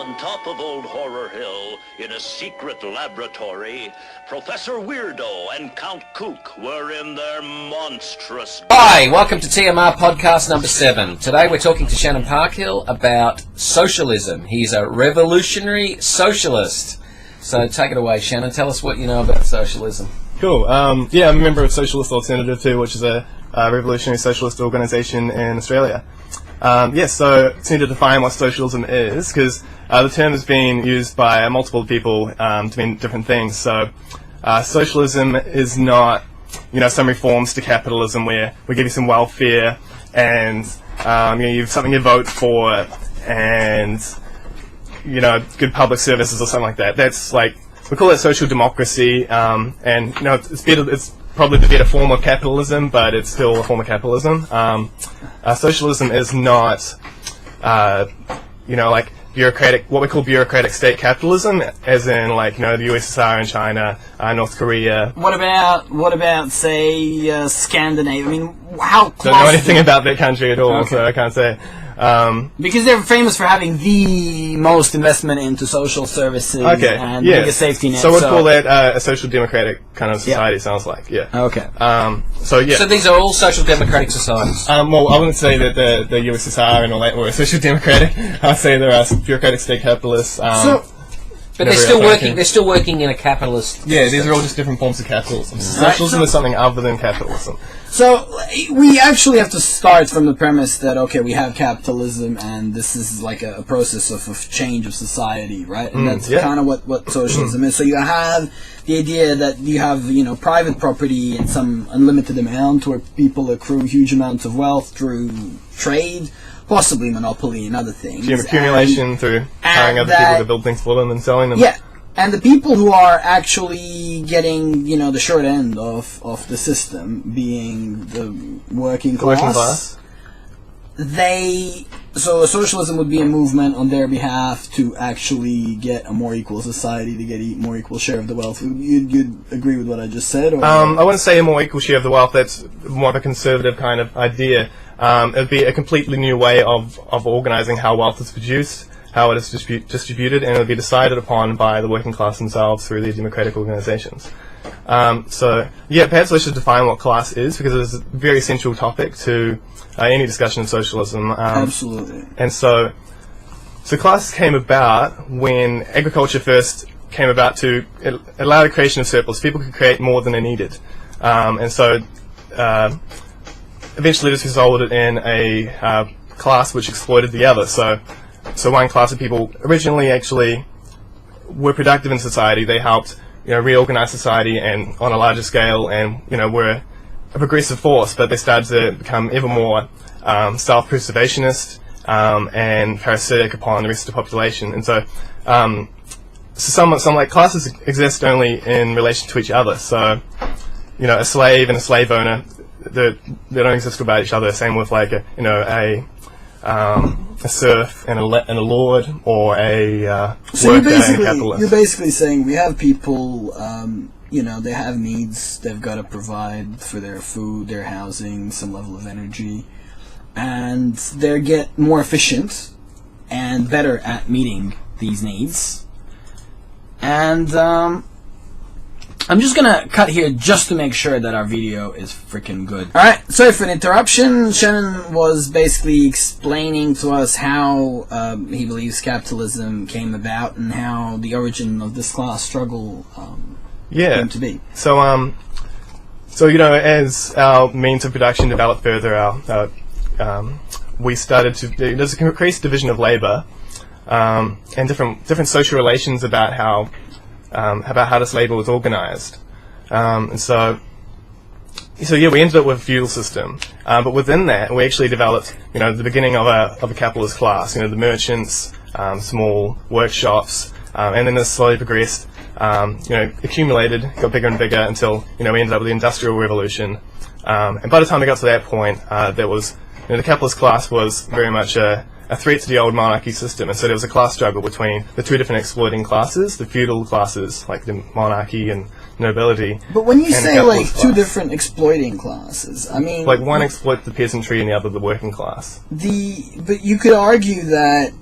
On top of Old Horror Hill, in a secret laboratory, Professor Weirdo and Count Kook were in their monstrous... Hi, welcome to TMR Podcast number 7. Today we're talking to Shannon Parkhill about socialism. He's a revolutionary socialist. So take it away, Shannon. Tell us what you know about socialism. Cool. I'm a member of Socialist Alternative 2, which is a revolutionary socialist organisation in Australia. So I need to define what socialism is, because the term has been used by multiple people to mean different things. So socialism is not, some reforms to capitalism where we give you some welfare and you have something you vote for and good public services or something like that. That's like, we call it social democracy, and it's probably the better form of capitalism, but it's still a form of capitalism. Socialism is not, like bureaucratic, what we call bureaucratic state capitalism, as in the USSR and China, North Korea. What about say Scandinavia? I mean, how close? Don't know anything about that country at all, so I can't say. Because they're famous for having the most investment into social services and biggest safety net. So we'd call that a social democratic kind of society, sounds like, Okay. So these are all social democratic societies? Well, I wouldn't say that the USSR and all that were social democratic. I'd say there are bureaucratic state capitalists. But they're still working. They're still working in a capitalist. Yeah, these are all just different forms of capitalism. Socialism is something other than capitalism. So we actually have to start from the premise that we have capitalism, and this is like a process of change of society, right? And that's kind of what socialism is. So you have the idea that you have private property in some unlimited amount, where people accrue huge amounts of wealth through trade. Possibly monopoly and other things. Accumulation through hiring other people to build things for them and selling them. Yeah, and the people who are actually getting, the short end of the system, being the working class. So socialism would be a movement on their behalf to actually get a more equal society, to get a more equal share of the wealth. You'd agree with what I just said? Or I wouldn't say a more equal share of the wealth. That's more of a conservative kind of idea. It would be a completely new way of organising how wealth is produced, how it is distributed, and it would be decided upon by the working class themselves through their democratic organisations. Perhaps I should define what class is, because it is a very central topic to any discussion of socialism. Absolutely. And so class came about when agriculture first came about to allow the creation of surplus. People could create more than they needed. Eventually this resulted in a class which exploited the other. So one class of people originally actually were productive in society. They helped reorganize society and on a larger scale, and were a progressive force, but they started to become ever more self-preservationist and parasitic upon the rest of the population. And so some like classes exist only in relation to each other. So a slave and a slave owner, they don't exist without each other. Same with a serf and a lord, or a worker and a capitalist. You're basically saying we have people, they have needs. They've got to provide for their food, their housing, some level of energy, and they get more efficient and better at meeting these needs. And I'm just gonna cut here just to make sure that our video is freaking good. Alright, sorry for an interruption. Shannon was basically explaining to us how he believes capitalism came about and how the origin of this class struggle came to be. So as our means of production developed further, we started to, there's an increased division of labour and different social relations about how this labour was organised, and so we ended up with a feudal system. But within that, we actually developed, the beginning of a capitalist class. The merchants, small workshops, and then this slowly progressed. Accumulated, got bigger and bigger until we ended up with the Industrial Revolution. And by the time we got to that point, there was the capitalist class was very much a threat to the old monarchy system, and so there was a class struggle between the two different exploiting classes, the feudal classes, like the monarchy and nobility. But when you say two different exploiting classes, I mean, one exploits the peasantry and the other the working class. But you could argue that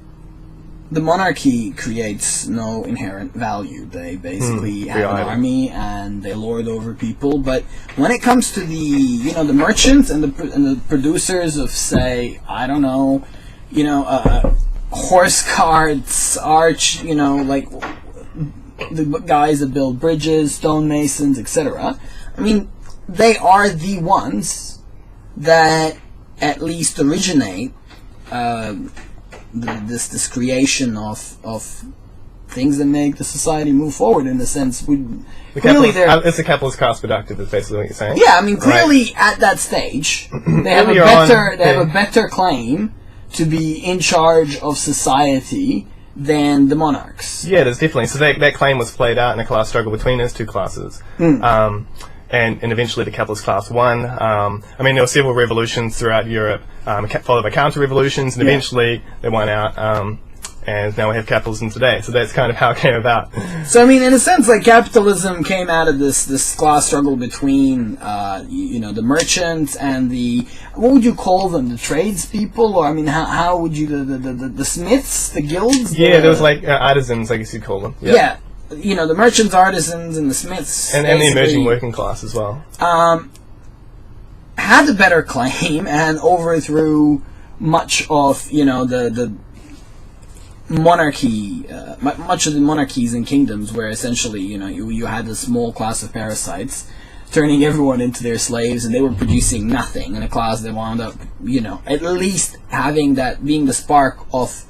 the monarchy creates no inherent value. They basically have an army and they lord over people. But when it comes to the merchants and the producers of, say, I don't know, horse carts, like the guys that build bridges, stonemasons, etc. I mean, they are the ones that at least originate this creation of things that make the society move forward. In a sense, it's a capitalist class productive. Is basically what you're saying. Yeah, I mean, clearly at that stage, they have a better claim to be in charge of society than the monarchs. Yeah, there's definitely. So that claim was played out in a class struggle between those two classes. And eventually the capitalist class won. There were several revolutions throughout Europe, followed by counter-revolutions, and eventually they won out, and now we have capitalism today. So that's kind of how it came about. So, I mean, in a sense, like, capitalism came out of this class struggle between, the merchants and what would you call them, the tradespeople? Or, I mean, how would you, the smiths, the guilds? Yeah, there was, like, artisans, I guess you'd call them. Yep. Yeah. The merchants, artisans, and the smiths, and the emerging working class as well, had a better claim and overthrew much of the monarchy, much of the monarchies and kingdoms, where essentially you had a small class of parasites turning everyone into their slaves, and they were producing nothing, and a class that wound up at least having that being the spark of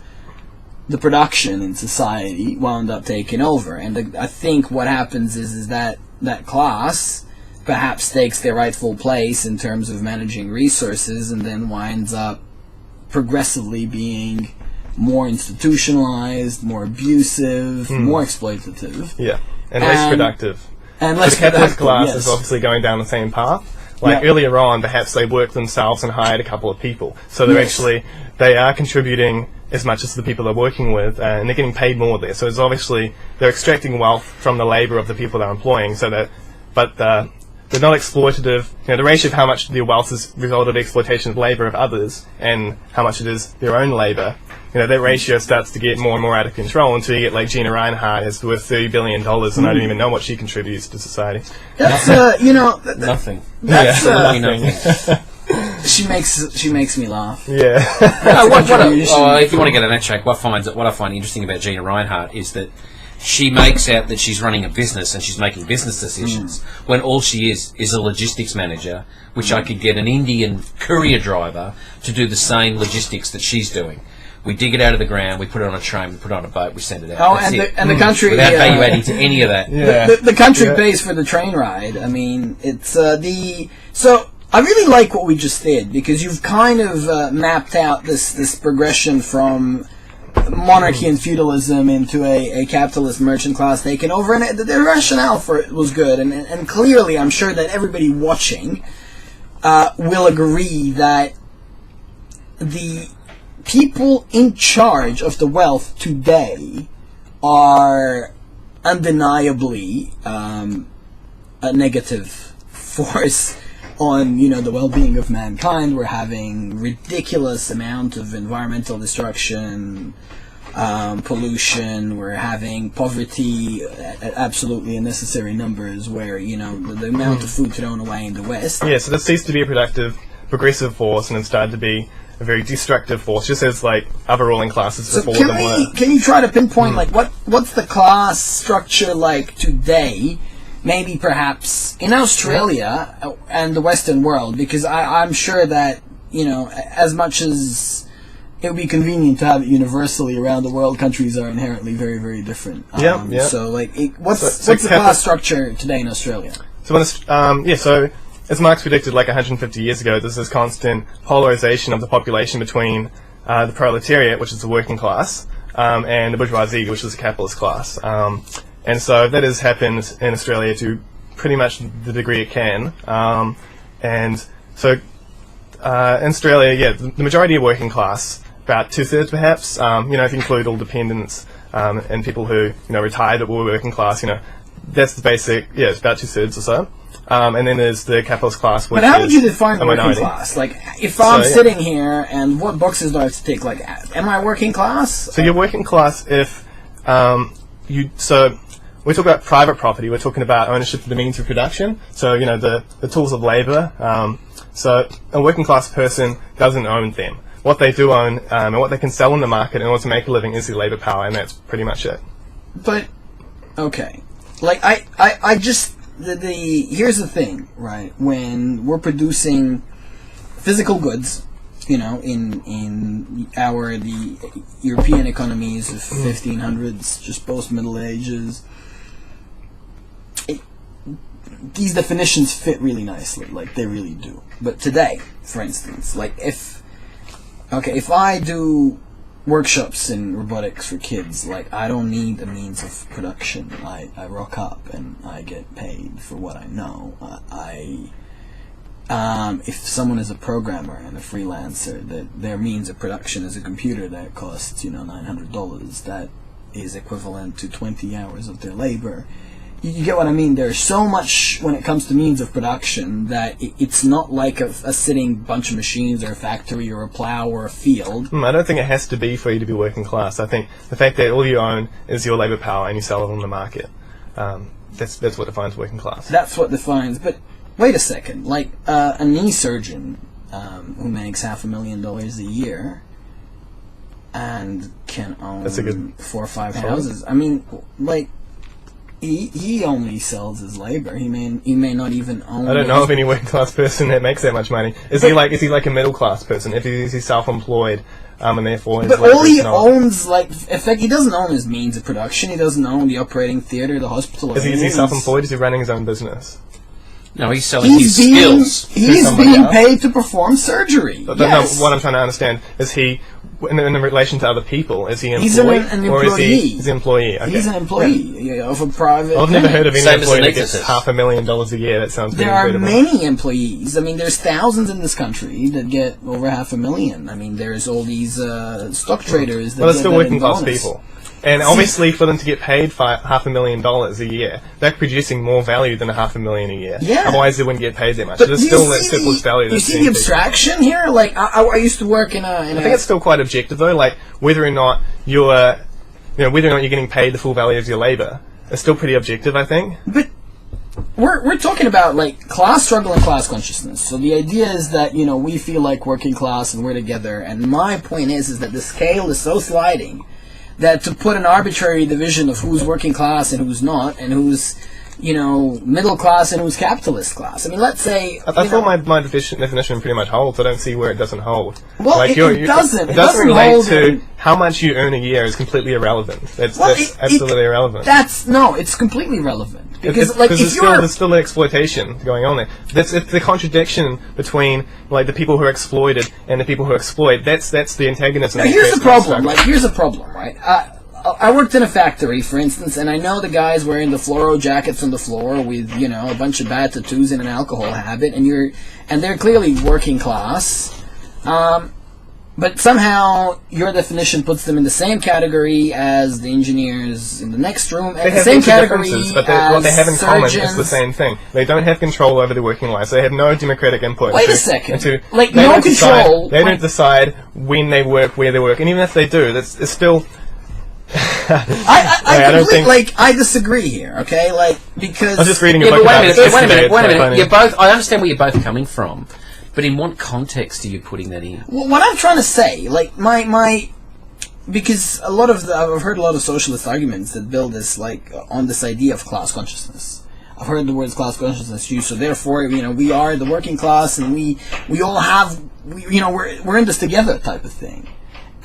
the production in society wound up taking over. And I think what happens is that class perhaps takes their rightful place in terms of managing resources, and then winds up progressively being more institutionalized, more abusive, more exploitative. Yeah, and less productive. And less the capitalist productive, class is obviously going down the same path. Earlier on, perhaps they worked themselves and hired a couple of people. So they are contributing as much as the people they're working with, and they're getting paid more there. So it's obviously, they're extracting wealth from the labour of the people they're employing, but they're not exploitative. The ratio of how much their wealth is a result of the exploitation of labour of others and how much it is their own labour, that ratio starts to get more and more out of control until you get like Gina Reinhardt is worth $30 billion and I don't even know what she contributes to society. That's, nothing. That's, nothing. She makes me laugh. Yeah. If you want to get an that check, what I find interesting about Gina Reinhardt is that she makes out that she's running a business and she's making business decisions when all she is a logistics manager, which I could get an Indian courier driver to do the same logistics that she's doing. We dig it out of the ground, we put it on a train, we put it on a boat, we send it out. The country without value adding to any of that. Yeah. The country pays for the train ride. I mean, it's so. I really like what we just did, because you've kind of mapped out this progression from monarchy and feudalism into a capitalist merchant class taking over, and the rationale for it was good, and clearly I'm sure that everybody watching will agree that the people in charge of the wealth today are undeniably a negative force on the well-being of mankind. We're having ridiculous amount of environmental destruction, pollution. We're having poverty at absolutely unnecessary numbers, where the amount of food thrown away in the West. Yeah, so this ceased to be a productive, progressive force, and it started to be a very destructive force, just as like other ruling classes before them were. Can you try to pinpoint what's the class structure like today? Maybe perhaps in Australia and the Western world, because I'm sure that, as much as it would be convenient to have it universally around the world, countries are inherently very, very different. So, what's the class structure today in Australia? So, so as Marx predicted like 150 years ago, there's this constant polarization of the population between the proletariat, which is the working class, and the bourgeoisie, which is the capitalist class. And so that has happened in Australia to pretty much the degree it can. And so in Australia, the majority of working class, about 2/3 perhaps, if you include all dependents and people who, retired that were working class, that's the basic, it's about 2/3 or so. and then there's the capitalist class, which But how is would you define a working minority. class? Like, if I'm sitting here, and what boxes do I have to take? Like, am I working class? So you're working class if so we talk about private property, we're talking about ownership of the means of production, so the tools of labour. So a working class person doesn't own them. What they do own and what they can sell in the market in order to make a living is the labour power, and that's pretty much it. But okay, like I just here's the thing, right? When we're producing physical goods, in the European economies of 1500s, just post Middle Ages, these definitions fit really nicely, like they really do. But today, for instance, like if I do workshops in robotics for kids, like I don't need a means of production. I rock up and I get paid for what I know. If someone is a programmer and a freelancer, that their means of production is a computer that costs $900, that is equivalent to 20 hours of their labor. You get what I mean? There's so much when it comes to means of production that it's not like a sitting bunch of machines or a factory or a plow or a field. I don't think it has to be for you to be working class. I think the fact that all you own is your labour power and you sell it on the market, that's what defines working class. That's what defines. But wait a second, like a knee surgeon who makes $500,000 a year and can own 4 or 5 houses. I mean, like. He only sells his labor. He may not even own. I don't know of any working class person that makes that much money. Is he like a middle class person? Is he self-employed, and therefore? But all he owns, like, in fact, he doesn't own his means of production. He doesn't own the operating theater, the hospital. Is he self-employed? Is he running his own business? No, he's selling his skills. He's being paid to perform surgery. But yes. No, what I'm trying to understand is he, in relation to other people, is he employed? He's an or employee. He's an employee. Okay. He's an employee of a private. I've never heard of any Same as employee an that gets exorcist. $500,000 a year. That sounds pretty There are incredible. many employees. I mean, there's thousands in this country that get over $500,000. I mean, there's all these stock traders that Well, they're get still that working in class bonus. people. And obviously, for them to get paid $500,000 a year, they're producing more value than $500,000 a year. Yeah. Otherwise, they wouldn't get paid that much. But So there's do still you that see surplus value. You see the abstraction here? Like, I used to work in a... I think it's still quite objective, though. Like, whether or not you're getting paid the full value of your labour, it's still pretty objective, I think. But we're talking about, like, class struggle and class consciousness. So the idea is that, we feel like working class and we're together. And my point is that the scale is so sliding that to put an arbitrary division of who's working class and who's not, and who's, middle class and who's capitalist class. I mean, let's say... I thought my definition pretty much holds. I don't see where it doesn't hold. Well, like it doesn't. It doesn't relate hold to how much you earn a year is completely irrelevant. That's absolutely irrelevant. It's completely relevant. Because, there's still an exploitation going on there. It's the contradiction between like the people who are exploited and the people who exploit. That's the antagonism. Now, here's the problem. Here's the problem, right? I worked in a factory, for instance, and I know the guys wearing the fluoro jackets on the floor with a bunch of bad tattoos and an alcohol habit, and they're clearly working class. But somehow your definition puts them in the same category as the engineers in the next room, and the same category but what they have in common is the same thing. They don't have control over their working lives. They have no democratic input. Wait a second. They don't decide when they work, where they work, and even if they do, it's still. I disagree here. Okay, because I was just reading a Yeah, book but about this. wait a minute. You're both. I understand where you're both coming from, but in what context are you putting that in? Well, what I'm trying to say, because I've heard a lot of socialist arguments that build this on this idea of class consciousness. I've heard the words class consciousness used, so therefore, we are the working class, and we all have, we're in this together type of thing.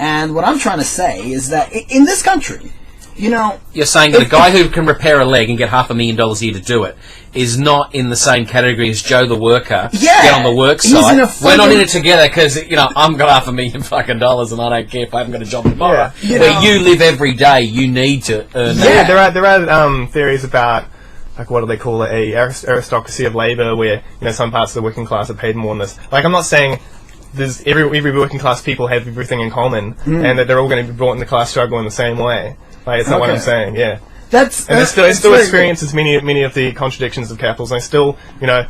And what I'm trying to say is that in this country, You're saying that a guy who can repair a leg and get $500,000 a year to do it is not in the same category as Joe the worker. Yeah, get on the work site. We're not in it together because I'm got $500,000 and I don't care if I haven't got a job tomorrow. Yeah. Where you live every day, you need to earn that. Yeah, there are theories about what do they call it, a aristocracy of labour, where some parts of the working class are paid more than this. I'm not saying there's every working class people have everything in common, and that they're all going to be brought in the class struggle in the same way. It's not what I'm saying. Yeah, And it still experiences many of the contradictions of capitalism. They still,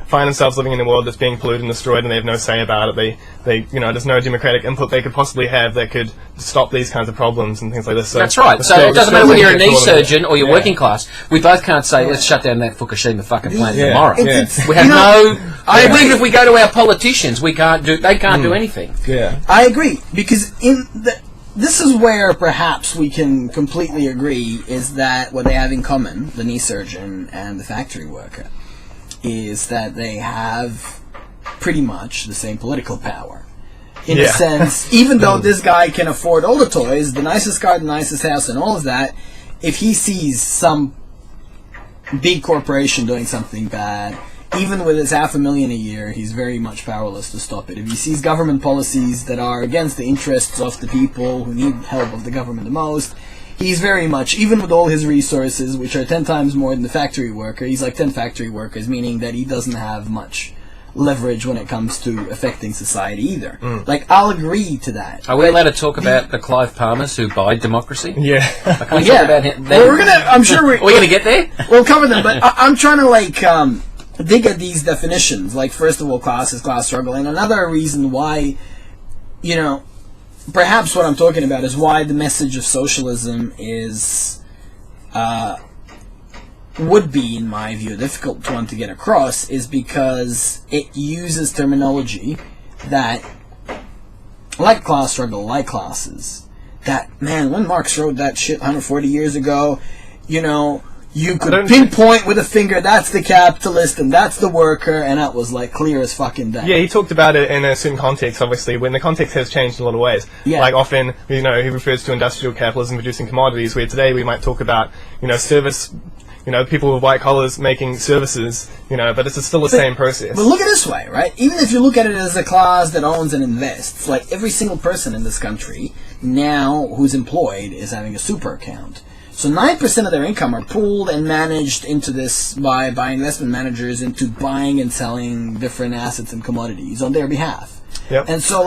find themselves living in a world that's being polluted and destroyed, and they have no say about it. They there's no democratic input they could possibly have that could stop these kinds of problems and things like this. So that's right. So it doesn't matter whether you're a knee surgeon or you're working class. We both can't say, let's shut down that Fukushima fucking plant tomorrow. We have even if we go to our politicians, they can't do anything. Yeah, I agree, because this is where perhaps we can completely agree, is that what they have in common, the knee surgeon and the factory worker, is that they have pretty much the same political power. In a sense, even though this guy can afford all the toys, the nicest car, the nicest house, and all of that, if he sees some big corporation doing something bad, even with his $500,000 a year, he's very much powerless to stop it. If he sees government policies that are against the interests of the people who need help of the government the most, he's very much, even with all his resources, which are 10 times more than the factory worker, he's like 10 factory workers, meaning that he doesn't have much leverage when it comes to affecting society either. Like, I'll agree to that. Are we allowed to talk about the Clive Palmers who buy democracy? Yeah. Can we talk about him? Well, are we going to get there? We'll cover them, but I'm trying to, dig at these definitions. Like, first of all, class is class struggle, and another reason why, perhaps what I'm talking about is why the message of socialism is, would be, in my view, a difficult one to get across, is because it uses terminology that, like class struggle, like classes, that, man, when Marx wrote that shit 140 years ago, you could pinpoint with a finger, that's the capitalist and that's the worker, and that was like clear as fucking day. Yeah, he talked about it in a certain context, obviously, when the context has changed in a lot of ways. Yeah. Like often, he refers to industrial capitalism producing commodities, where today we might talk about, service, people with white collars making services, but it's still the same process. But look at it this way, right? Even if you look at it as a class that owns and invests, like every single person in this country now who's employed is having a super account. So 9% of their income are pooled and managed into this by investment managers into buying and selling different assets and commodities on their behalf. Yep. And so,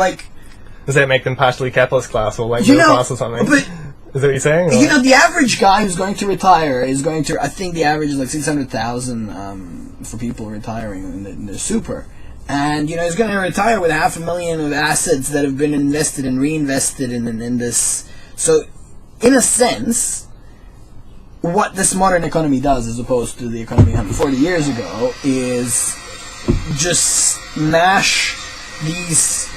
does that make them partially capitalist class or middle class or something? But, is that what you're saying? Or? The average guy who's going to retire is going to, I think the average is like 600,000 for people retiring in their super. And, he's going to retire with $500,000 of assets that have been invested and reinvested in this. So, in a sense, what this modern economy does, as opposed to the economy 140 years ago, is just smash these,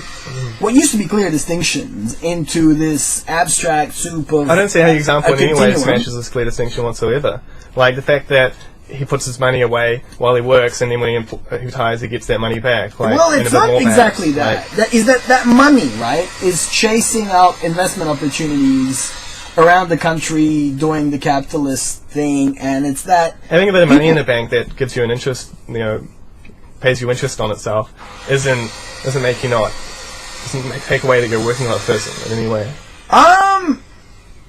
what used to be clear distinctions, into this abstract soup of... I don't see how your example in any way smashes this clear distinction whatsoever. Like, the fact that he puts his money away while he works, and then when he retires, he gets that money back. Well, it's not exactly that. That money, right, is chasing out investment opportunities around the country doing the capitalist thing, and it's that having a bit of money in the bank that gives you an interest, pays you interest on itself, doesn't make you doesn't take away that you're a working class person in any way.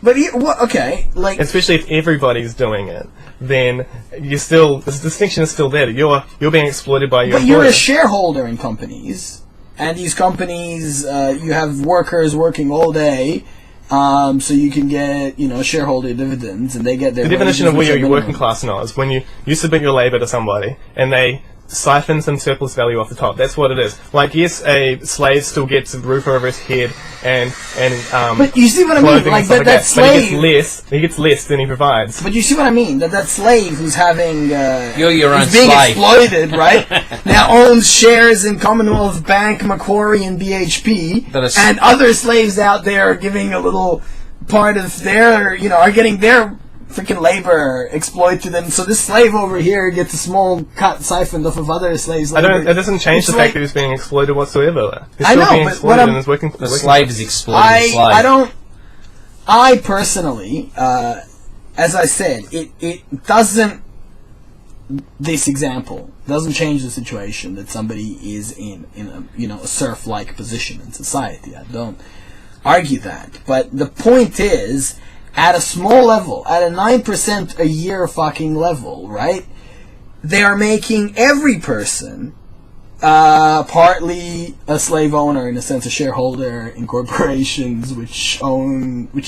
But okay, like, especially if everybody's doing it, then this distinction is still there. That you're being exploited by your. But you're a shareholder in companies, and these companies, you have workers working all day. So you can get, shareholder dividends, and they get their... The definition of whether you're working class or not is when you submit your labour to somebody, and they siphon some surplus value off the top. That's what it is. Like, yes, a slave still gets a roof over his head and but you see what I mean? Like, that slave... But he gets less than he provides. But you see what I mean? That slave who's having... you're your own who's being slave. Exploited, right? Now owns shares in Commonwealth Bank, Macquarie, and BHP, and other slaves out there are giving a little part of their, are getting their freaking labor exploited to them. So this slave over here gets a small cut siphoned off of other slaves' labor. It doesn't change the fact that he's being exploited whatsoever. He's I still know, being but exploited and is working. The slave is exploiting the slave. I personally, as I said, it doesn't. This example doesn't change the situation that somebody is in a serf-like position in society. I don't argue that, but the point is, at a small level, at a 9% a year fucking level, right? They are making every person Partly a slave owner, in a sense, a shareholder in corporations which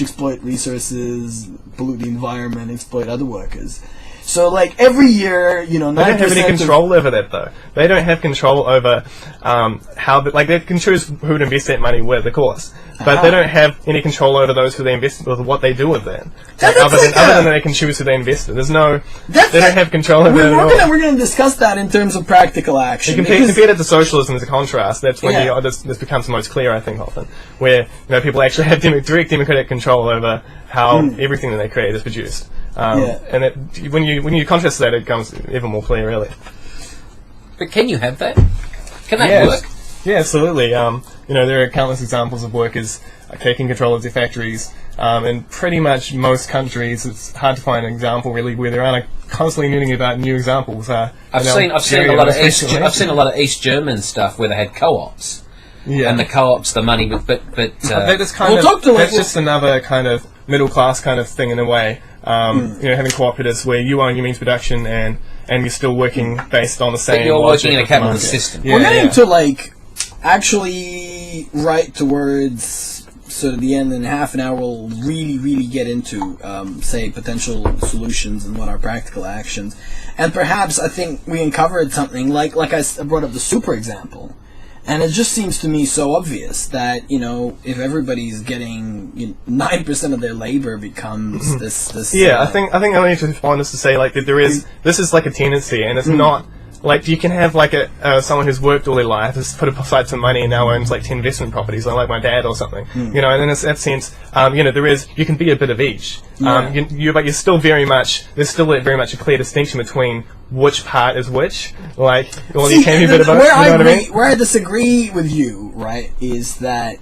exploit resources, pollute the environment, exploit other workers. So, like, every year, you know, 9% they don't have any control over that, though. They don't have control over how, they can choose who to invest that money with, of course. But they don't have any control over those who they invest with, what they do with that. Like, other than they can choose who they invest in. They don't have control over that at all. We're going to discuss that in terms of practical action. You compare it to socialism as a contrast. That's when this becomes most clear, I think, often. Where, you know, people actually have direct democratic control over how everything that they create is produced. And when you contrast that, it becomes even more clear, really. But can you have that? Can that work? Yeah, absolutely. You know, there are countless examples of workers taking control of their factories. In pretty much most countries, it's hard to find an example really where there aren't constantly learning about new examples. I've seen a lot of East German stuff where they had co-ops. Yeah. And the co-ops, the money, but that's just another kind of middle class kind of thing in a way. You know, having cooperatives where you own your means of production and you're still working based on the same. But you're working in a capitalist system. We're getting to like actually right towards sort of the end. In half an hour, we'll really get into say potential solutions and what are practical actions. And perhaps I think we uncovered something like I brought up the super example. And it just seems to me so obvious that, you know, if everybody's getting 9% of their labor becomes this. Yeah, I think I only need to respond is to say like that this is like a tendency, and it's not like you can have like someone who's worked all their life, has put aside some money and now owns like 10 investment properties, like my dad or something. You know, and in that sense, you know, you can be a bit of each. But you're still there's still very much a clear distinction between which part is which. Like, well, you can be a bit of both. Where I disagree with you, right, is that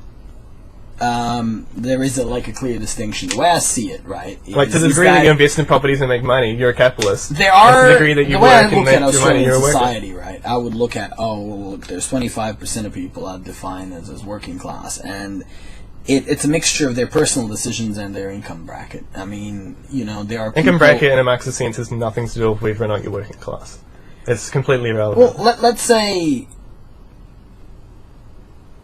there is a clear distinction. The way I see it, right, like to the degree that you invest in properties and make money, you're a capitalist. There are to the degree that you work and make your money, you're a worker. Society, right? I would look at look, there's 25% of people I'd define as working class, and it's a mixture of their personal decisions and their income bracket. I mean, you know, there are income bracket in a Marxist sense has nothing to do with whether or not you're working class. It's completely irrelevant. Well, let's say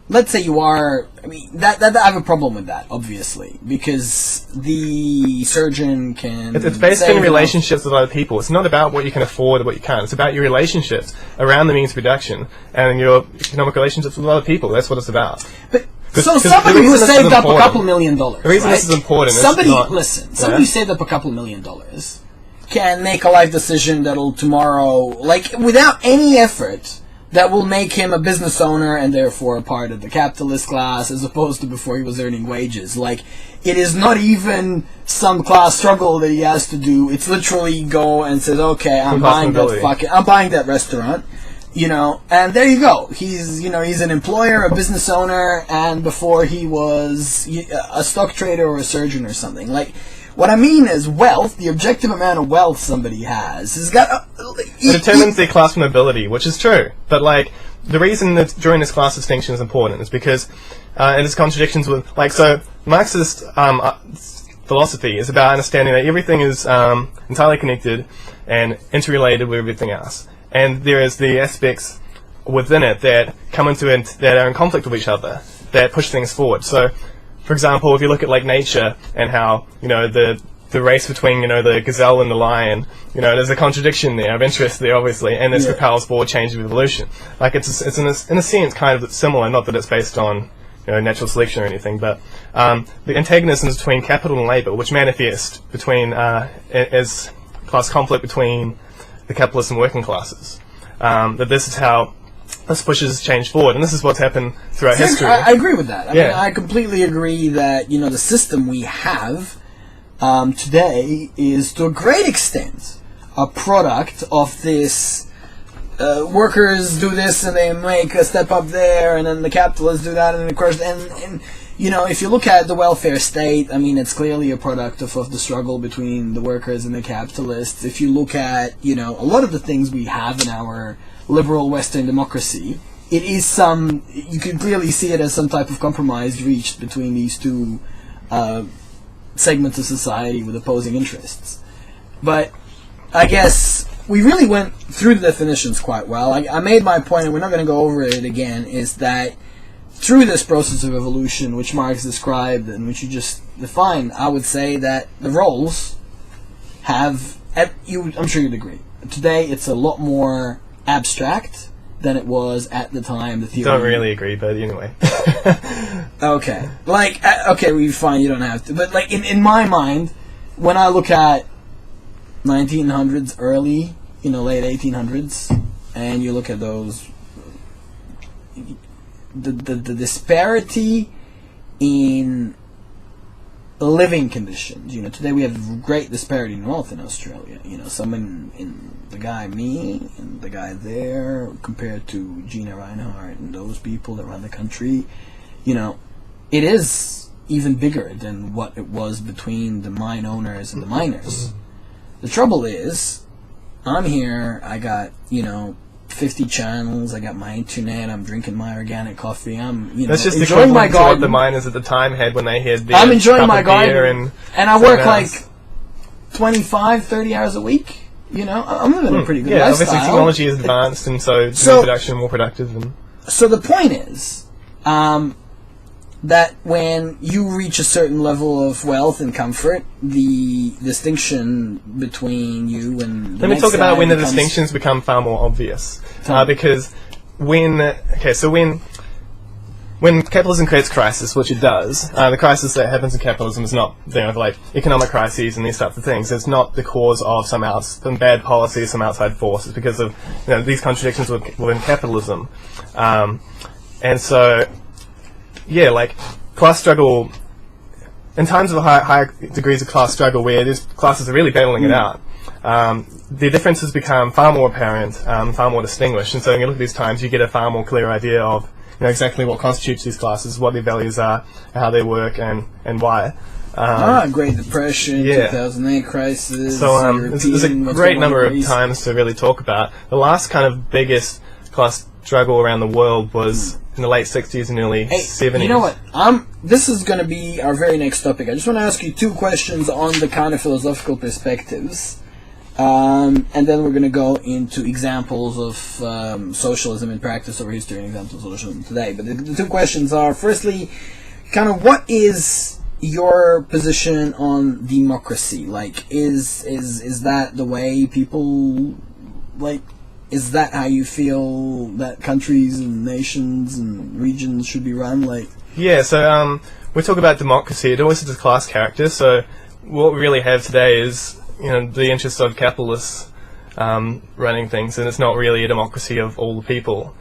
you are. I mean, that I have a problem with that, obviously, because the surgeon can. It's based on relationships with other people. It's not about what you can afford or what you can't. It's about your relationships around the means of production and your economic relationships with other people. That's what it's about. But so somebody who saved up a couple $1 million. The reason this is important. Somebody who saved up a couple $1 million can make a life decision that'll tomorrow, like without any effort, that will make him a business owner and therefore a part of the capitalist class, as opposed to before he was earning wages. Like, it is not even some class struggle that he has to do. It's literally go and says, okay, I'm buying that restaurant, you know, and there you go. He's an employer, a business owner, and before he was a stock trader or a surgeon or something. Like, what I mean is wealth, the objective amount of wealth somebody has got it determines their class mobility, which is true. But like the reason that drawing this class distinction is important is because it is contradictions with so Marxist philosophy is about understanding that everything is entirely connected and interrelated with everything else, and there is the aspects within it that come into it that are in conflict with each other that push things forward. So, for example, if you look at like nature and how the race between the gazelle and the lion, there's a contradiction there of interest there, obviously, and this propels forward change of evolution. Like it's in a sense kind of similar, not that it's based on natural selection or anything, but the antagonisms between capital and labour, which manifest between as class conflict between the capitalist and working classes. That this is how this pushes change forward, and this is what's happened throughout history. I agree with that. I mean, I completely agree that the system we have today is to a great extent a product of this. Workers do this and they make a step up there, and then the capitalists do that, and of course, and if you look at the welfare state, I mean, it's clearly a product of the struggle between the workers and the capitalists. If you look at a lot of the things we have in our liberal Western democracy, it is you can clearly see it as some type of compromise reached between these two segments of society with opposing interests. But I guess we really went through the definitions quite well. I made my point, and we're not going to go over it again, is that through this process of evolution, which Marx described and which you just defined, I would say that the roles have, I'm sure you'd agree, today it's a lot more abstract than it was at the time the theory... Don't really agree, but anyway. Okay. Okay, fine, you don't have to. But, like, in my mind, when I look at 1900s, early, late 1800s, and you look at those... The disparity in living conditions. Today we have great disparity in wealth in Australia. Someone in the guy me and the guy there compared to Gina Reinhardt and those people that run the country. It is even bigger than what it was between the mine owners and the miners. The trouble is, I'm here, I got, 50 channels, I got my internet, I'm drinking my organic coffee, I'm, That's just enjoying my to garden. what the miners at the time had when they had their I'm enjoying my cup of beer garden, and I work like 25, 30 hours a week. I'm living a pretty good lifestyle. Obviously technology is advanced, and so production more productive. So the point is that when you reach a certain level of wealth and comfort, the distinction between you and the Let me talk about when the distinctions become far more obvious. Because when capitalism creates crisis, which it does, the crisis that happens in capitalism is not, like economic crises and these types of things. It's not the cause of some bad policy, some outside force. It's because of these contradictions within capitalism, and so. Yeah, like class struggle. In times of high degrees of class struggle, where these classes are really battling it out, the differences become far more apparent, far more distinguished. And so, when you look at these times, you get a far more clear idea of exactly what constitutes these classes, what their values are, how they work, and why. Great Depression, 2008 crisis. So there's a great number of times to really talk about. The last kind of biggest class struggle around the world was in the late 60s and early 70s. You know what? This is going to be our very next topic. I just want to ask you two questions on the kind of philosophical perspectives. And then we're going to go into examples of socialism in practice over history and examples of socialism today. But the two questions are, firstly, kind of what is your position on democracy? Like, is that the way people, like... Is that how you feel that countries and nations and regions should be run? So we talk about democracy. It always has a class character. So what we really have today is the interests of capitalists running things, and it's not really a democracy of all the people.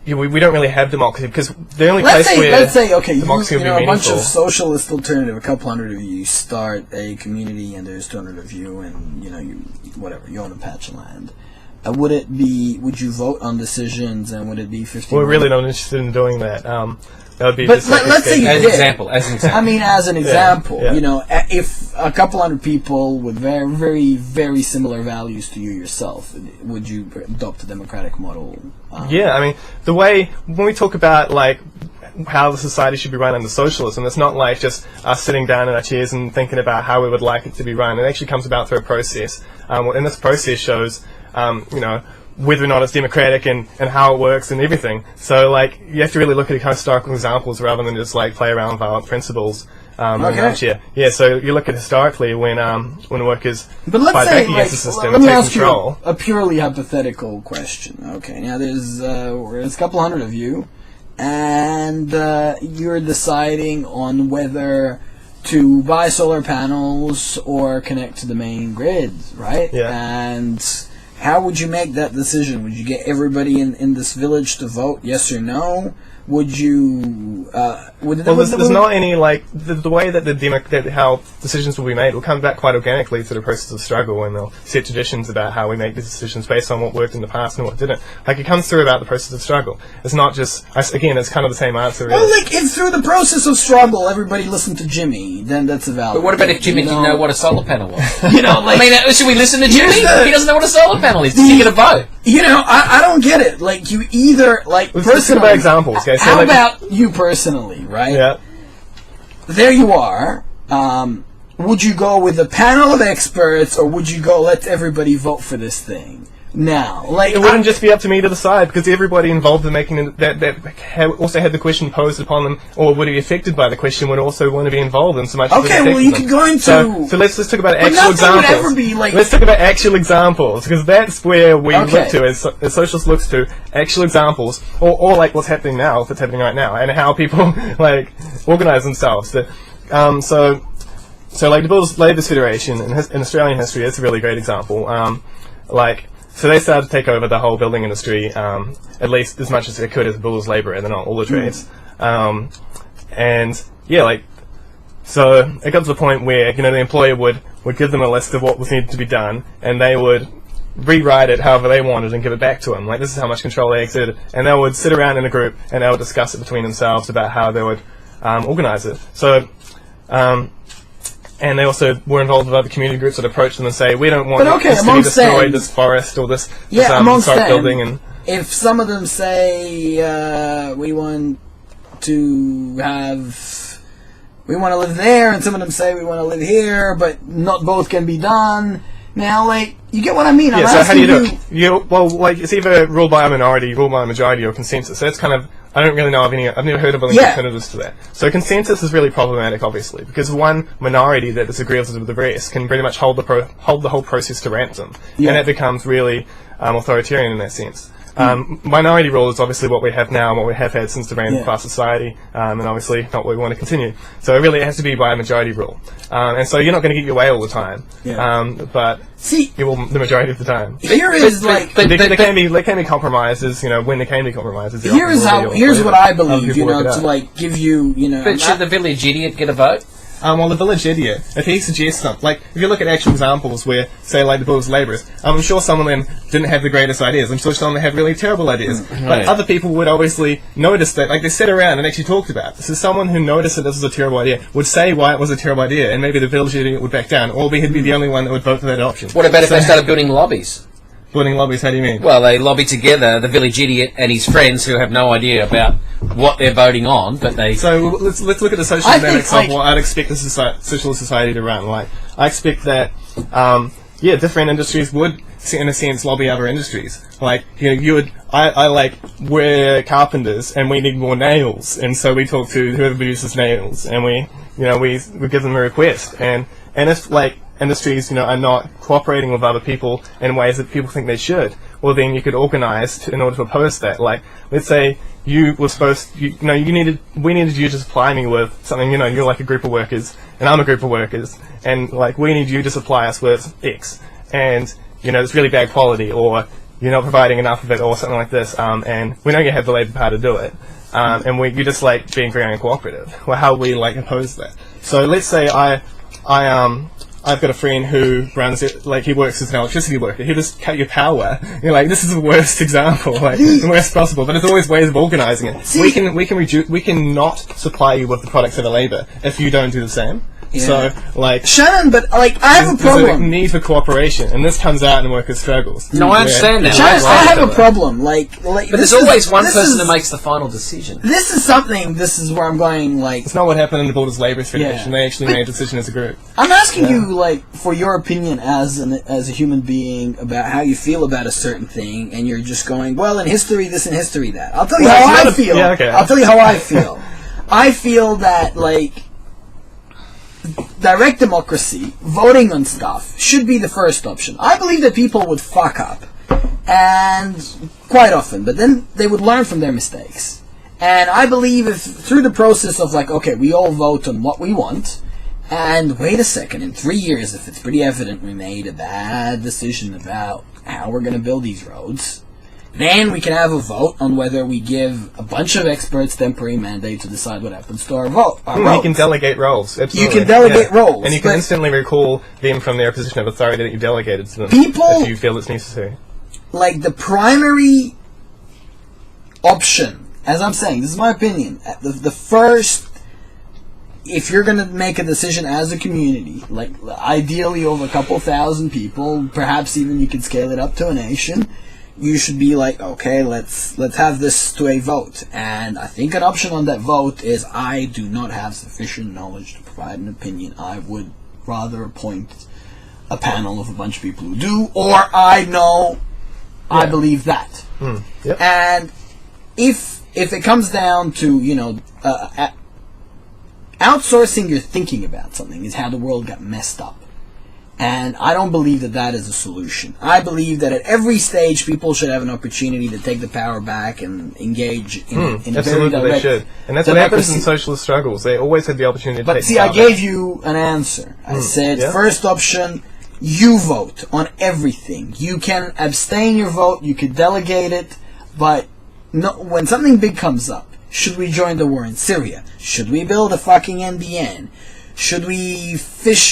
We don't really have democracy because the only place where democracy would be meaningful. A bunch of socialist alternative, a couple hundred of you start a community, and there's 200 of you, and you own a patch of land. Would you vote on decisions, and would it be 50? We're really not interested in doing that. That would be. But let's say you did. As an example. I mean, as an example, if a couple hundred people with very, very, very similar values to you yourself, would you adopt a democratic model? I mean, the way when we talk about how the society should be run under socialism, it's not like just us sitting down in our chairs and thinking about how we would like it to be run. It actually comes about through a process, and this process shows, whether or not it's democratic and how it works and everything. So, you have to really look at kind of historical examples rather than just play around with our principles. So you look at historically when workers fight back against the system and take control. Let me ask you a purely hypothetical question. Okay, now there's a couple hundred of you, and you're deciding on whether to buy solar panels or connect to the main grid, right? Yeah. And how would you make that decision? Would you get everybody in this village to vote yes or no? Would you? There's not any the way that how decisions will be made will come back quite organically through the process of struggle, and they'll set traditions about how we make these decisions based on what worked in the past and what didn't. It comes through about the process of struggle. It's not just again. It's kind of the same answer. Well, if through the process of struggle everybody listened to Jimmy, then that's a valid. But what about if Jimmy didn't know what a solar panel was? Should we listen to Jimmy? He doesn't know what a solar panel is. Does he get a vote? I don't get it. You either Let's think about examples. Okay, so how about you personally, right? Yeah. There you are. would you go with a panel of experts, or would you go let everybody vote for this thing? Now, like, it wouldn't just be up to me to decide, because everybody involved in making it, that also had the question posed upon them, or would be affected by the question, would also want to be involved in so much. Okay, well, you could go into. So let's talk about but actual examples. Would ever be like, let's talk about actual examples, because that's where we look to, as socialists looks to actual examples, or like what's happening now, if it's happening right now, and how people like organise themselves. So like the Builders Labourers Federation in Australian history is a really great example. So they started to take over the whole building industry, at least as much as they could as a builder's labourer, and then all the trades. So it got to the point where, the employer would give them a list of what was needed to be done, and they would rewrite it however they wanted and give it back to them. Like, this is how much control they exerted. And they would sit around in a group, and they would discuss it between themselves about how they would organise it. So, and they also were involved with other community groups that approached them and say, we don't want this to be destroyed, this forest or this historic building. And if some of them say, we want to live there, and some of them say we want to live here, but not both can be done. Now, like, you get what I mean? Yeah, so how do you do it? Well, like, it's either ruled by a minority, ruled by a majority, or consensus. So that's kind of, I don't really know of any, I've never heard of any alternatives to that. So consensus is really problematic, obviously, because one minority that disagrees with the rest can pretty much hold the whole process to ransom. And that becomes really authoritarian in that sense. Minority rule is obviously what we have now and what we have had since the reign of class society, and obviously not what we want to continue. So really it has to be by a majority rule. And so you're not going to get your way all the time, but you will the majority of the time. Here is there can be compromises, when there can be compromises. Here's what I believe, to like give you, But should the village idiot get a vote? Well, the village idiot, if he suggests something, like, if you look at actual examples where, say, like the Builders Labourers, I'm sure some of them didn't have the greatest ideas. I'm sure some of them had really terrible ideas. But other people would obviously notice that, like, they sat around and actually talked about this. So someone who noticed that this was a terrible idea would say why it was a terrible idea, and maybe the village idiot would back down, or he'd be the only one that would vote for that option. What about if they started building lobbies? Building lobbies, how do you mean? Well, they lobby together, the village idiot and his friends who have no idea about what they're voting on, but they... So let's look at the social dynamics of what I'd expect the socialist society to run. Like, I expect that, different industries would, in a sense, lobby other industries. Like, we're carpenters and we need more nails, and so we talk to whoever produces nails, and we give them a request. And if, like, industries, are not cooperating with other people in ways that people think they should, well, then you could organise in order to oppose that. Like, let's say you were we needed you to supply me with something, you're like a group of workers, and I'm a group of workers, and, like, we need you to supply us with X, and, it's really bad quality, or you're not providing enough of it, or something like this, and we know you have the labour power to do it, and you're just, like, being very uncooperative. Well, how we, like, oppose that? So let's say I've got a friend who runs it, like, he works as an electricity worker. He'll just cut your power. You're like, this is the worst example, like, the worst possible. But there's always ways of organising it. We can not supply you with the products of the labour if you don't do the same. Yeah. So, like, Shannon, but, like, I have a problem. There's a need for cooperation, and this comes out in workers' struggles. No, I understand that. Shannon, I have a problem. But there's always one person who makes the final decision. This is where I'm going, like... It's not what happened in the Builders Labourers Federation. They actually made a decision as a group. I'm asking you, like, for your opinion as a human being about how you feel about a certain thing, and you're just going, well, in history this and history that. I'll tell you how I feel. I'll tell you how I feel. I feel that, like... direct democracy, voting on stuff, should be the first option. I believe that people would fuck up, and quite often, but then they would learn from their mistakes. And I believe if through the process of, like, okay, we all vote on what we want, and wait a second, in 3 years, if it's pretty evident we made a bad decision about how we're going to build these roads, then we can have a vote on whether we give a bunch of experts temporary mandate to decide what happens to our roads. You can delegate roles. Absolutely. You can delegate roles. And you can instantly recall them from their position of authority that you delegated to them if you feel it's necessary. Like, the primary option, as I'm saying, this is my opinion, the first, if you're going to make a decision as a community, like, ideally over a couple thousand people, perhaps even you could scale it up to a nation, you should be like, okay, let's have this to a vote. And I think an option on that vote is, I do not have sufficient knowledge to provide an opinion. I would rather appoint a panel of a bunch of people who do, or I know I believe that. Yep. And if it comes down to, outsourcing your thinking about something is how the world got messed up. And I don't believe that is a solution. I believe that at every stage, people should have an opportunity to take the power back and engage in a very absolutely, direct they should. And that's what happens in socialist struggles. They always had the opportunity to take the power I gave you an answer. I said, first option, you vote on everything. You can abstain your vote, you could delegate it, but when something big comes up, should we join the war in Syria? Should we build a fucking NBN? Should we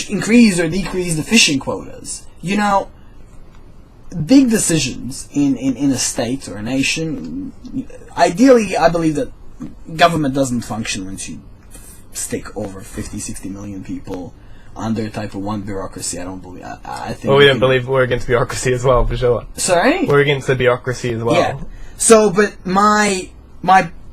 increase or decrease the fishing quotas? Big decisions in a state or a nation, ideally, I believe that government doesn't function once you stick over 50, 60 million people under type of one bureaucracy. I don't believe. I think. Well, we don't believe we're against bureaucracy as well, for sure. Sorry? We're against the bureaucracy as well. Yeah. So, but my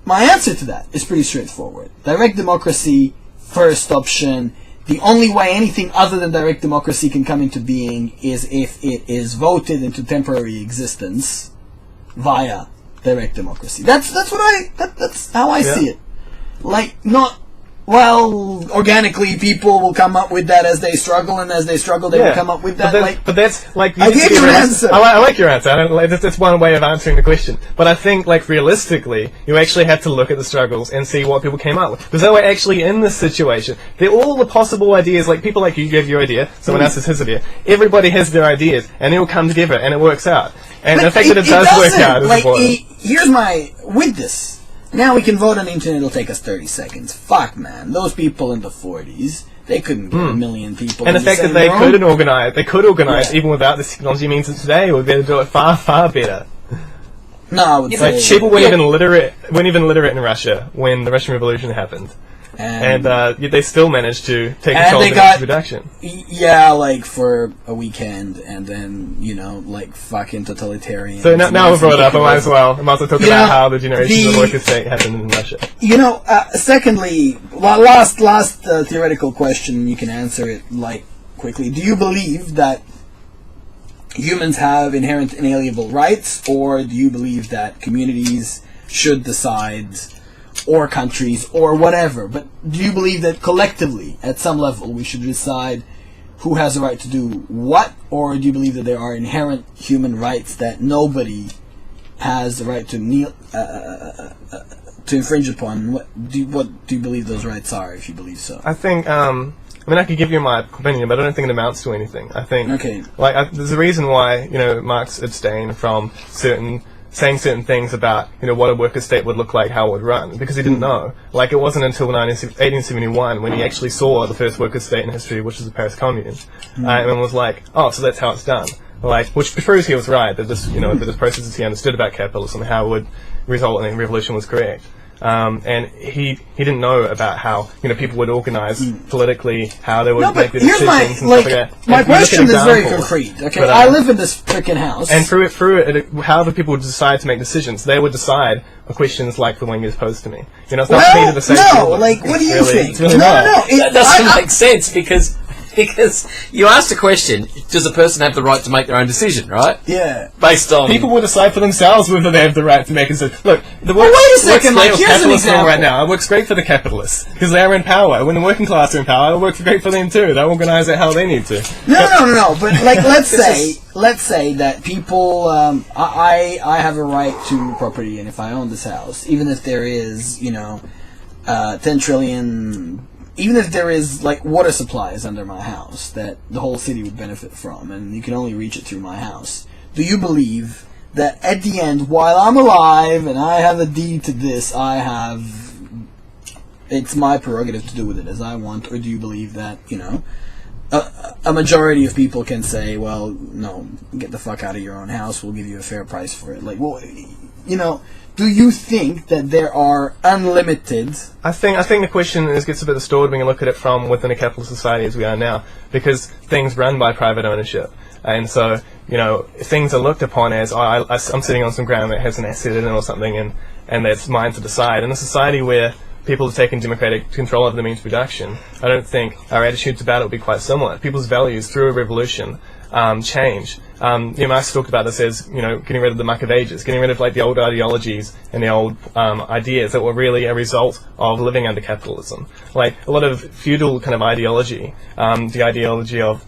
answer to that is pretty straightforward. Direct democracy, first option. The only way anything other than direct democracy can come into being is if it is voted into temporary existence via direct democracy. That's how I see it. Organically people will come up with that as they struggle, and as they struggle they will come up with that. But that's like... I gave you an answer. I like your answer. That's one way of answering the question. But I think, realistically, you actually have to look at the struggles and see what people came up with. Because they were actually in this situation. They're all the possible ideas, people like you gave your idea, someone else has his idea. Everybody has their ideas, and they all come together, and it works out. And the fact that it does work out is important. Here's with this. Now we can vote on the internet, it'll take us 30 seconds. Fuck, man. Those people in the 40s, they couldn't get a million people. And the fact that they could organize even without this technology means that today we'll be able to do it far, far better. No, I would say... People weren't even literate in Russia when the Russian Revolution happened. And yet they still managed to take control of the production. Yeah, for a weekend, and then, fucking totalitarian. So now we've brought it up, I might as well talk about how the generation of the worker state happened in Russia. Secondly, last theoretical question, you can answer it, quickly. Do you believe that humans have inherent inalienable rights, or do you believe that communities should decide... or countries, or whatever, but do you believe that collectively, at some level, we should decide who has the right to do what, or do you believe that there are inherent human rights that nobody has the right to infringe upon? What do you believe those rights are, if you believe so? I think, I could give you my opinion, but I don't think it amounts to anything. I think, there's a reason why, Marx abstained from saying certain things about, what a worker state would look like, how it would run, because he didn't know. It wasn't until 1871 when he actually saw the first worker state in history, which is the Paris Commune, and was like, oh, so that's how it's done. Which proves he was right, that this, that the processes he understood about capitalism, how it would result in a revolution was correct. And he didn't know about how people would organize politically, how they would make the decisions and stuff like that. My question is very concrete. Okay, but, I live in this freaking house, and through it, how the people would decide to make decisions, they would decide on questions like the one you posed to me. It's not me to the same what do you think? Really that doesn't make sense because you asked a question, does a person have the right to make their own decision, right? Yeah. Based on... People will decide for themselves whether they have the right to make a decision. Look, wait a second, here's an example. Right now, it works great for the capitalists, because they are in power. When the working class are in power, it works great for them too. They organize it how they need to. No, but let's say that people, I have a right to property, and if I own this house, even if there is, 10 trillion... Even if there is, water supplies under my house that the whole city would benefit from, and you can only reach it through my house, do you believe that at the end, while I'm alive and I have a deed to this, it's my prerogative to do with it as I want, or do you believe that, a majority of people can say, well, no, get the fuck out of your own house, we'll give you a fair price for it. Do you think that there are unlimited... I think the question gets a bit distorted when you look at it from within a capitalist society as we are now, because things run by private ownership. And so, things are looked upon as, I'm sitting on some ground that has an asset in it or something, and that's mine to decide. In a society where people have taken democratic control over the means of production, I don't think our attitudes about it will be quite similar. People's values through a revolution change. Marx talked about this as, getting rid of the muck of ages, getting rid of the old ideologies and the old ideas that were really a result of living under capitalism. Like a lot of feudal kind of ideology, the ideology of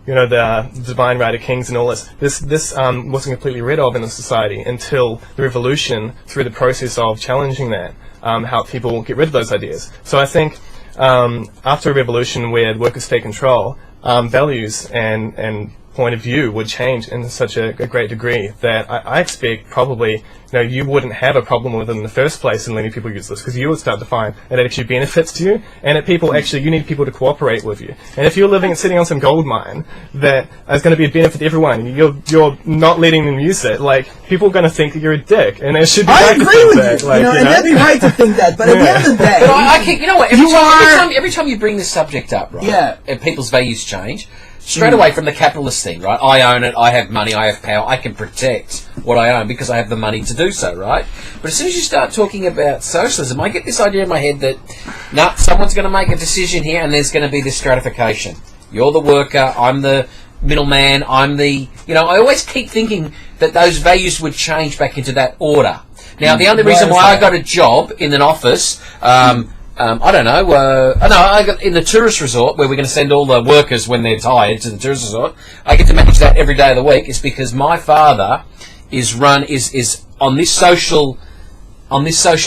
the divine right of kings and all this. This wasn't completely rid of in the society until the revolution, through the process of challenging that, helped people get rid of those ideas. So I think after a revolution where workers take control, values and point of view would change in such a great degree that I expect probably you wouldn't have a problem with it in the first place in letting people use this, because you would start to find that it actually benefits to you, and that you need people to cooperate with you. And if you're living and sitting on some gold mine that is going to be a benefit to everyone, you're not letting them use it, people are going to think that you're a dick, and it should be I agree with you, and that'd be right to think that, but at the end of the day... But I can't, every time you bring this subject up, right, and people's values change, straight away from the capitalist thing, right? I own it, I have money, I have power, I can protect what I own because I have the money to do so, right? But as soon as you start talking about socialism, I get this idea in my head that, someone's going to make a decision here and there's going to be this stratification. You're the worker, I'm the middleman, I'm the... I always keep thinking that those values would change back into that order. Now, the only reason why I got a job in an office... I don't know. I got in the tourist resort where we're going to send all the workers when they're tired to the tourist resort. I get to manage that every day of the week. Is because my father is on this social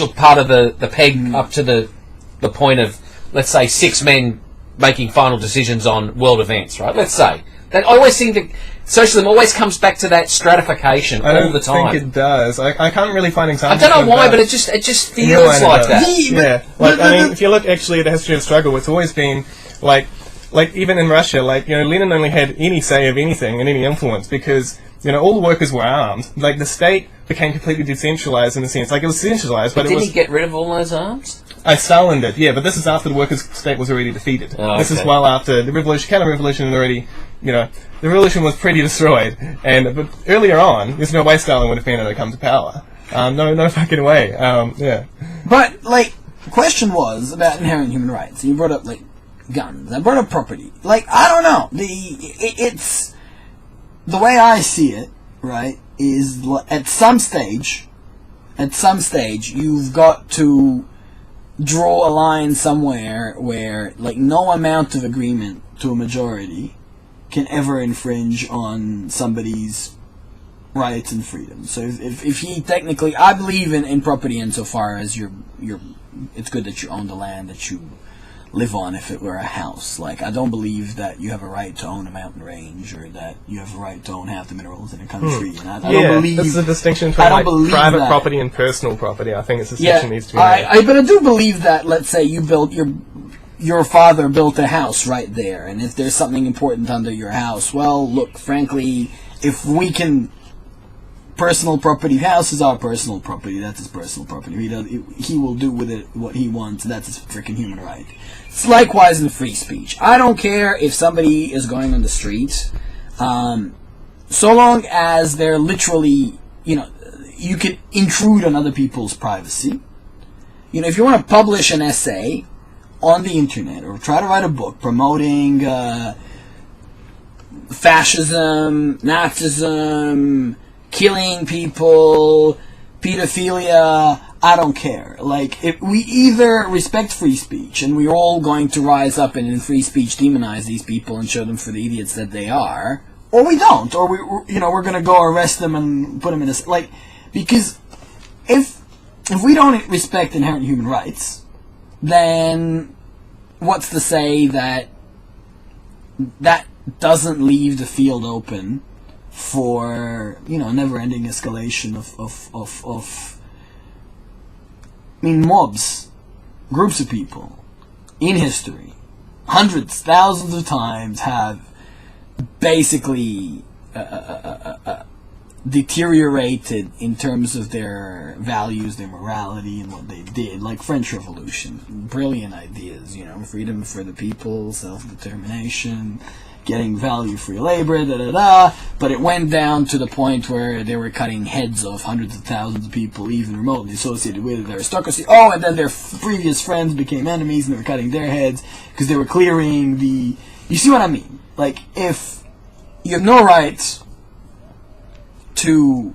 part of the peg up to the point of, let's say, 6 men making final decisions on world events. Right? Let's say that I always think that socialism always comes back to that stratification all the time. I think it does. I can't really find examples. I don't know why, but it just feels like that. Yeah. If you look actually at the history of the struggle, it's always been even in Russia, Lenin only had any say of anything and any influence because all the workers were armed. The state became completely decentralized in a sense. It was centralized, but didn't he get rid of all those arms? Stalin did, yeah, but this is after the workers' state was already defeated. This is well after the revolution, counter-revolution had already, the revolution was pretty destroyed. But earlier on, there's no way Stalin would have been able to come to power. No fucking way. Yeah. But, the question was about inherent human rights. You brought up, guns. I brought up property. I don't know. It's... The way I see it, right, is at some stage, you've got to draw a line somewhere where no amount of agreement to a majority can ever infringe on somebody's rights and freedoms. So if he technically, I believe in property insofar as it's good that you own the land that you live on if it were a house. I don't believe that you have a right to own a mountain range or that you have a right to own half the minerals in a country. And I don't believe... This is a distinction between private property and personal property. I think it's a distinction needs to be made. But I do believe that, let's say you built your father built a house right there, and if there's something important under your house, well, look, frankly, if we can... Personal property, house is our personal property, that's his personal property. He will do with it what he wants, that's his freaking human right. It's likewise in free speech. I don't care if somebody is going on the street, so long as they're literally, you can intrude on other people's privacy. If you want to publish an essay on the internet or try to write a book promoting fascism, Nazism, killing people, pedophilia, I don't care. If we either respect free speech and we're all going to rise up and in free speech demonize these people and show them for the idiots that they are, or we don't, or we're going to go arrest them and put them in a... because if we don't respect inherent human rights, then what's to say that doesn't leave the field open for never-ending escalation of mobs, groups of people in history, hundreds, thousands of times have basically deteriorated in terms of their values, their morality, and what they did. French Revolution, brilliant ideas, was, freedom for the people, self-determination, getting value for your labor, but it went down to the point where they were cutting heads off hundreds of thousands of people, even remotely associated with the aristocracy. Oh, and then their previous friends became enemies, and they were cutting their heads because they were clearing the... You see what I mean? Like, if you have no right to...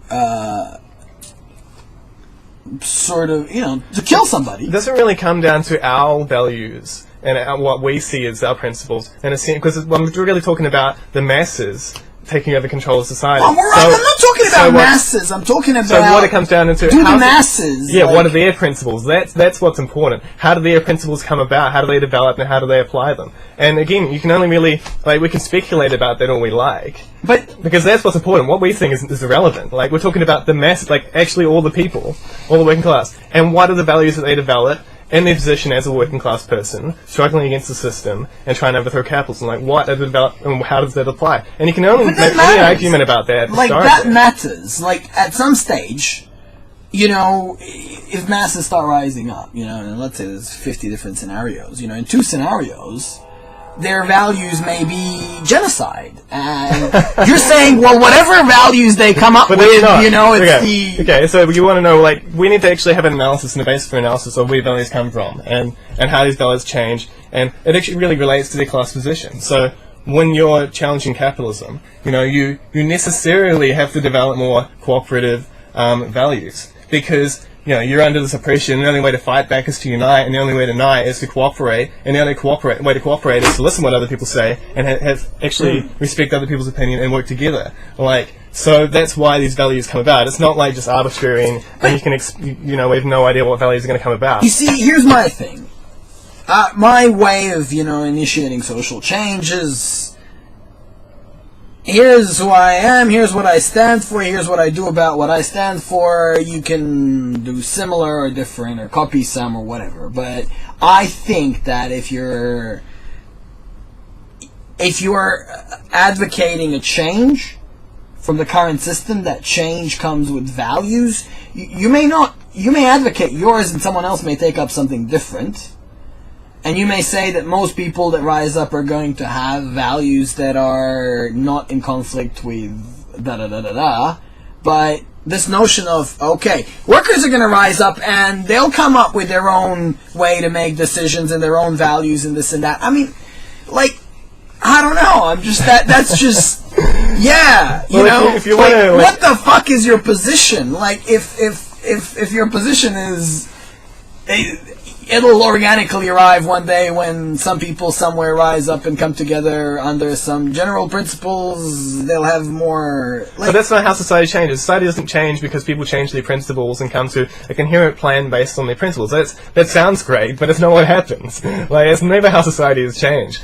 to kill somebody. It doesn't really come down to our values and what we see as our principles, and because we're really talking about the masses taking over control of society. I'm not talking about masses. I'm talking about... So what it comes down into... the masses... Yeah, what are their principles? That's what's important. How do their principles come about? How do they develop, and how do they apply them? And again, you can only really... we can speculate about that all we like. But... Because that's what's important. What we think is irrelevant. We're talking about the masses, actually all the people, all the working class. And what are the values that they develop in their position as a working class person, struggling against the system and trying to overthrow capitalism? What are the and how does that apply? And you can only make any argument about that. That matters. At some stage, if masses start rising up, and let's say there's 50 different scenarios, in 2 scenarios, their values may be genocide. And you're saying, well, whatever values they come up with, it's Okay, so you want to know, we need to actually have an analysis and a basis for analysis of where values come from and how these values change. And it actually really relates to their class position. So when you're challenging capitalism, you necessarily have to develop more cooperative values. Because you're under this oppression, and the only way to fight back is to unite, and the only way to unite is to cooperate, and the only way to cooperate is to listen to what other people say, and actually respect other people's opinion and work together. So that's why these values come about. It's not just arbitrary, and you can, we have no idea what values are going to come about. You see, here's my thing. My way of, initiating social change is... Here's who I am, here's what I stand for, here's what I do about what I stand for. You can do similar or different or copy some or whatever. But I think that if you're advocating a change from the current system, that change comes with values. You may advocate yours and someone else may take up something different. And you may say that most people that rise up are going to have values that are not in conflict with but this notion of, okay, workers are going to rise up and they'll come up with their own way to make decisions and their own values and this and that. I mean, I don't know. I'm just that's just if you what the fuck is your position? If your position is it'll organically arrive one day when some people somewhere rise up and come together under some general principles. They'll have more... But that's not how society changes. Society doesn't change because people change their principles and come to a coherent plan based on their principles. That sounds great, but it's not what happens. It's never how society has changed.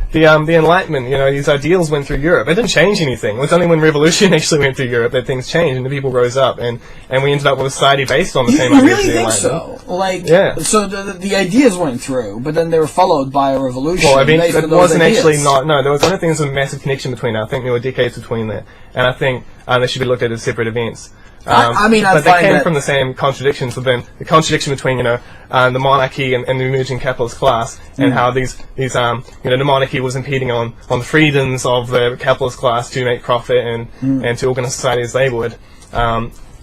The Enlightenment, these ideals went through Europe. It didn't change anything. It was only when revolution actually went through Europe that things changed and the people rose up and we ended up with a society based on the same ideas. You really think so? Yeah. So the ideas went through, but then they were followed by a revolution. Well, it wasn't actually there was a massive connection between that. I think there were decades between that. And I think they should be looked at as separate events. But they came from the same contradictions. So then the contradiction between the monarchy and the emerging capitalist class, and how the monarchy was impeding on the freedoms of the capitalist class to make profit and to organize society as they would.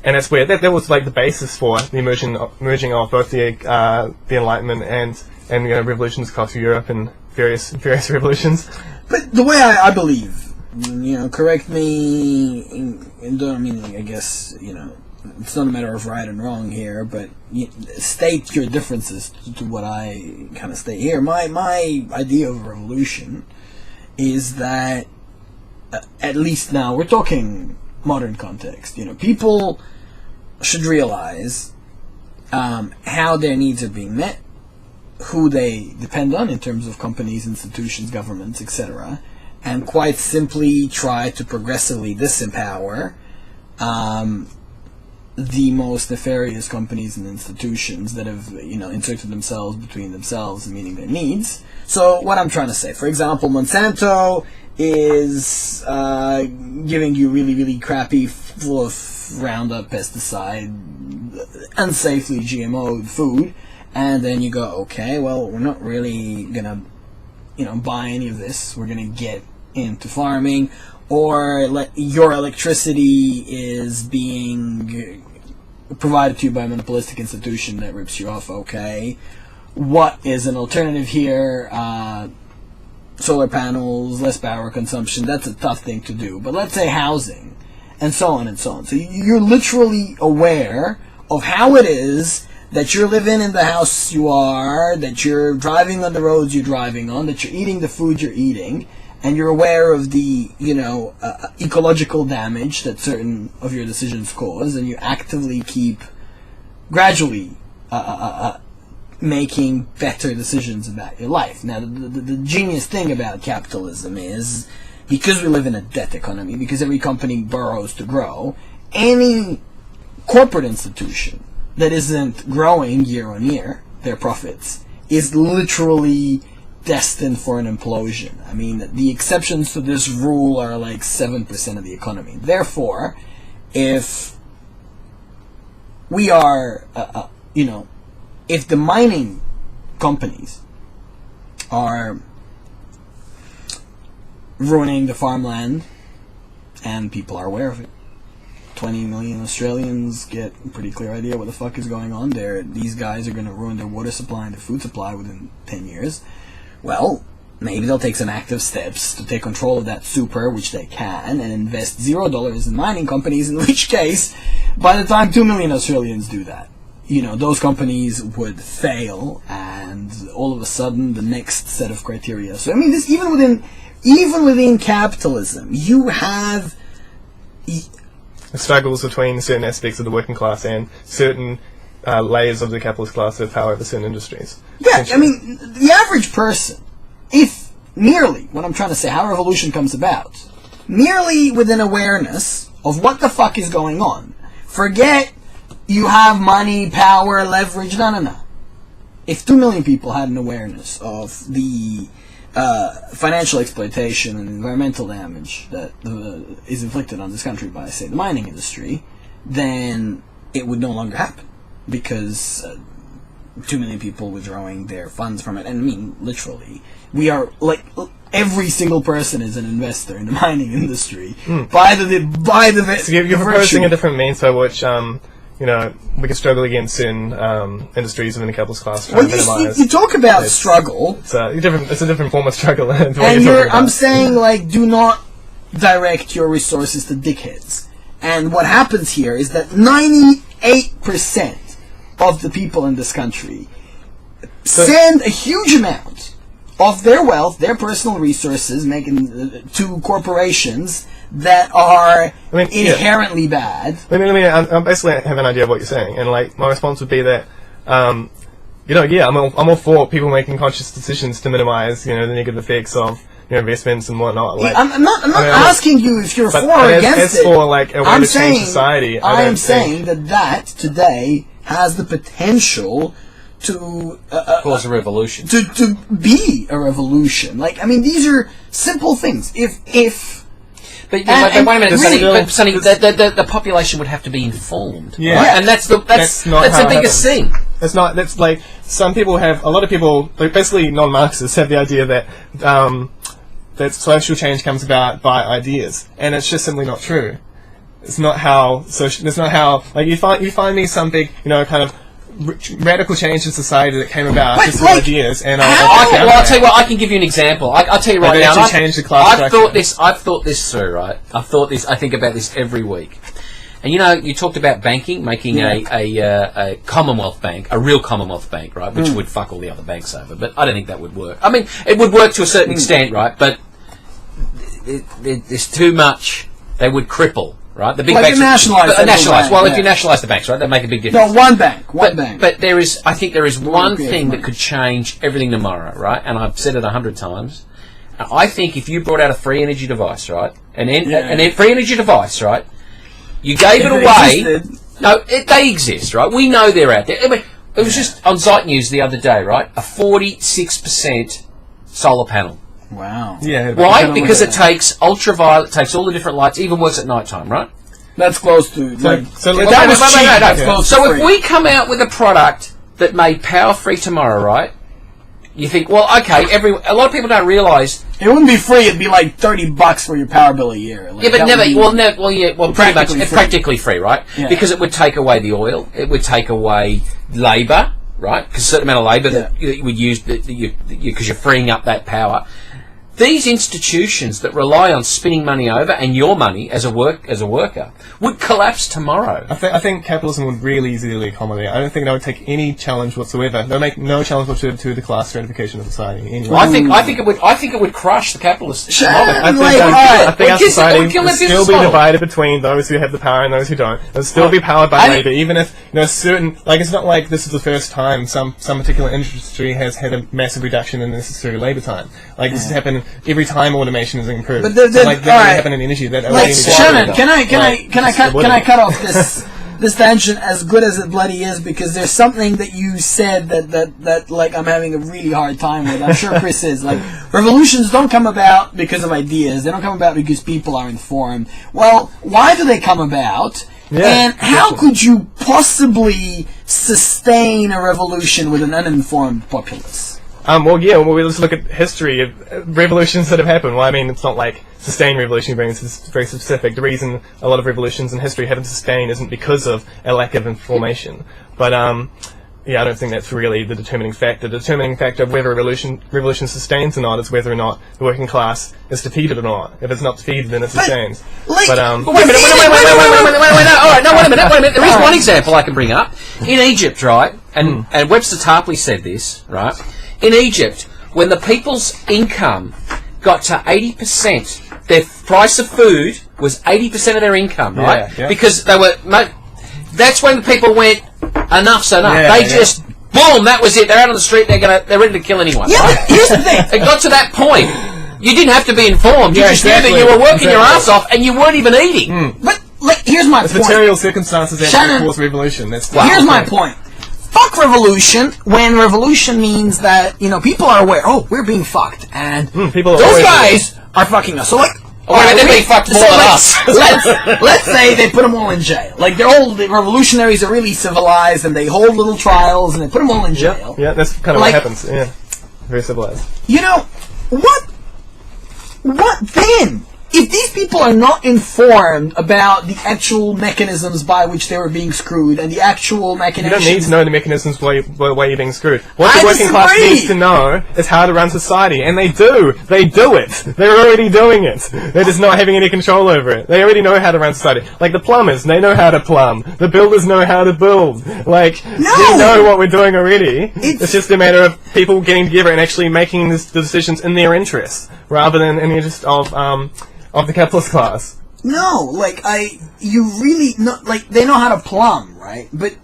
And that's where that was the basis for the emerging of both the Enlightenment and revolutions across Europe and various revolutions. But the way I believe. Correct me. I guess it's not a matter of right and wrong here, but state your differences to what I kind of state here. My idea of revolution is that, at least now we're talking modern context. People should realize how their needs are being met, who they depend on in terms of companies, institutions, governments, etc., and quite simply try to progressively disempower the most nefarious companies and institutions that have inserted themselves between themselves and meeting their needs. So what I'm trying to say, for example, Monsanto is giving you really, really crappy, full of Roundup, pesticide, unsafely GMO'd food, And then you go, okay, well, we're not really gonna, buy any of this. We're gonna get into farming, or your electricity is being provided to you by a monopolistic institution that rips you off. Okay, what is an alternative here? Solar panels, less power consumption. That's a tough thing to do. But let's say housing, and so on and so on. So you're literally aware of how it is that you're living in the house you are, that you're driving on the roads you're driving on, that you're eating the food you're eating, and you're aware of the, ecological damage that certain of your decisions cause, and you actively keep gradually making better decisions about your life. Now, the genius thing about capitalism is, because we live in a debt economy, because every company burrows to grow, any corporate institution that isn't growing year on year, their profits, is literally destined for an implosion. I mean, the exceptions to this rule are like 7% of the economy. Therefore, if we are, if the mining companies are ruining the farmland, and people are aware of it, 20 million Australians get a pretty clear idea what the fuck is going on there. These guys are going to ruin their water supply and their food supply within 10 years. Well, maybe they'll take some active steps to take control of that super, which they can, and invest $0 in mining companies, in which case, by the time 2 million Australians do that, those companies would fail, and all of a sudden the next set of criteria. So, I mean, this even within capitalism, you have struggles between certain aspects of the working class and certain layers of the capitalist class that power over certain industries. Yeah, I mean, the average person, if merely, what I'm trying to say, how revolution comes about, merely with an awareness of what the fuck is going on, forget you have money, power, leverage, no. If 2 million people had an awareness of the financial exploitation and environmental damage that is inflicted on this country by, say, the mining industry, then it would no longer happen, because 2 million people withdrawing their funds from it. And I mean, literally, we are like, every single person is an investor in the mining industry by the so you're proposing a different means by which we can struggle against certain industries within the capitalist class. Well, you talk about struggle. It's a different form of struggle. And I'm saying, like, do not direct your resources to dickheads. And what happens here is that 98% of the people in this country send a huge amount of their wealth, their personal resources, to corporations that are inherently bad. I basically have an idea of what you're saying, and like my response would be that, I'm all for people making conscious decisions to minimize, the negative effects of investments and whatnot. Like, I'm not asking you if you're for or against it. For like a way to change society, I am saying that today has the potential to cause a revolution. To be a revolution. Like, I mean, these are simple things. But wait a minute, Sonny, the population would have to be informed. Yeah. Right? And that's the biggest thing. That's like, a lot of people, like basically non-Marxists, have the idea that that social change comes about by ideas, and it's just simply not true. It's not how like you find me some big kind of radical change in society that came about just with ideas, and I'll tell you what, I can give you an example. I'll tell you right now. I've thought this through, right? I think about this every week. And you talked about banking, making a Commonwealth bank, a real Commonwealth bank, right? Which would fuck all the other banks over. But I don't think that would work. I mean, it would work to a certain extent, right? But there's too much. They would cripple. Right, the big banks nationalise. Well, if you nationalise the banks, right, that make a big difference. No, one bank. But I think there is one thing that could change everything tomorrow, right? And I've said it 100 times. I think if you brought out a free energy device, right, an free energy device, right, you gave it away. No, they exist, right? We know they're out there. I mean, it was just on Zeit News the other day, right? A 46% solar panel. Wow. Yeah. Why? Because it takes ultraviolet, takes all the different lights, even works at night time, right? That's close to... So if we come out with a product that made power free tomorrow, right? You think, well, okay, a lot of people don't realise... It wouldn't be free, it'd be like $30 for your power bill a year. Like, yeah, but practically free, right? Yeah. Because it would take away the oil, it would take away labour, right? Because a certain amount of labour that you would use, because you're freeing up that power. These institutions that rely on spinning money over and your money as a worker would collapse tomorrow. I think capitalism would really easily accommodate. I don't think that would take any challenge whatsoever. They'll make no challenge whatsoever to the class stratification of society. Anyway. Well, I think it would crush the capitalist model. I think our society will still be divided between those who have the power and those who don't. It'll still be powered by labour, even if certain, like, it's not like this is the first time some particular industry has had a massive reduction in necessary labour time. Like, this has happened every time automation is improved. But that happen in energy. Shannon, can I cut off this tangent as good as it bloody is, because there's something that you said that like I'm having a really hard time with. I'm sure Chris is. Like, revolutions don't come about because of ideas. They don't come about because people are informed. Well, why do they come about? Yeah, and how could you possibly sustain a revolution with an uninformed populace? Let's look at history of revolutions that have happened. Well, I mean, it's not like sustained revolution brings is very specific. The reason a lot of revolutions in history haven't sustained isn't because of a lack of information. But, I don't think that's really the determining factor. The determining factor of whether a revolution sustains or not is whether or not the working class is defeated or not. If it's not defeated, then it sustains. Wait a minute. Wait a minute. There is one example I can bring up. In Egypt, right, and Webster Tarpley said this, right, in Egypt, when the people's income got to 80%, their price of food was 80% of their income, right? Yeah. Because they were... That's when the people went, enough's enough. Just, boom, that was it. They're out on the street, they're ready to kill anyone. Yeah, right? But here's the thing. It got to that point. You didn't have to be informed. You just knew that you were working your ass off and you weren't even eating. But, here's my point. Material circumstances that cause revolution. Here's my point. Fuck revolution when revolution means that, people are aware, we're being fucked, and those guys are fucking us. So, they're being fucked more than us. Let's say they put them all in jail. Like, the revolutionaries are really civilized, and they hold little trials, and they put them all in jail. Yeah, that's kind of what happens. Yeah, very civilized. What then? If these people are not informed about the actual mechanisms by which they were being screwed and the actual mechanisms... You don't need to know the mechanisms why you're being screwed. What the working class needs to know is how to run society. And they do. They do it. They're already doing it. They're just not having any control over it. They already know how to run society. Like the plumbers, they know how to plumb. The builders know how to build. Like, we know what we're doing already. It's just a matter of people getting together and actually making the decisions in their interests, rather than in the interest of the capitalist class. No, you really know, they know how to plumb, right? But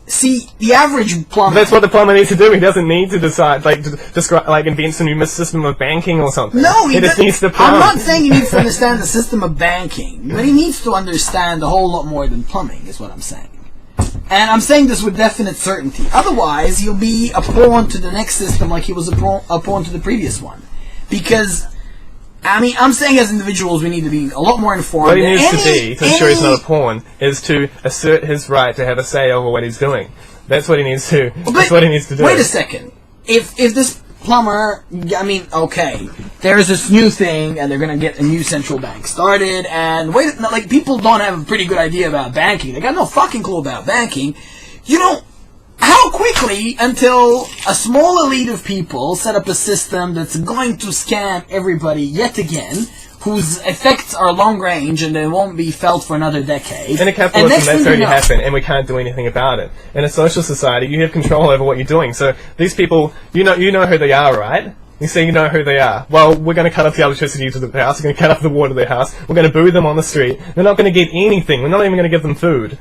see, the average plumber... That's what the plumber needs to do. He doesn't need to decide, invent a new system of banking or something. No, he just needs to plumb. I'm not saying he needs to understand the system of banking, but he needs to understand a whole lot more than plumbing, is what I'm saying. And I'm saying this with definite certainty. Otherwise, he'll be a pawn to the next system like he was a pawn to the previous one. Because... I'm saying as individuals we need to be a lot more informed. What he needs to be, to ensure he's not a pawn, is to assert his right to have a say over what he's doing. That's what he needs to. That's what he needs to do. Wait a second. If this plumber, there's this new thing, and they're gonna get a new central bank started, and people don't have a pretty good idea about banking. They got no fucking clue about banking. How quickly until a small elite of people set up a system that's going to scam everybody yet again, whose effects are long range and they won't be felt for another decade. In a capitalism, that's already happened, and we can't do anything about it. In a social society, you have control over what you're doing. So these people, you know who they are, right? You say you know who they are. Well, we're going to cut off the electricity to the house. We're going to cut off the water to their house. We're going to boo them on the street. They're not going to get anything. We're not even going to give them food.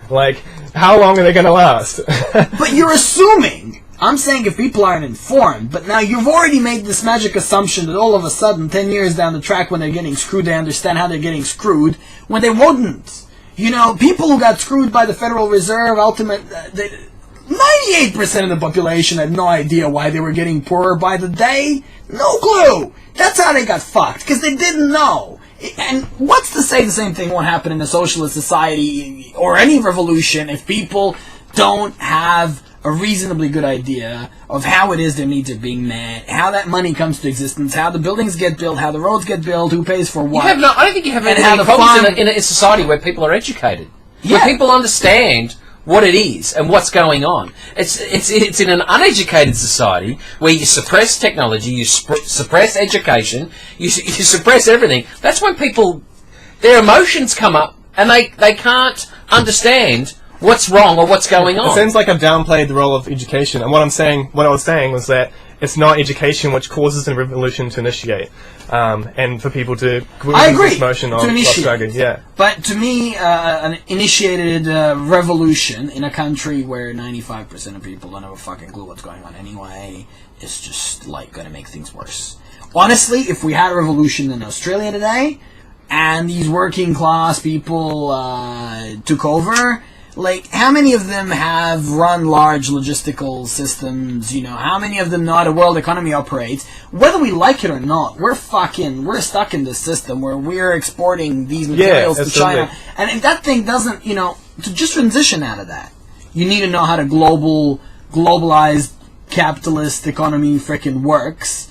How long are they going to last? But you're assuming. I'm saying if people aren't informed, but now you've already made this magic assumption that all of a sudden, 10 years down the track when they're getting screwed, they understand how they're getting screwed, when they wouldn't. People who got screwed by the Federal Reserve, 98% of the population had no idea why they were getting poorer by the day. No clue. That's how they got fucked, because they didn't know. And what's to say the same thing won't happen in a socialist society or any revolution if people don't have a reasonably good idea of how it is their needs are being met, how that money comes to existence, how the buildings get built, how the roads get built, who pays for what. I don't think you have any how problems in a society where people are educated, where people understand what it is and what's going on. It's in an uneducated society where you suppress technology, you suppress education, you suppress everything. That's when people, their emotions come up and they can't understand what's wrong or what's going on. It seems like I've downplayed the role of education, and what I was saying was that it's not education which causes a revolution to initiate, and for people to this motion of struggling. Yeah. But to me, an initiated revolution in a country where 95% of people don't have a fucking clue what's going on anyway is just like going to make things worse. Honestly, if we had a revolution in Australia today, and these working class people took over, like, how many of them have run large logistical systems? You know, how many of them know how the world economy operates? Whether we like it or not, we're stuck in this system where we're exporting these materials to China. And if that thing doesn't, to just transition out of that, you need to know how the globalized capitalist economy frickin' works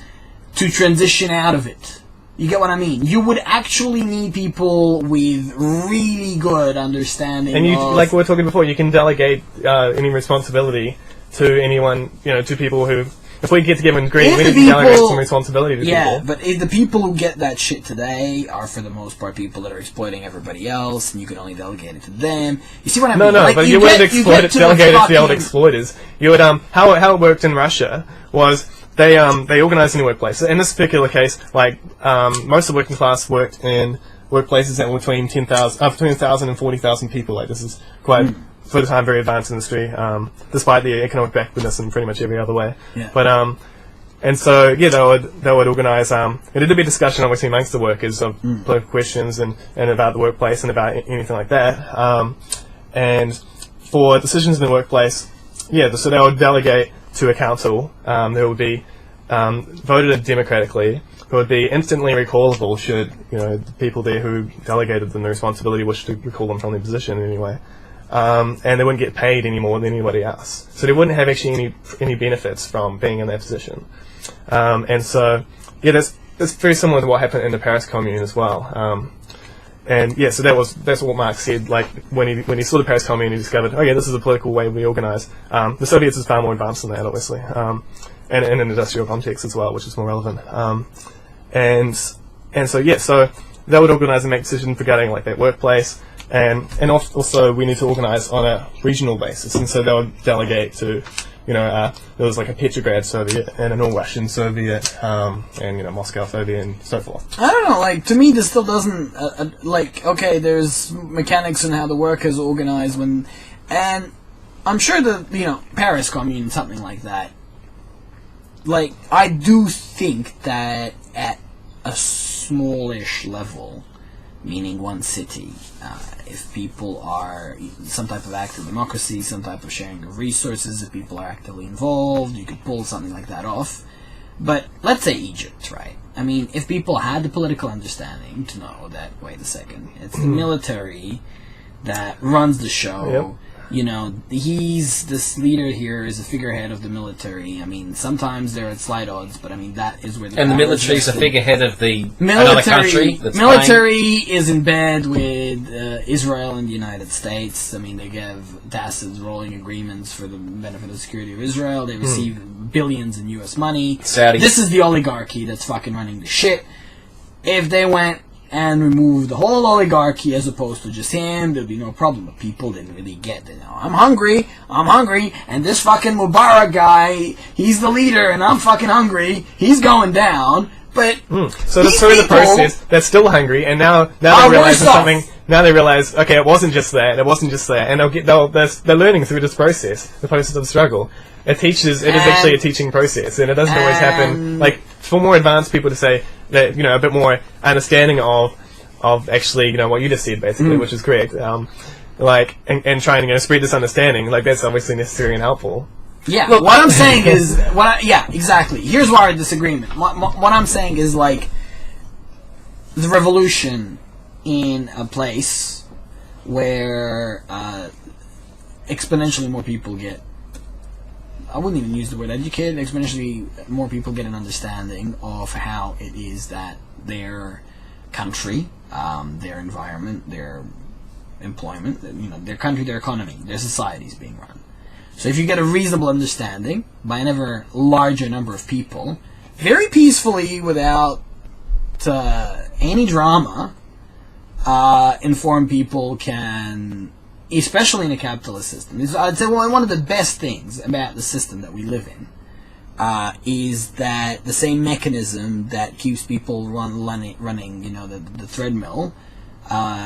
to transition out of it. You get what I mean? You would actually need people with really good understanding. And like we were talking before, you can delegate any responsibility to anyone, to people who, if we get together and agree, we need to delegate some responsibility to people. Yeah, but if the people who get that shit today are, for the most part, people that are exploiting everybody else, and you can only delegate it to them. You see what I mean? No, but you wouldn't delegate it to the old exploiters. You would, how it worked in Russia was, they organised in the workplace. In this particular case, like, most of the working class worked in workplaces that were between 1,000 and 40,000 people. Like, this is quite, for the time, very advanced industry, despite the economic backwardness in pretty much every other way. Yeah. But, and so, yeah, they would organise, there did be discussion, obviously, amongst the workers of political questions and about the workplace and about anything like that. And for decisions in the workplace, so they would delegate to a council. There would be voted democratically, who would be instantly recallable should the people there who delegated them the responsibility wish to recall them from their position in any way, and they wouldn't get paid any more than anybody else. So they wouldn't have actually any benefits from being in that position. And so that's very similar to what happened in the Paris Commune as well. And yeah, so that's what Marx said. Like when he saw the Paris Commune, he discovered, this is a political way we organise. The Soviets is far more advanced than that, obviously, and in an industrial context as well, which is more relevant. And so they would organise and make decisions regarding like that workplace, and also we need to organise on a regional basis. And so they would delegate to, there was like a Petrograd Soviet and an all-Russian Soviet, and Moscow Soviet and so forth. I don't know, like, to me this still doesn't, there's mechanics in how the work is organized and I'm sure the, Paris Commune, something like that. Like, I do think that at a smallish level, meaning one city, if people are some type of active democracy, some type of sharing of resources, if people are actively involved, you could pull something like that off. But let's say Egypt, right? I mean, if people had the political understanding to know that, wait a second, it's the military that runs the show. Yep. He's this leader here is a figurehead of the military. I mean, sometimes they're at slight odds, but I mean that is where the military is a figurehead of the military. Another country. That's military is in bed with Israel and the United States. I mean, they give tacit rolling agreements for the benefit of the security of Israel. They receive billions in U.S. money. Saudis. This is the oligarchy that's fucking running the shit. If they went and removed the whole oligarchy as opposed to just him, there'd be no problem. But people didn't really get it. I'm hungry, and this fucking Mubarak guy, he's the leader, and I'm fucking hungry. He's going down, but so through the process, they're still hungry, and now they realize something. Now they realize, okay, it wasn't just that, and they're learning through this process, the process of the struggle. It is actually a teaching process, and it doesn't always happen. Like, for more advanced people to say that, a bit more understanding of actually, what you just said, basically, which is correct, and trying to spread this understanding, like, that's obviously necessary and helpful. Yeah, look, what I'm saying is, exactly. Here's our disagreement. What I'm saying is, like, the revolution in a place where exponentially more people get I wouldn't even use the word educated, exponentially more people get an understanding of how it is that their country, their environment, their employment, their country, their economy, their society is being run. So if you get a reasonable understanding by an ever larger number of people, very peacefully, without any drama, informed people can, especially in a capitalist system, I'd say one of the best things about the system that we live in is that the same mechanism that keeps people running, the treadmill,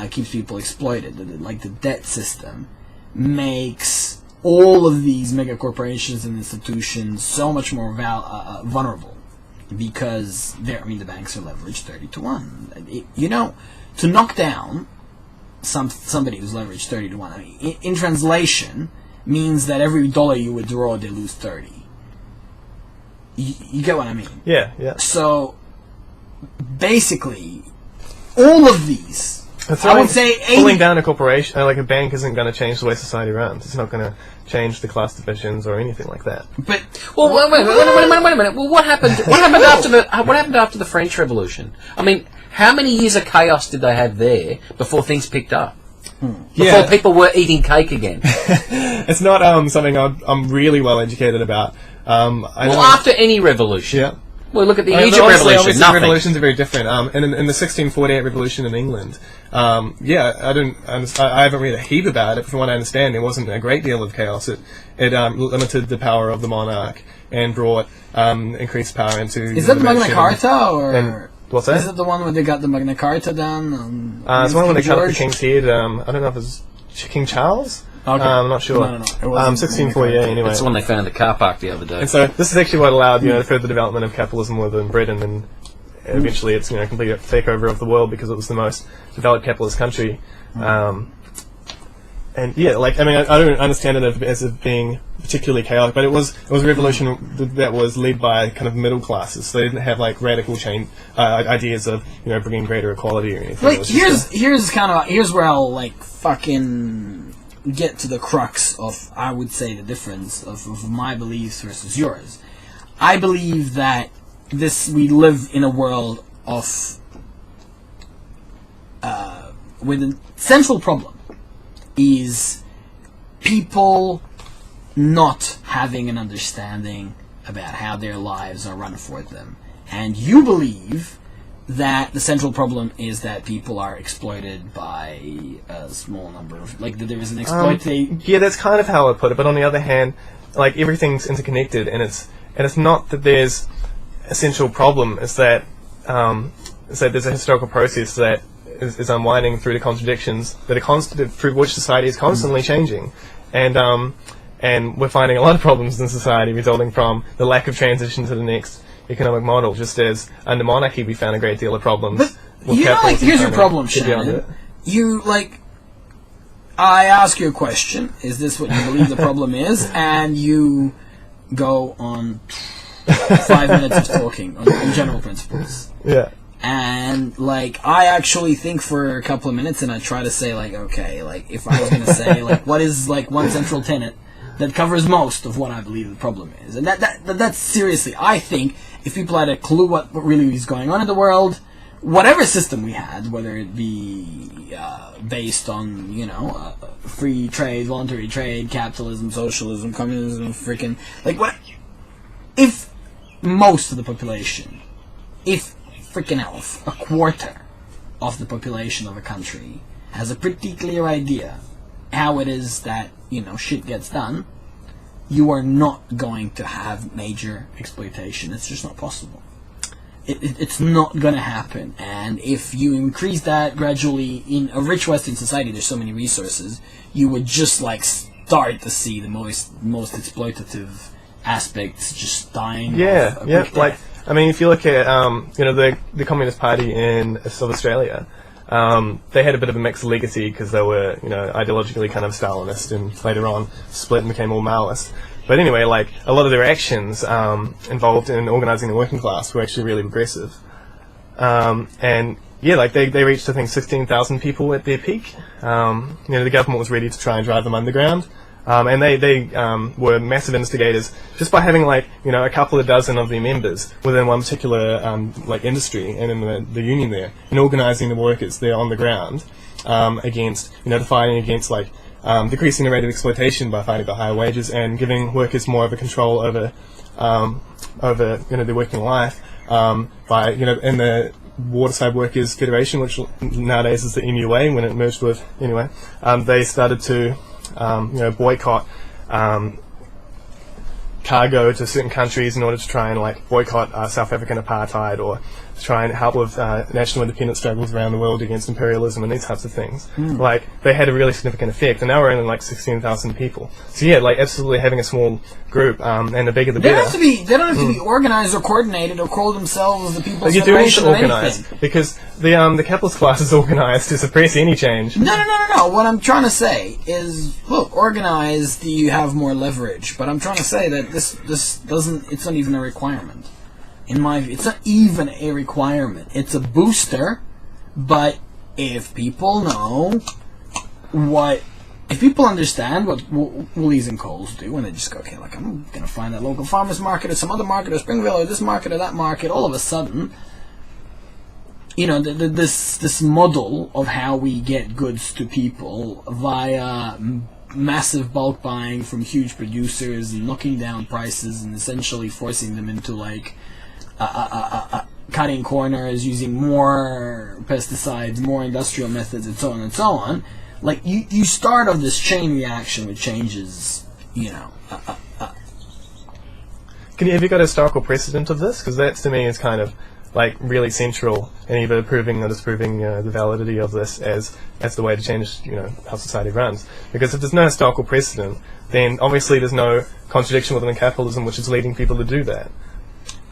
keeps people exploited, like the debt system, makes all of these mega corporations and institutions so much more vulnerable, because the banks are leveraged 30-1. To knock down somebody who's leveraged 30-1, in translation, means that every dollar you withdraw, they lose 30. You get what I mean? Yeah. So, basically, all of these, I would say, pulling down a corporation, like a bank, isn't going to change the way society runs. It's not going to change the class divisions or anything like that. But wait a minute. Well, what happened? What happened after the French Revolution? How many years of chaos did they have there before things picked up? Before people were eating cake again? It's not something I'm really well educated about. After any revolution. Yeah. Well, look at the Egypt Revolution. Obviously, Nothing. revolutions are very different. In the 1648 revolution in England, I haven't read a heap about it. From what I understand, there wasn't a great deal of chaos. It limited the power of the monarch and brought increased power into. Is that the Magna Carta, or what's that? Is it the one where they got the Magna Carta done? It's the one where they cut off the king's head. I don't know if it was King Charles. Okay. I'm not sure. No. 1648 anyway. It's the one they found in the car park the other day. And so this is actually what allowed the further development of capitalism within Britain, and eventually its complete takeover of the world because it was the most developed capitalist country. I don't understand it as being particularly chaotic, but it was a revolution that was led by kind of middle classes. So they didn't have like radical ideas of bringing greater equality or anything. Like here's where I'll fucking get to the crux of, I would say, the difference of my beliefs versus yours. I believe that we live in a world of where the central problem is people not having an understanding about how their lives are run for them. And you believe that the central problem is that people are exploited by a small number of, that there is an exploitation. Yeah, that's kind of how I put it. But on the other hand, everything's interconnected, and it's not that there's a central problem. It's that there's a historical process that is unwinding through the contradictions that are through which society is constantly changing, and we're finding a lot of problems in society resulting from the lack of transition to the next economic model. Just as under monarchy we found a great deal of problems. But here's your problem, Shannon. I ask you a question. Is this what you believe the problem is? And you go on 5 minutes of talking on general principles. Yeah. And I actually think for a couple of minutes, and I try to say if I was going to say what is one central tenet that covers most of what I believe the problem is, and that's seriously, I think if people had a clue what really is going on in the world, whatever system we had, whether it be based on free trade, voluntary trade, capitalism, socialism, communism, freaking if most of the population, if freaking a quarter of the population of a country has a pretty clear idea how it is that shit gets done, you are not going to have major exploitation. It's just not possible. It's not going to happen. And if you increase that gradually in a rich Western society, there's so many resources, you would just start to see the most exploitative aspects just dying. Yeah. If you look at the Communist Party in South Australia, they had a bit of a mixed legacy because they were ideologically kind of Stalinist, and later on split and became all Maoist. But anyway, a lot of their actions involved in organising the working class were actually really progressive. They reached, I think, 16,000 people at their peak. The government was ready to try and drive them underground. And they were massive instigators just by having like, a couple of dozen of their members within one particular like industry and in the union there, and organising the workers there on the ground against, fighting against like decreasing the rate of exploitation by fighting for higher wages and giving workers more of a control over their working life by in the Waterside Workers Federation, which nowadays is the MUA when it merged with they started to boycott cargo to certain countries in order to try and like boycott South African apartheid, or to try and help with national independence struggles around the world against imperialism and these types of things. Like, they had a really significant effect, and now we're only like 16,000 people. So yeah, like absolutely having a small group, and the bigger the better. They don't have to be organized or coordinated or call themselves the People's You do need to Federation of organise, anything. because the capitalist class is organised to suppress any change. No. What I'm trying to say is, look, organized, you have more leverage. But I'm trying to say that this doesn't. It's not even a requirement. In my view, it's not even a requirement. It's a booster. But if people know if people understand what Woolies and Coles do, and they just go, okay, like, I'm going to find that local farmers market or some other market or Springville or this market or that market, all of a sudden, this model of how we get goods to people via massive bulk buying from huge producers and knocking down prices and essentially forcing them into like cutting corners, using more pesticides, more industrial methods, and so on and so on. Like, you start off this chain reaction which changes, Have you got a historical precedent of this? Because that to me is kind of like really central in either proving or disproving the validity of this as the way to change how society runs. Because if there's no historical precedent, then obviously there's no contradiction within capitalism which is leading people to do that.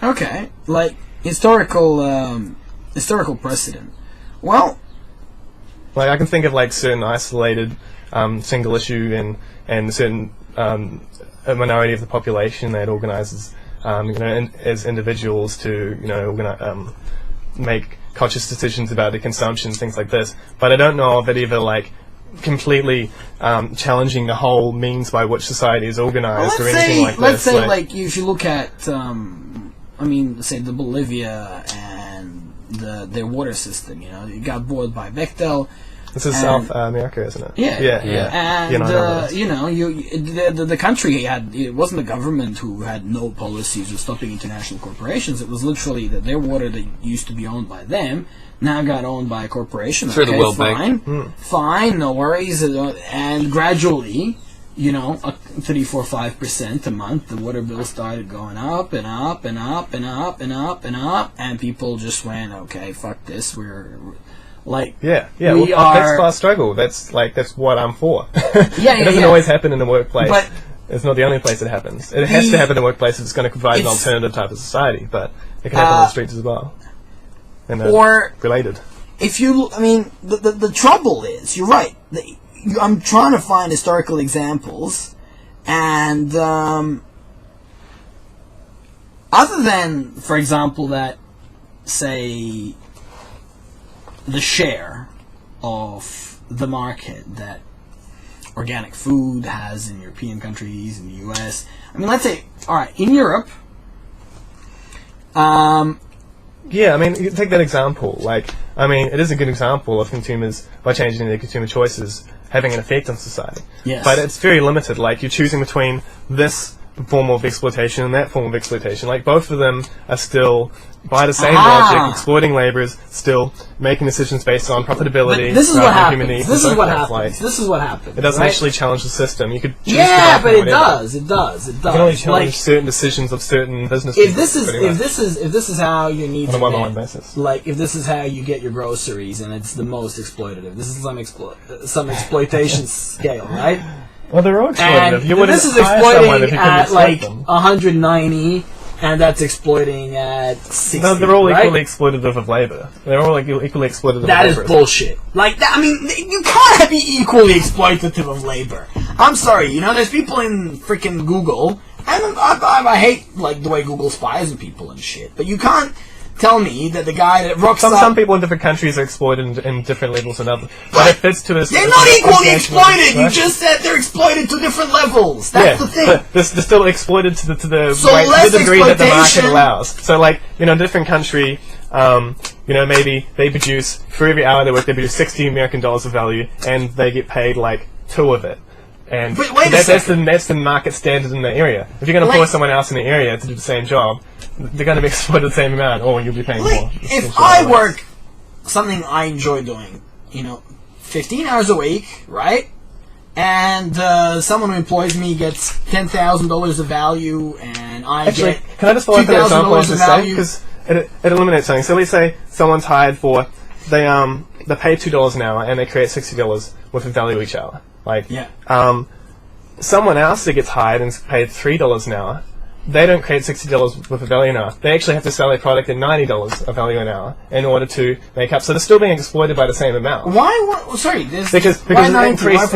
Okay, like historical precedent. Well, like, I can think of like certain isolated single issue and certain a minority of the population that organises as individuals to make conscious decisions about their consumption, things like this. But I don't know of it ever like completely challenging the whole means by which society is organised or anything like this. Let's say like if you look at say the Bolivia and their water system, it got bored by Bechtel. This is South America, isn't it? Yeah. And the country it wasn't the government who had no policies of stopping international corporations. It was literally that their water that used to be owned by them now got owned by a corporation. Through the World Bank. Fine, no worries. And gradually, 3, 4, 5% a month, the water bill started going up and up and up and up and up and up, and people just went, okay, fuck this, we're like, that's class struggle. That's what I'm for. It doesn't always happen in the workplace. But it's not the only place it happens. It has to happen in the workplace if it's going to provide an alternative type of society, but it can happen on the streets as well. And or related. If you, the trouble is, you're right. I'm trying to find historical examples, and other than, for example, that, say, the share of the market that organic food has in European countries, in the US. Let's say, alright, in Europe, you take that example. It is a good example of consumers, by changing their consumer choices, having an effect on society. Yes. But it's very limited. Like, you're choosing between this form of exploitation and that form of exploitation. Like, both of them are still, by the same logic, exploiting labourers, still making decisions based on profitability. But this is what happens. This is what happens. It doesn't actually challenge the system. You could choose but it does. It does. You can only challenge certain decisions of certain businesses. If this is how you need on a one-on-one basis. Like, if this is how you get your groceries and it's the most exploitative, this is some exploitation scale, right? Well, they're all exploitative. And this is exploiting at like 190, and that's exploiting at 60. No, they're all equally exploitative of labor. They're all equally exploitative of labor. That is bullshit. Like, you can't be equally exploitative of labor. I'm sorry, there's people in freaking Google, and I hate, like, the way Google spies on people and shit, but you can't tell me that the guy that rocks up... Some people in different countries are exploited in different levels than others. But it fits to they're not equally exploited! You just said they're exploited to different levels. That's the thing. But they're still exploited to the degree that the market allows. So, like, in a different country, maybe they produce, for every hour they work, they produce $60 American of value, and they get paid, like, 2 of it. And that's the market standard in the area. If you're going to employ someone else in the area to do the same job, they're going to be exploited the same amount, or you'll be paying more. If I work something I enjoy doing, 15 hours a week, right? And someone who employs me gets $10,000 of value, and I get can I just follow up that example of value? Because it eliminates something. So let's say someone's hired for they pay $2 an hour and they create $60 worth of value each hour. Someone else that gets hired and is paid $3 an hour, they don't create $60 worth of value an hour. They actually have to sell their product at $90 of value an hour in order to make up. So they're still being exploited by the same amount. Why? Sorry, because increased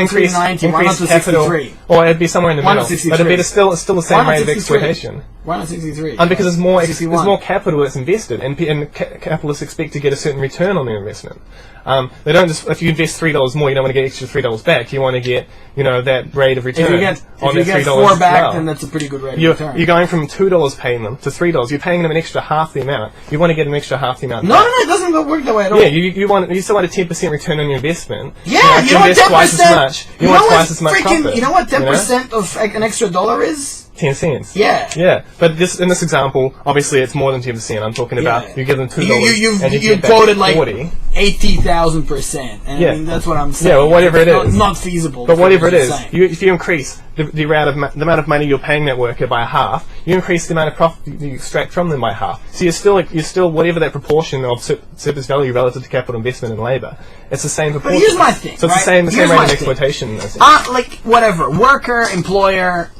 capital, or it'd be somewhere in the middle. But it'd be still the same rate of exploitation. Why not 63? Because there's more capital that's invested, and capitalists expect to get a certain return on their investment. They don't just, if you invest $3 more, you don't want to get extra $3 back. You want to get, that rate of return. If you get $4 back, then that's a pretty good rate of return. You're going from $2 paying them to $3. You're paying them an extra half the amount. You want to get an extra half the amount. No, it doesn't work that way at all. Yeah, you still want a 10% return on your investment. Yeah, you want 10%. Twice as much. You want twice as much profit. You know what 10% of an extra dollar is? 10 cents. Yeah. But in this example, obviously it's more than 10%. I'm talking about you give them $2 and you quoted like 80,000%. And I mean, that's what I'm saying. Yeah, well, whatever it is. It's not feasible. But whatever it is, if you increase the amount of money you're paying that worker by half, you increase the amount of profit you extract from them by half. So you're still whatever that proportion of surplus value relative to capital investment and labour. It's the same proportion. But here's my thing. So it's the same rate of exploitation. Whatever, worker, employer.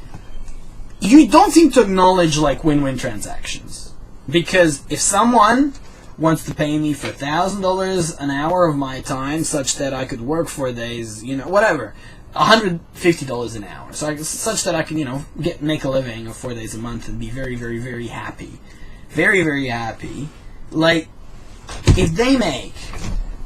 You don't seem to acknowledge win-win transactions, because if someone wants to pay me for $1,000 an hour of my time, such that I could work 4 days, whatever, $150 an hour, such that I can, make a living of 4 days a month and be very, very, very happy, very, very happy. If they make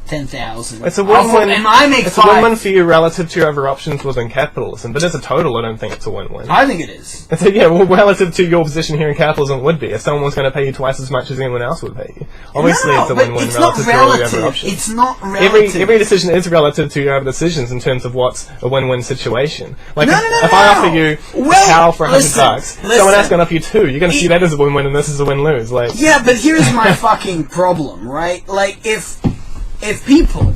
10,000. It's a win-win. And I make it's 5. a win-win for you relative to your other options within capitalism. But as a total, I don't think it's a win-win. I think it is. Relative to your position here in capitalism, it would be. If someone was going to pay you twice as much as anyone else would pay you, obviously it's a win-win relative to all the other options. It's not relative. Every decision is relative to your other decisions in terms of what's a win-win situation. If I offer you a cow for $100, someone else going to offer you 2. You're going to see that as a win-win, and this is a win-lose. Yeah, but here's my fucking problem, right? If people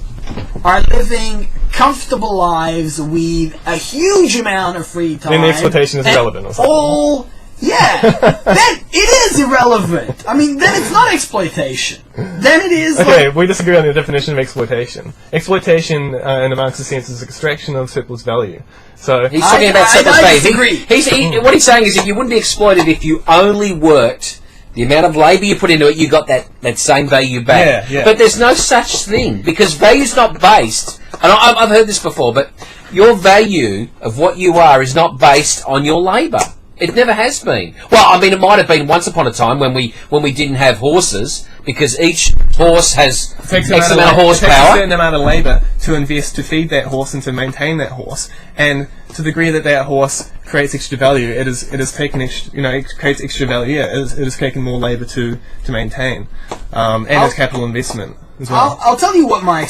are living comfortable lives with a huge amount of free time, then the exploitation is irrelevant. Or something. Then it is irrelevant. I mean, then it's not exploitation. Then it is. Okay, we disagree on the definition of exploitation. Exploitation, in a Marxist sense, is extraction of surplus value. So he's talking about surplus value. What he's saying is that you wouldn't be exploited if you only worked. The amount of labour you put into it, you got that same value back. Yeah. But there's no such thing, because value's not based, and I've heard this before, but your value of what you are is not based on your labour. It never has been. Well, I mean, it might have been once upon a time when we didn't have horses, because each horse has X amount of horsepower. It takes a certain amount of labour to invest to feed that horse and to maintain that horse, and to the degree that horse creates extra value, it is taken it creates extra value. Yeah, it is taken more labour to maintain, and as capital investment as well. I'll tell you what I'll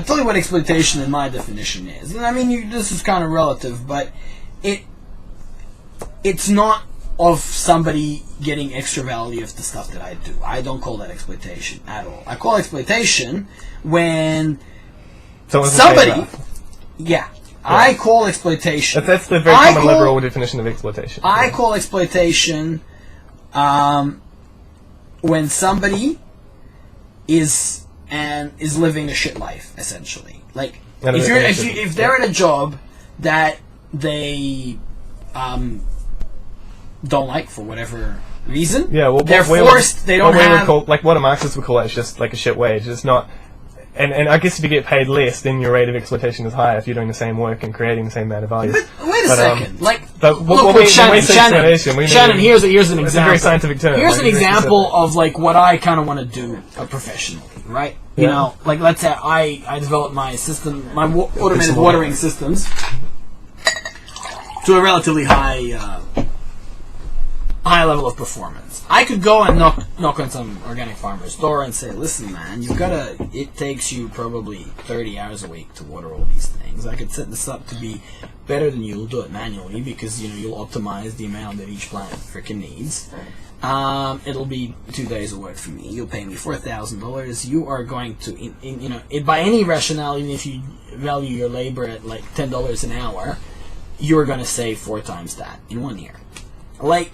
tell you what exploitation in my definition is. And I mean, this is kind of relative, but it's not of somebody getting extra value of the stuff that I do. I don't call that exploitation at all. I call exploitation when somebody... Yeah. I call exploitation... That's the very common liberal definition of exploitation. I call exploitation when somebody is living a shit life, essentially. If they're in a job that they... don't like for whatever reason. Yeah, well, they're forced. They don't have what a Marxist would call it is just like a shit wage. It's not, and I guess if you get paid less, then your rate of exploitation is higher if you're doing the same work and creating the same amount of value. But wait a second, But Shannon, here's an example. It's a very scientific term. Here's an example of like what I kind of want to do professionally, right? You know, like let's say I developed my system, my automated watering systems to a relatively high level of performance. I could go and knock on some organic farmer's door and say, listen man, it takes you probably 30 hours a week to water all these things. I could set this up to be better than you'll do it manually because you'll optimize the amount that each plant freaking needs. It'll be 2 days of work for me. You'll pay me $4,000. You are going to, by any rationale, even if you value your labor at like $10 an hour, you are going to save 4 times that in 1 year. Like,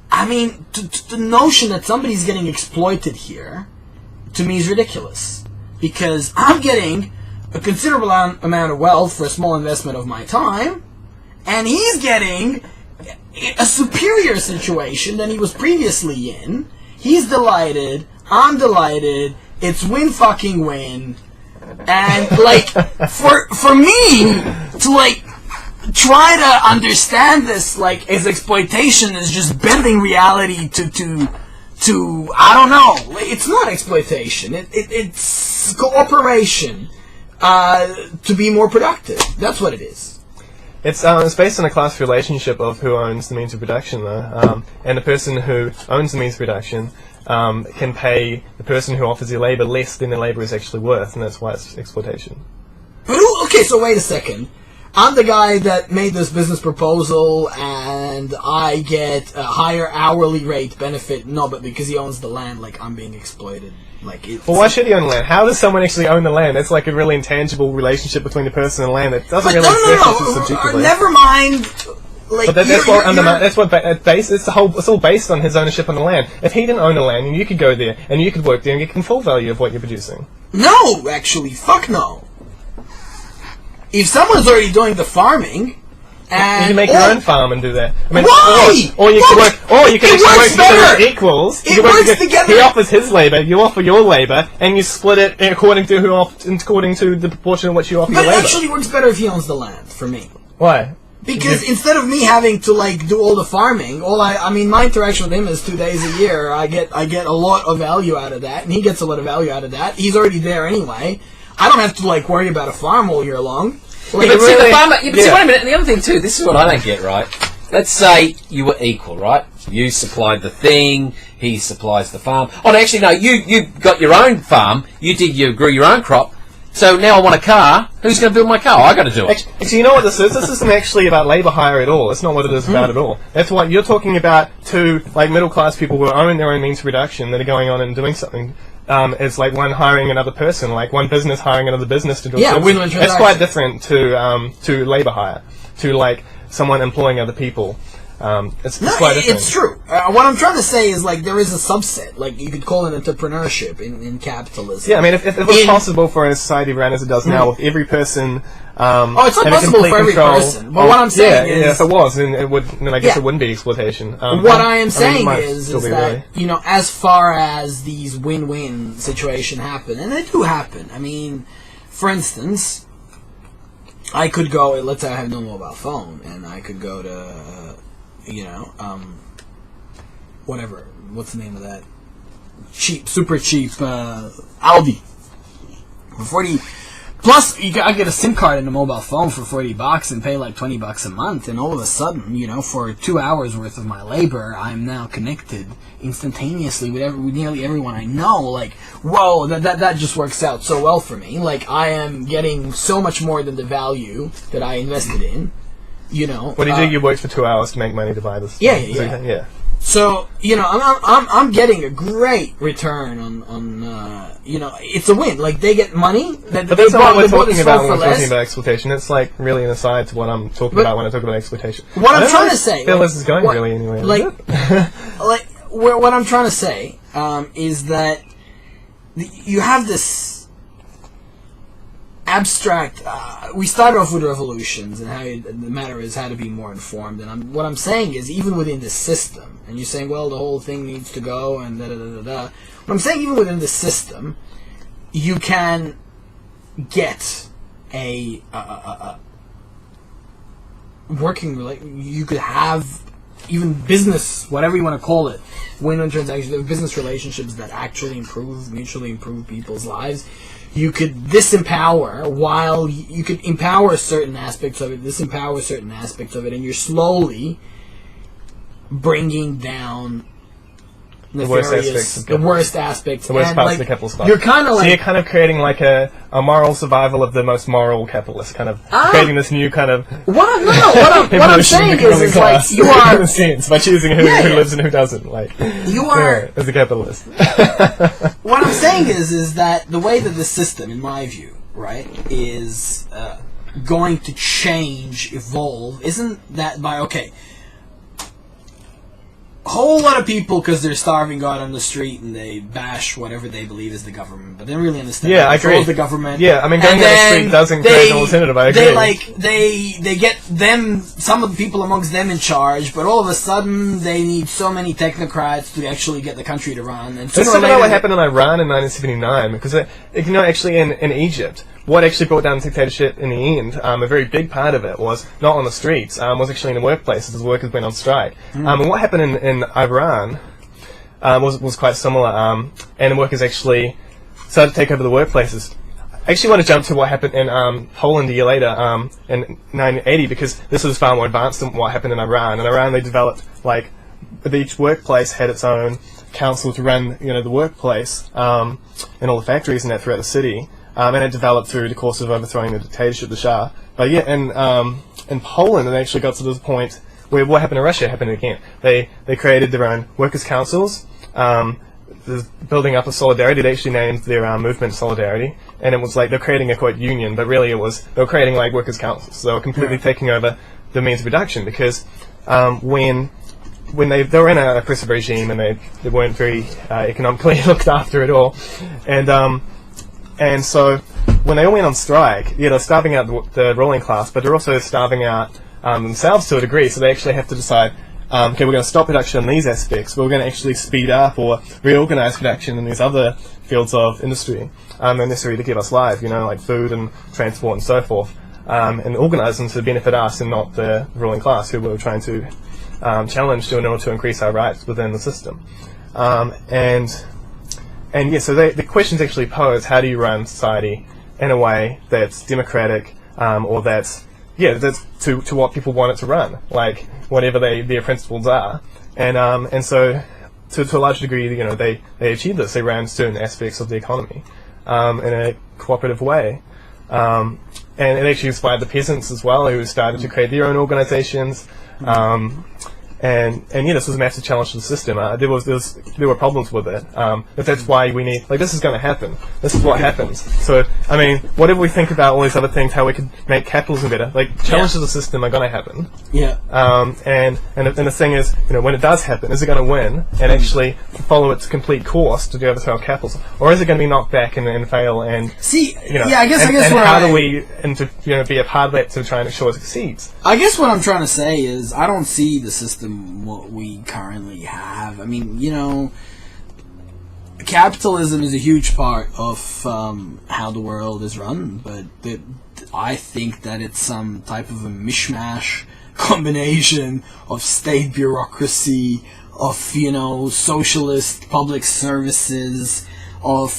I mean, the notion that somebody's getting exploited here, to me, is ridiculous. Because I'm getting a considerable amount of wealth for a small investment of my time, and he's getting a superior situation than he was previously in. He's delighted, I'm delighted, it's win-fucking-win. And, like, for me to, like, try to understand this like as exploitation is just bending reality to I don't know. It's not exploitation. It's cooperation to be more productive. That's what it is. It's based on a class relationship of who owns the means of production, though, and the person who owns the means of production can pay the person who offers the labour less than the labour is actually worth, and that's why it's exploitation. Okay, so wait a second. I'm the guy that made this business proposal, and I get a higher hourly rate benefit. No, but because he owns the land, like, I'm being exploited. Like, well, why should he own the land? How does someone actually own the land? It's like a really intangible relationship between the person and the land that doesn't really exist subjectively. Never mind. Like, but it's all based on his ownership on the land. If he didn't own the land, and you could go there and you could work there and get the full value of what you're producing. No, actually, fuck no. If someone's already doing the farming, and you can make your own farm and do that. I mean, why? Or you can work. Or you can actually work together as equals. It works together. He offers his labor, you offer your labor, and you split it according to the proportion of what you offer your labor. But it actually works better if he owns the land. For me. Why? Because instead of me having to like do all the farming, my interaction with him is 2 days a year. I get a lot of value out of that, and he gets a lot of value out of that. He's already there anyway. I don't have to like worry about a farm all year long. Like, but see, the farmer. See, wait a minute. And the other thing too. This is what I don't get. Right. Let's say you were equal. Right. You supplied the thing. He supplies the farm. Oh, no, actually, no. You got your own farm. You grew your own crop. So now I want a car. Who's going to build my car? I got to do it. Actually, you know what this is? This isn't actually about labour hire at all. It's not what it is about at all. That's what you're talking about. Two like middle class people who own their own means of production that are going on and doing something. It's like one hiring another person, like one business hiring another business to do it. Win-win transaction. It's quite different to labour hire, to like someone employing other people. It's quite different. It's true. What I'm trying to say is like there is a subset, like you could call it entrepreneurship in capitalism. Yeah, I mean, if it was possible for a society run as it does now, with every person. It's not possible for every person. But what I'm saying is, if it was, then it would. Then I guess it wouldn't be exploitation. What I am saying is that as far as these win-win situations happen, and they do happen. I mean, for instance, I could go. Let's say I have no mobile phone, and I could go to, whatever. What's the name of that? Super cheap Aldi for 40. Plus, I get a SIM card and a mobile phone for $40 and pay like $20 a month, and all of a sudden, for 2 hours worth of my labor, I'm now connected instantaneously with nearly everyone I know. Like, whoa, that just works out so well for me. Like, I am getting so much more than the value that I invested in. What do you do? You worked for 2 hours to make money to buy this. Yeah. So I'm getting a great return on it's a win. Like they get money. But that's not what we're talking about when we're talking about exploitation. It's like really an aside to what I'm talking about when I talk about exploitation. What I'm trying to say, this is going really anywhere. What I'm trying to say is that you have this abstract. We started off with revolutions and how the matter is how to be more informed. And what I'm saying is, even within the system, and you're saying, well, the whole thing needs to go, and da da da da da. What I'm saying, even within the system, you can get a you could have even business, whatever you want to call it, win-win transactions, business relationships that actually mutually improve people's lives. You could disempower while you could empower certain aspects of it, disempower certain aspects of it, and you're slowly bringing down the worst aspects, the worst parts of the capitalist class. You're kind of like, so you're kind of creating like a moral survival of the most moral capitalist, kind of creating this new kind of. What I'm saying is like you are by choosing who lives and who doesn't. Like you are as a capitalist. What I'm saying is that the way that the system, in my view, right, is going to change, evolve, isn't that by whole lot of people, because they're starving out on the street and they bash whatever they believe is the government, but they don't really understand. Yeah, I agree. The government. Yeah, I mean, going down the street doesn't create an alternative. I agree. They get them, some of the people amongst them in charge, but all of a sudden they need so many technocrats to actually get the country to run. And that's similar to what happened in Iran in 1979, because actually in Egypt, what actually brought down dictatorship in the end, a very big part of it was not on the streets, was actually in the workplaces as workers went on strike. And what happened in Iran was quite similar, and the workers actually started to take over the workplaces. I actually want to jump to what happened in Poland a year later, in 1980, because this was far more advanced than what happened in Iran. In Iran, they developed, like, each workplace had its own council to run, the workplace, and all the factories and that throughout the city. And it developed through the course of overthrowing the dictatorship, the Shah. But yeah, in Poland, it actually got to this point where what happened in Russia happened again. They created their own workers' councils, building up a solidarity. They actually named their movement Solidarity, and it was like they're creating a quote union, but really they were creating like workers' councils. So they were completely taking over the means of production, because when they were in an oppressive regime and they weren't very economically looked after at all, and so when they all went on strike, they're starving out the ruling class, but they're also starving out themselves to a degree. So they actually have to decide, we're going to stop production in these aspects, but we're going to actually speed up or reorganize production in these other fields of industry that are necessary to keep us alive, like food and transport and so forth, and organize them to benefit us and not the ruling class who we're trying to challenge in order to increase our rights within the system. And yeah, so the questions actually pose: how do you run society in a way that's democratic, or that's to what people want it to run, like whatever their principles are. And so to a large degree, they achieved this. They ran certain aspects of the economy in a cooperative way, and it actually inspired the peasants as well, who started to create their own organizations. And this was a massive challenge to the system. There were problems with it, but that's why we need, this is going to happen. This is what happens. So, I mean, whatever we think about all these other things, how we could make capitalism better, challenges to the system are going to happen. Yeah. And the thing is, when it does happen, is it going to win and actually follow its complete course to the overthrow of capitalism, or is it going to be knocked back and fail? And I guess how do we be a part of that to try and ensure it succeeds? I guess what I'm trying to say is I don't see the system what we currently have. I mean, capitalism is a huge part of how the world is run, but I think that it's some type of a mishmash combination of state bureaucracy, of socialist public services, of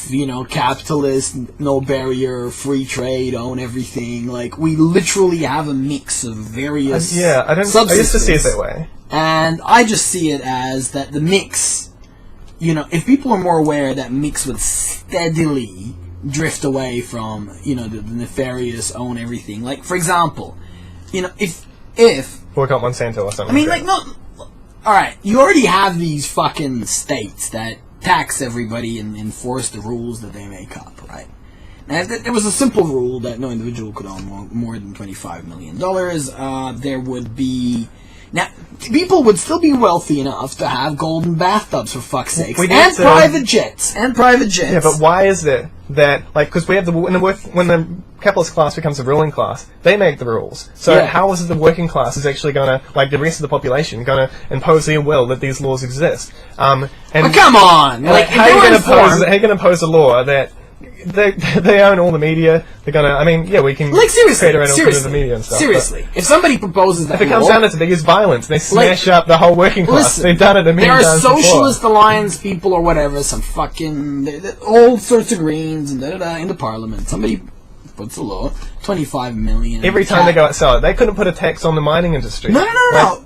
capitalist, no barrier, free trade, own everything. We literally have a mix of various I used to see it that way. And I just see it as that the mix, if people are more aware, that mix would steadily drift away from, the nefarious own everything. Like, for example, if boycott Monsanto or something. I mean, alright, you already have these fucking states that tax everybody and enforce the rules that they make up, right? Now, if there was a simple rule that no individual could own more than $25 million, there would be... Now, people would still be wealthy enough to have golden bathtubs, for fuck's sake, and private jets. Yeah, but why is it that, because we have when the capitalist class becomes the ruling class, they make the rules. So how is it the working class is actually going to, the rest of the population, going to impose their will that these laws exist? Come on! How are you going to impose a law that they own all the media. They're gonna. I mean, yeah, we can create our own alternative media and stuff. Seriously, if somebody proposes that, if it comes down to they use violence, they smash up the whole working class. Listen, They've done it a million times before. There are socialist alliance people or whatever, some fucking all sorts of greens and in the parliament. Somebody puts a law, 25 million. Every time they go outside, they couldn't put a tax on the mining industry. No.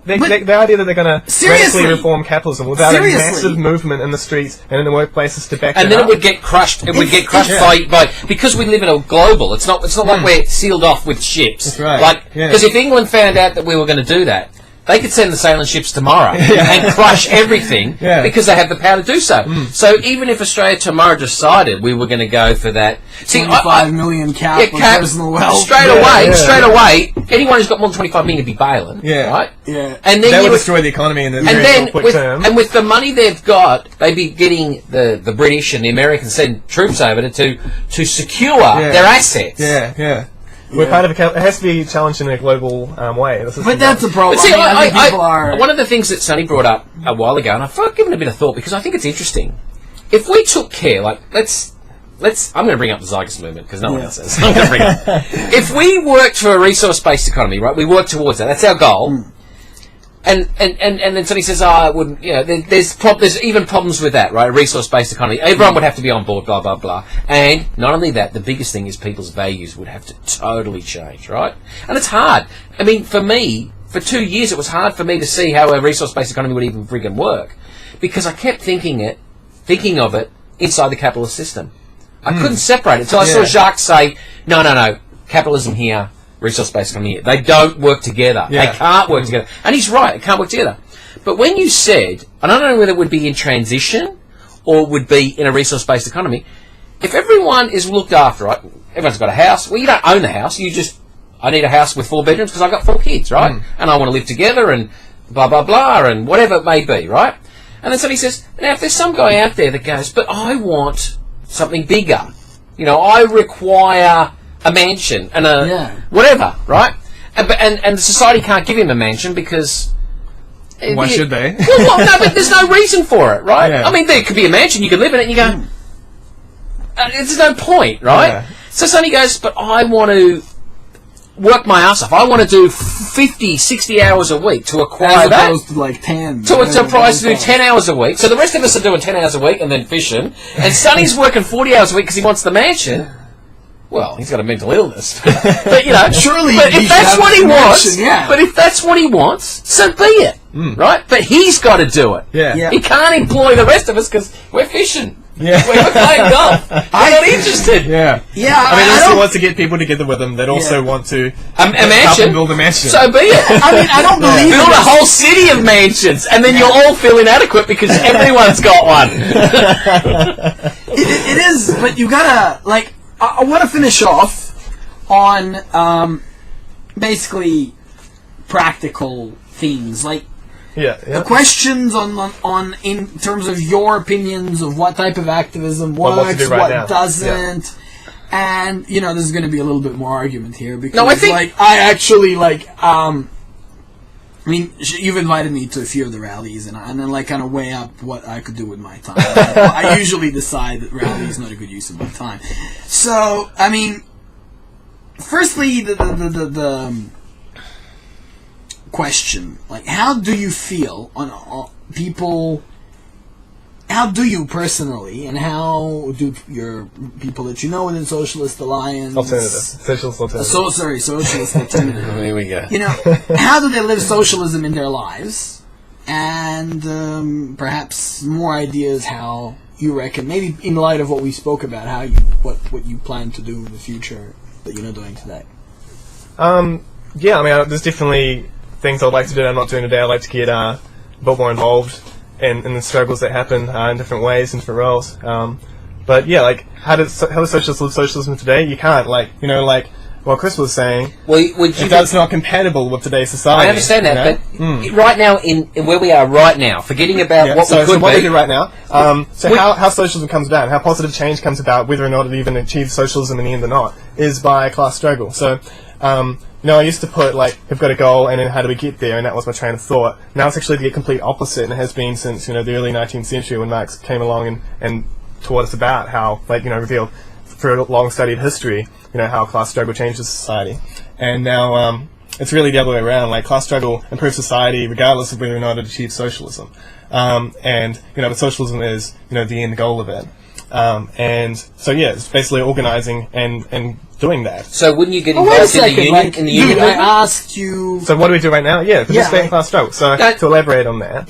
The idea that they're going to radically reform capitalism without a massive movement in the streets and in the workplaces to back it up. And then it would get crushed. It would get crushed by because we live in a global. It's not like we're sealed off with ships. That's right. Because if England found out that we were going to do that, they could send the sailing ships tomorrow and crush everything because they have the power to do so. So even if Australia tomorrow decided we were going to go for that, 25 million cap on personal wealth. Straight away, anyone who's got more than 25 million would be bailing. Right? Yeah. And then that would destroy the economy in quick term. And with the money they've got, they'd be getting the British and the Americans send troops over to secure their assets. Yeah. We're part of it has to be challenged in a global way. But that's a problem. See, one of the things that Sonny brought up a while ago, and I've given it a bit of thought because I think it's interesting. If we took care, let's I'm going to bring up the Zygote movement because no one else is. I'm going to bring it up. If we worked for a resource-based economy, right? We work towards that. That's our goal. And then Sonny says, I wouldn't, there's even problems with that, right? A resource-based economy. Everyone would have to be on board, blah, blah, blah. And not only that, the biggest thing is people's values would have to totally change, right? And it's hard. I mean, for me, for 2 years, it was hard for me to see how a resource-based economy would even friggin' work. Because I kept thinking of it inside the capitalist system. I couldn't separate it. So I saw Jacques say, no, capitalism here, resource-based economy here. They don't work together. They can't work together. And he's right, it can't work together. But when you said, and I don't know whether it would be in transition or would be in a resource-based economy, if everyone is looked after, right, everyone's got a house, well, you don't own the house, I need a house with 4 bedrooms because I've got 4 kids, right? And I want to live together and blah, blah, blah, and whatever it may be, right? And then somebody says, now if there's some guy out there that goes, but I want something bigger. I require a mansion and whatever, right? And the society can't give him a mansion because why should they? Well, no, but there's no reason for it, right? I mean, there could be a mansion, you could live in it, and you go, there's no point, right? So Sonny goes, but I want to work my ass off. I want to do 50, 60 hours a week to acquire that. As opposed to like 10. To price to do 10 hours a week. So the rest of us are doing 10 hours a week and then fishing. And Sonny's working 40 hours a week because he wants the mansion. Well, he's got a mental illness. But surely. But if that's what he wants, but if that's what he wants, so be it, right? But he's got to do it. He can't employ the rest of us because we're fishing. We're playing golf. I'm not interested. I mean, unless he wants to get people together with him that also want to help him build a mansion. So be it. I mean, I don't believe build a whole city of mansions, and then you'll all feel inadequate because everyone's got one. It is, but you gotta I want to finish off on basically practical things the questions on in terms of your opinions of what type of activism works, what doesn't, and there's going to be a little bit more argument here because I actually I mean, you've invited me to a few of the rallies, and then kind of weigh up what I could do with my time. I usually decide that rally is not a good use of my time. So, I mean, firstly, the question, how do you feel on people? How do you personally, and how do your people that you know within Socialist Alliance... Socialist Alternative. Socialist Alternative. Here we go. How do they live socialism in their lives? And perhaps more ideas how you reckon, maybe in light of what we spoke about, what you plan to do in the future that you're not doing today. I mean, there's definitely things I'd like to do that I'm not doing today. I'd like to get a bit more involved in the struggles that happen in different ways, in different roles. But how does socialists live socialism today? You can't, what Chris was saying. If that's not compatible with today's society. I understand that, but right now, in where we are right now, forgetting about what we could be. What we do right now. How socialism comes about, how positive change comes about, whether or not it even achieves socialism in the end or not, is by class struggle. So, I used to put, we've got a goal, and then how do we get there, and that was my train of thought. Now it's actually the complete opposite, and it has been since, the early 19th century when Marx came along and taught us about how, revealed for a long-studied history, how class struggle changes society. And now it's really the other way around. Like, class struggle improves society regardless of whether or not it achieves socialism. But socialism is, the end goal of it. And so, it's basically organising and doing that. So wouldn't you get involved in the union? I asked you... So what do we do right now? Yeah, participate in class struggle. So to elaborate on that,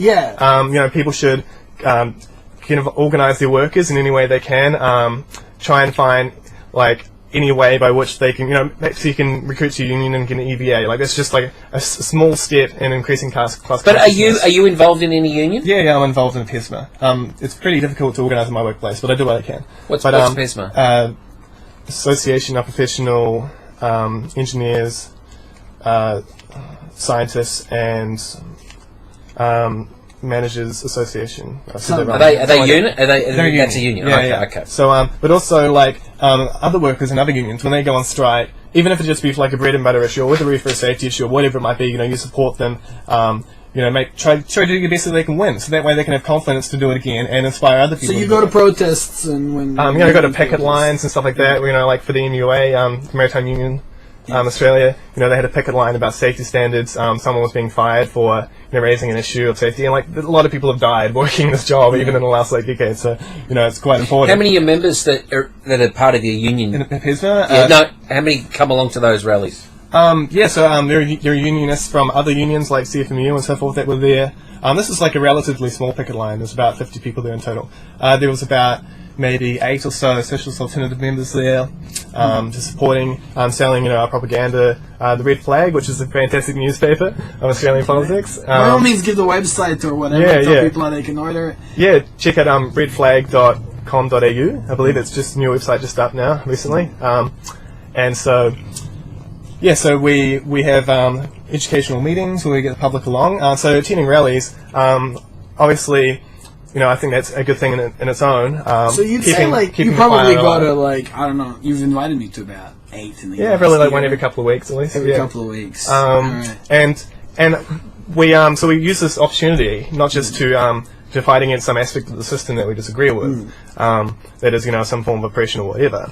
people should organise their workers in any way they can, try and find, like, any way by which they can, so you can recruit to your union and get an EVA. Like, that's just like a small step in increasing class. But are you involved in any union? Yeah, I'm involved in PESMA. It's pretty difficult to organise in my workplace, but I do what I can. What's PESMA? Association of Professional Engineers, Scientists, and Managers Association. Are they unit? That's a union. Okay. So, but also, like, other workers in other unions, when they go on strike, even if it just be like a bread and butter issue or whether it be for a safety issue or whatever it might be, you support them. Try to do the best that they can win, so that way they can have confidence to do it again and inspire other people. So you go to protests and when go to picket lines and stuff like that. Like for the MUA, Maritime Union. Australia, they had a picket line about safety standards. Someone was being fired for raising an issue of safety, and like a lot of people have died working this job, even in the last decade. So it's quite important. How many are members that are part of your union? In PESMA? How many come along to those rallies? So there are unionists from other unions like CFMU and so forth that were there. This is like a relatively small picket line. There's about 50 people there in total. There was about maybe 8 or so socialist alternative members there, just supporting, selling, our propaganda, the Red Flag, which is a fantastic newspaper of Australian politics. By all means, give the website or whatever, tell people how they can order it. Yeah, check out redflag.com.au. I believe it's just a new website just up now, recently. And so, so we have educational meetings where we get the public along. So attending rallies, obviously, I think that's a good thing in its own. So you'd say, like, you probably go to, like, I don't know, you've invited me to about 8 in the year. Yeah, probably like one every couple of weeks at least. Every couple of weeks. Right. And we so we use this opportunity not just to fight against some aspect of the system that we disagree with, that is, some form of oppression or whatever.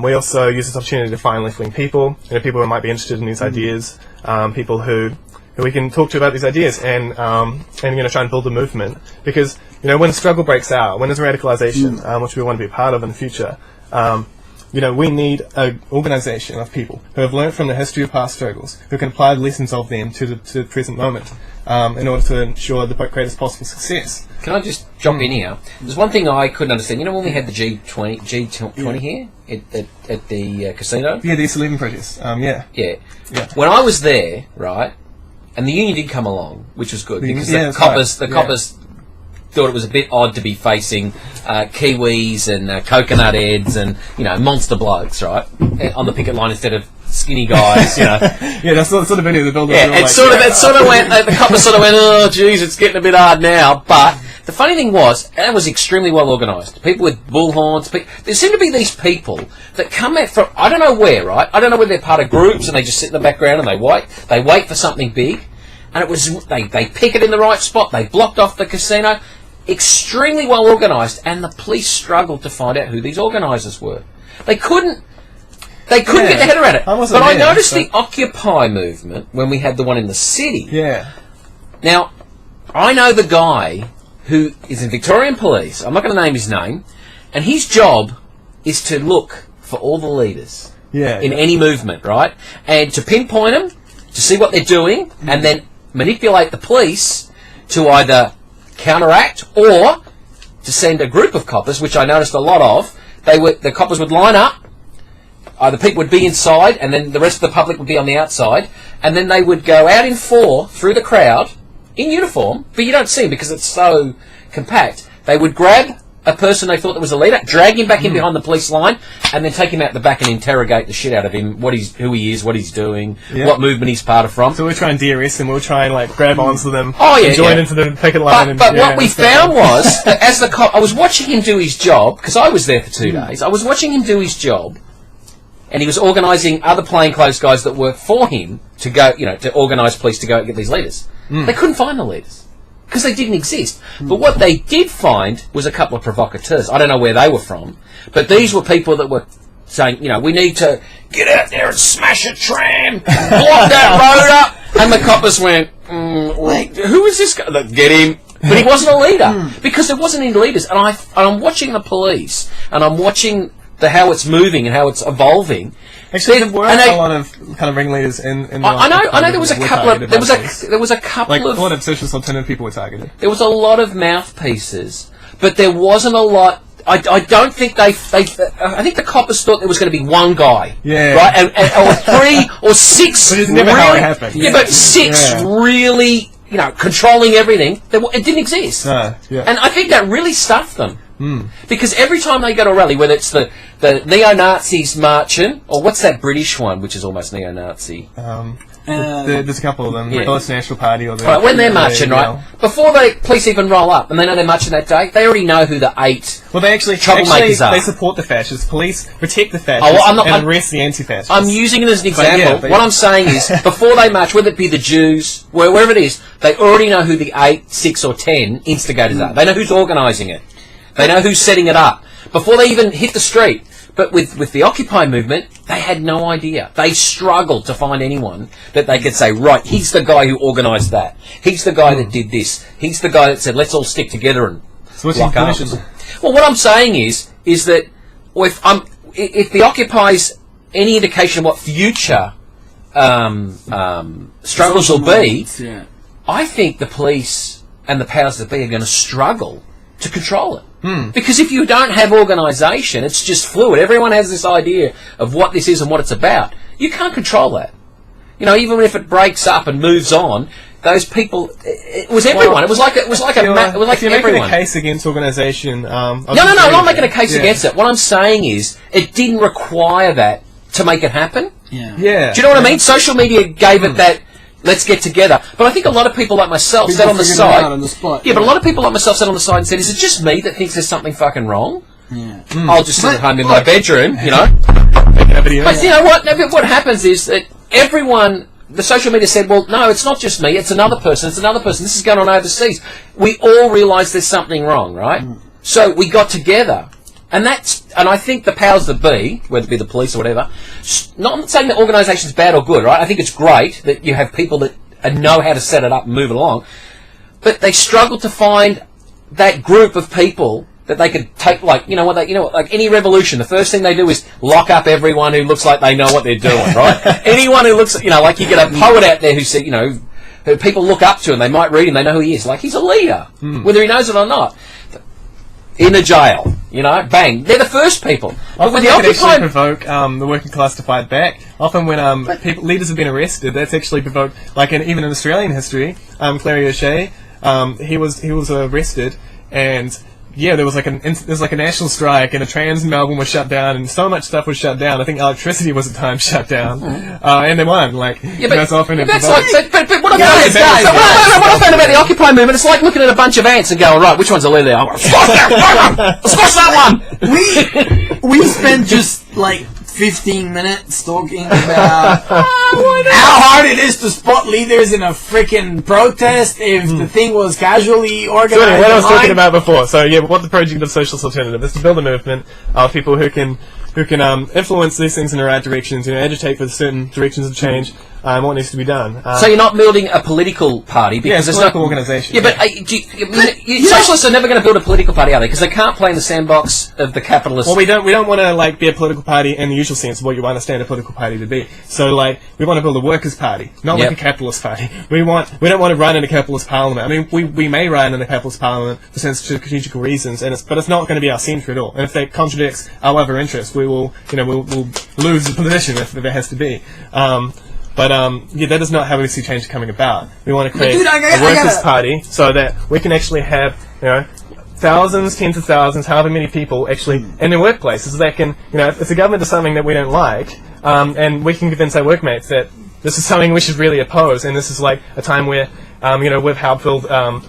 We also use this opportunity to find left-wing people, people who might be interested in these ideas, people who we can talk to about these ideas and try and build a movement. Because when the struggle breaks out, when there's radicalization, which we want to be a part of in the future, we need an organisation of people who have learned from the history of past struggles, who can apply the lessons of them to the present moment, in order to ensure the greatest possible success. Can I just jump in here? There's one thing I couldn't understand. When we had the G20 here at the casino? Yeah, the Socialism protest. Yeah. When I was there, right, and the union did come along, which was good, because the coppers thought it was a bit odd to be facing Kiwis and coconut heads and monster blokes, right, on the picket line instead of skinny guys, Yeah, that's sort of video the builder. Yeah, it sort of went. The coppers sort of went, oh, geez, it's getting a bit hard now. But the funny thing was, it was extremely well organised. People with bullhorns. There seem to be these people that come out from I don't know where, right? I don't know whether they're part of groups and they just sit in the background and they wait. They wait for something big, and it was they pick it in the right spot. They blocked off the casino. Extremely well organised, and the police struggled to find out who these organisers were. They couldn't get their head around it. I noticed the Occupy movement when we had the one in the city. Yeah. Now, I know the guy who is in Victorian Police. I'm not going to name his name, and his job is to look for all the leaders in any movement, right, and to pinpoint them, to see what they're doing, and then manipulate the police to either counteract or to send a group of coppers, which I noticed a lot of. The coppers would line up, the people would be inside and then the rest of the public would be on the outside, and then they would go out in 4 through the crowd in uniform, but you don't see them because it's so compact. They would grab a person they thought that was a leader, drag him back in behind the police line, and then take him out the back and interrogate the shit out of him, who he is, what he's doing, what movement he's part of from. So we'll try and DRS them, we'll try and grab onto them, and join into the picket line. But what we found was, that as the cop, I was watching him do his job, because I was there for 2 days, I was watching him do his job, and he was organising other plainclothes guys that worked for him to go, to organise police to go and get these leaders. They couldn't find the leaders. because they didn't exist. But what they did find was a couple of provocateurs. I don't know where they were from, but these were people that were saying, we need to get out there and smash a tram, block that road up. And the coppers went, who is this guy? Get him. But he wasn't a leader, because there wasn't any leaders. And I'm watching the police, and I'm watching how it's moving and how it's evolving. Actually, there were a lot of kind of ringleaders in the I know there was a couple of there was a couple like of a lot of socialist alternative people were targeted. There was a lot of mouthpieces, but there wasn't a lot. I don't think I think the coppers thought there was going to be one guy, right, and or 3 or 6. But it's never how it happened. Yeah, but 6 really, controlling everything. It didn't exist, and I think that really stuffed them. Because every time they go to a rally, whether it's the neo-Nazis marching, or what's that British one, which is almost neo-Nazi? There's a couple of them. The British National Party. Or right, when they're marching, right, before the police even roll up, and they know they're marching that day, they already know who the 8 they troublemakers are. They support the fascists. Police protect the fascists and arrest the anti-fascists. I'm using it as an example. What I'm saying is, before they march, whether it be the Jews, wherever it is, they already know who the 8, 6 or 10 instigators are. They know who's organising it. They know who's setting it up before they even hit the street. But with the Occupy movement, they had no idea. They struggled to find anyone that they could say, right, he's the guy who organised that. He's the guy that did this. He's the guy that said, let's all stick together and lock up. Well, what I'm saying is that if the Occupy's any indication of what future struggles will be, I think the police and the powers that be are going to struggle to control it. Because if you don't have organisation, it's just fluid. Everyone has this idea of what this is and what it's about. You can't control that. Even if it breaks up and moves on, those people. It was everyone. It was like if you're everyone. making a case against organisation. No, I'm not making a case against it. What I'm saying is, it didn't require that to make it happen. Yeah. Do you know what I mean? Social media gave it that. Let's get together. But I think a lot of people like myself sat on the side. But a lot of people like myself sat on the side and said, is it just me that thinks there's something fucking wrong? Yeah. I'll just sit at home in my bedroom, But you know what? What happens is that everyone, the social media said, well, no, it's not just me, it's another person, this is going on overseas. We all realise there's something wrong, right? So we got together. And I think the powers that be, whether it be the police or whatever, not saying that organisation's bad or good, right? I think it's great that you have people that know how to set it up and move it along, but they struggle to find that group of people that they could take, like any revolution, the first thing they do is lock up everyone who looks like they know what they're doing, right? Anyone who looks, like you get a poet out there who said, who people look up to and they might read him, they know who he is. Like, he's a leader, whether he knows it or not. In a jail, bang. They're the first people. But with the Occupy, provoke the working class to fight back. Often when leaders have been arrested, that's actually provoked. Like even in Australian history, Clary O'Shea, he was arrested, and there was like a national strike, and a trams in Melbourne was shut down, and so much stuff was shut down. I think electricity was at times shut down, and they won. That's often. But what I found about the Occupy movement, it's like looking at a bunch of ants and going, right, which one's the leader? Squash that one. We spent just 15 minutes talking about how hard it is to spot leaders in a freaking protest if the thing was casually organized. So anyway, what I was talking about before. So what the project of Socialist Alternative is to build a movement of people who can influence these things in the right directions, agitate for certain directions of change, and what needs to be done. So you're not building a political party because there's no organisation. Yeah, but socialists are never going to build a political party, are they? Because they can't play in the sandbox of the capitalists. Well, we don't want to be a political party in the usual sense of what you understand a political party to be. So we want to build a workers' party, not like a capitalist party. We don't want to run in a capitalist parliament. I mean, we may run in a capitalist parliament for strategical reasons, but it's not going to be our centre at all. And if that contradicts our other interests, we'll lose the position if it has to be. That is not how we see change coming about. We want to create a workers' party so that we can actually have, thousands, tens of thousands, however many people actually in their workplaces that can, if the government does something that we don't like, and we can convince our workmates that this is something we should really oppose, and this is like a time where, we've helped build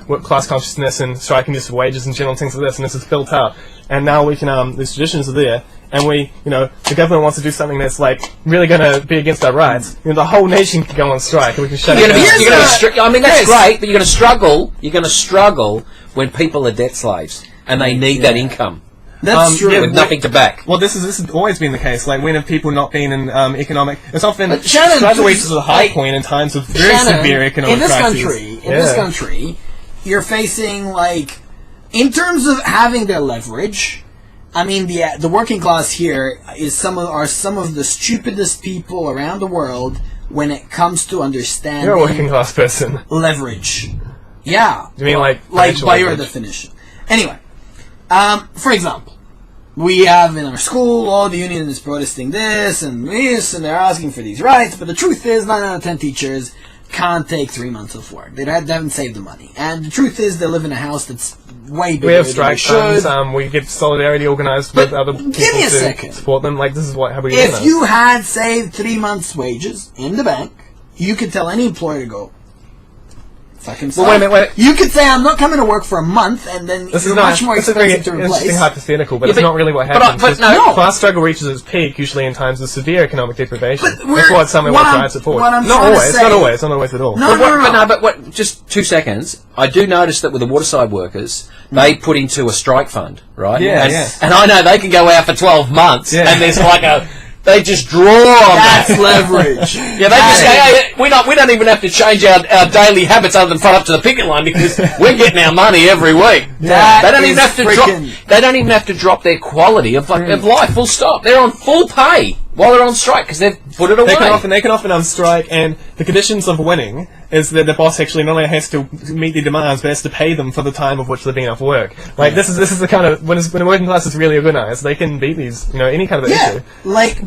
work class consciousness and striking just for wages and general things like this, and this is built up, and now we can, these traditions are there, and the government wants to do something that's like really going to be against our rights, the whole nation can go on strike and we can shut it down. I mean, that's great, but you're going to struggle. You're going to struggle when people are debt slaves and they need that income. That's true. With nothing to back. Well, this has always been the case. Like, when have people not been in economic... It's often... Shannon, struggle reaches a high point in times of very severe economic crises. In this country, you're facing, like... In terms of having their leverage, I mean, the working class here is some of the stupidest people around the world when it comes to understanding... You're a working class person. Leverage. Yeah. You mean like by your definition. Anyway, for example, we have in our school, the union is protesting this, and they're asking for these rights, but the truth is 9 out of 10 teachers can't take 3 months of work. They haven't saved the money. And the truth is they live in a house that's way bigger. We have strike funds, we get solidarity organised with other people to support them. Like, this is how we do If you had saved 3 months' wages in the bank, you could tell any employer to go, fucking well, wait a minute. You could say, I'm not coming to work for a month, and then you're much more expensive to replace. It's interesting hypothetical, but it's not really what happens. But no. Class struggle reaches its peak usually in times of severe economic deprivation. That's what someone drives it forward. Not always at all. But just 2 seconds. I do notice that with the waterside workers, they put into a strike fund, right? Yeah, and I know they can go out for 12 months, and there's like they just draw on that. That's leverage. Yeah, they just say, hey, we don't even have to change our daily habits other than front up to the picket line because we're getting our money every week. They don't even have to drop their quality of life. Full stop. They're on full pay while they're on strike because they've put it away. They can often strike, and the conditions of winning is that the boss actually not only has to meet their demands, but has to pay them for the time of which they've been off work. Like this is the kind of when a working class is really organised, they can beat these any kind of issue.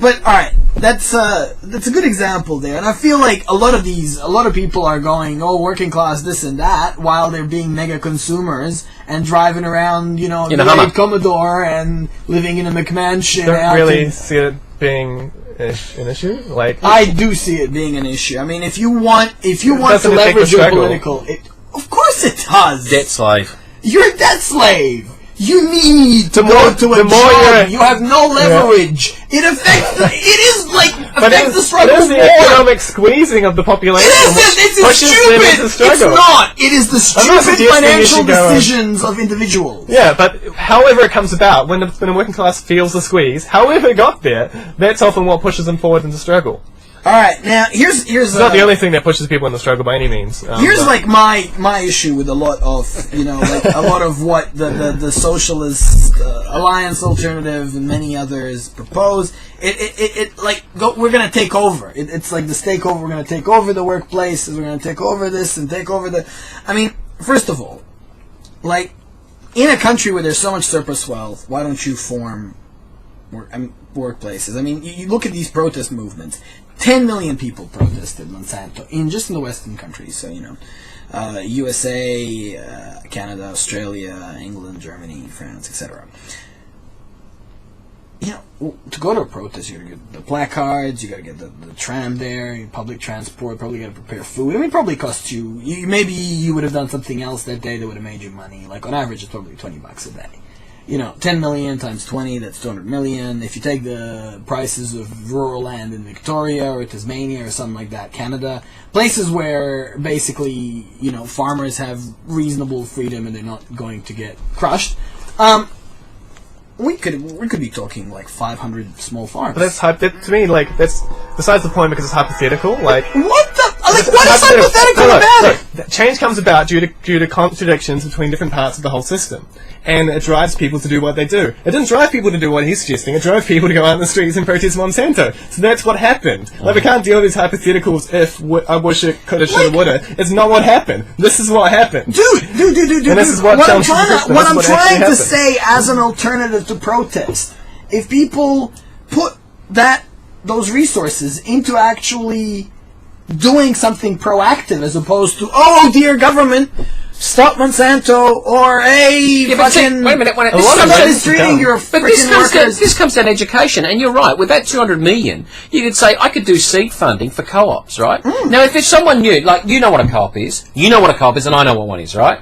But all right, that's a good example there, and I feel like a lot of people are going, working class this and that, while they're being mega consumers and driving around, in a Commodore and living in a McMansion. Don't really see it being an issue. Like, I do see it being an issue. I mean, if you want to leverage your political, of course it does. Debt slave. You're a debt slave. You need to go to a job. You have no leverage. It affects the struggle. It is the economic squeezing of the population. It's stupid. It's not. It is the stupid financial decisions of individuals. Yeah, but however it comes about, when the working class feels the squeeze, however it got there, that's often what pushes them forward into struggle. All right, now here's it's not the only thing that pushes people in the struggle by any means. Here's my issue with a lot of a lot of what the Socialist Alliance Alternative and many others propose. We're gonna take over. It's like this takeover. We're gonna take over the workplaces. We're gonna take over this and take over the. I mean, first of all, in a country where there's so much surplus wealth, why don't you form workplaces? I mean, you look at these protest movements. 10 million people protested Monsanto in the Western countries. So, USA, Canada, Australia, England, Germany, France, etc. To go to a protest, you got to get the placards, you got to get the tram there, public transport, probably got to prepare food. I mean, it probably costs you maybe you would have done something else that day that would have made you money. Like, on average, it's probably $20 a day. 10 million times 20, that's 200 million. If you take the prices of rural land in Victoria or Tasmania or something like that, Canada, places where basically, farmers have reasonable freedom and they're not going to get crushed, we could be talking like 500 small farms. But to me, that's besides the point because it's hypothetical. What is hypothetical about it? Change comes about due to contradictions between different parts of the whole system. And it drives people to do what they do. It didn't drive people to do what he's suggesting. It drove people to go out in the streets and protest Monsanto. So that's what happened. We can't deal with these hypotheticals I wish it coulda, shoulda, woulda. It's not what happened. This is what happened. Dude. And this is what I'm trying to say as an alternative to protest, if people put those resources into actually doing something proactive as opposed to, dear government, stop Monsanto, or wait a minute. mistreating your freaking workers. This comes down to education, and you're right. With that 200 million, you could say I could do seed funding for co-ops, right? Now, if there's someone new, you know what a co-op is, and I know what one is, right?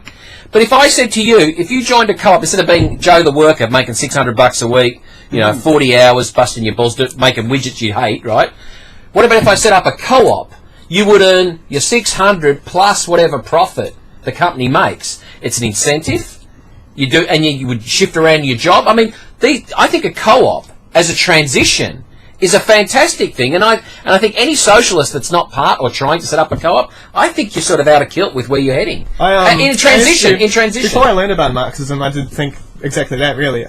But if I said to you, if you joined a co-op, instead of being Joe the worker making $600 a week, 40 hours busting your balls, making widgets you hate, right? What about if I set up a co-op? You would earn your 600 plus whatever profit the company makes. It's an incentive. You do, and you would shift around your job. I mean, I think a co-op as a transition is a fantastic thing, and I think any socialist that's not part or trying to set up a co-op, I think you're sort of out of kilt with where you're heading. In transition. Before I learned about Marxism, I did think exactly that. Really,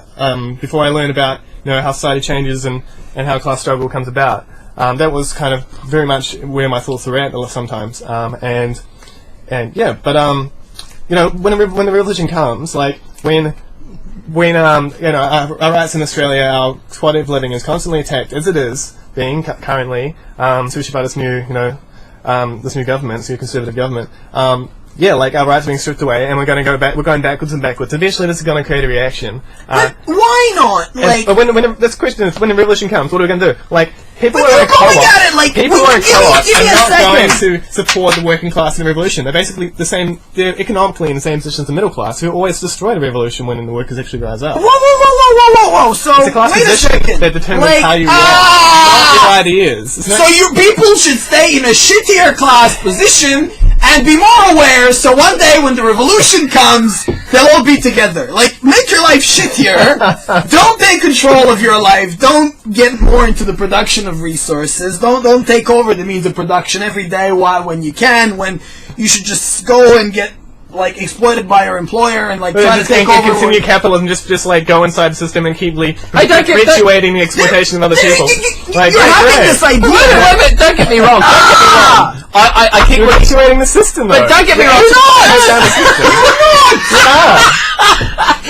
before I learned about how society changes and how class struggle comes about, that was kind of very much where my thoughts were at sometimes. When the revolution comes, like when our rights in Australia, our quality of living is constantly attacked, as it is being currently, especially by this new government, this new conservative government. Like our rights are being stripped away, and we're going backwards and backwards. Eventually, this is going to create a reaction. But why not? But when this question is, when the revolution comes, what are we going to do? Like, people who But are you're in co-op, going at it like- people who are in give me- co-op give me are a not going second. to support the working class in the revolution. They're basically the same. They're economically in the same position as the middle class, who always destroy the revolution when the workers actually rise up. Whoa! So It's a class wait a position second. that determines Like, how you react, not your ideas. It's not- So you people should stay in a shittier class position and be more aware, so one day when the revolution comes, they'll all be together. Like, make your life shittier. Don't take control of your life. Don't get more into the production of resources. Don't take over the means of production every day when you can, when you should just go and get exploited by your employer and try to just take over. continue capitalism, just go inside the system and keep perpetuating the exploitation of other people. You're having this idea. Wait a minute, don't get me wrong. I keep perpetuating the system, though. But don't get me wrong.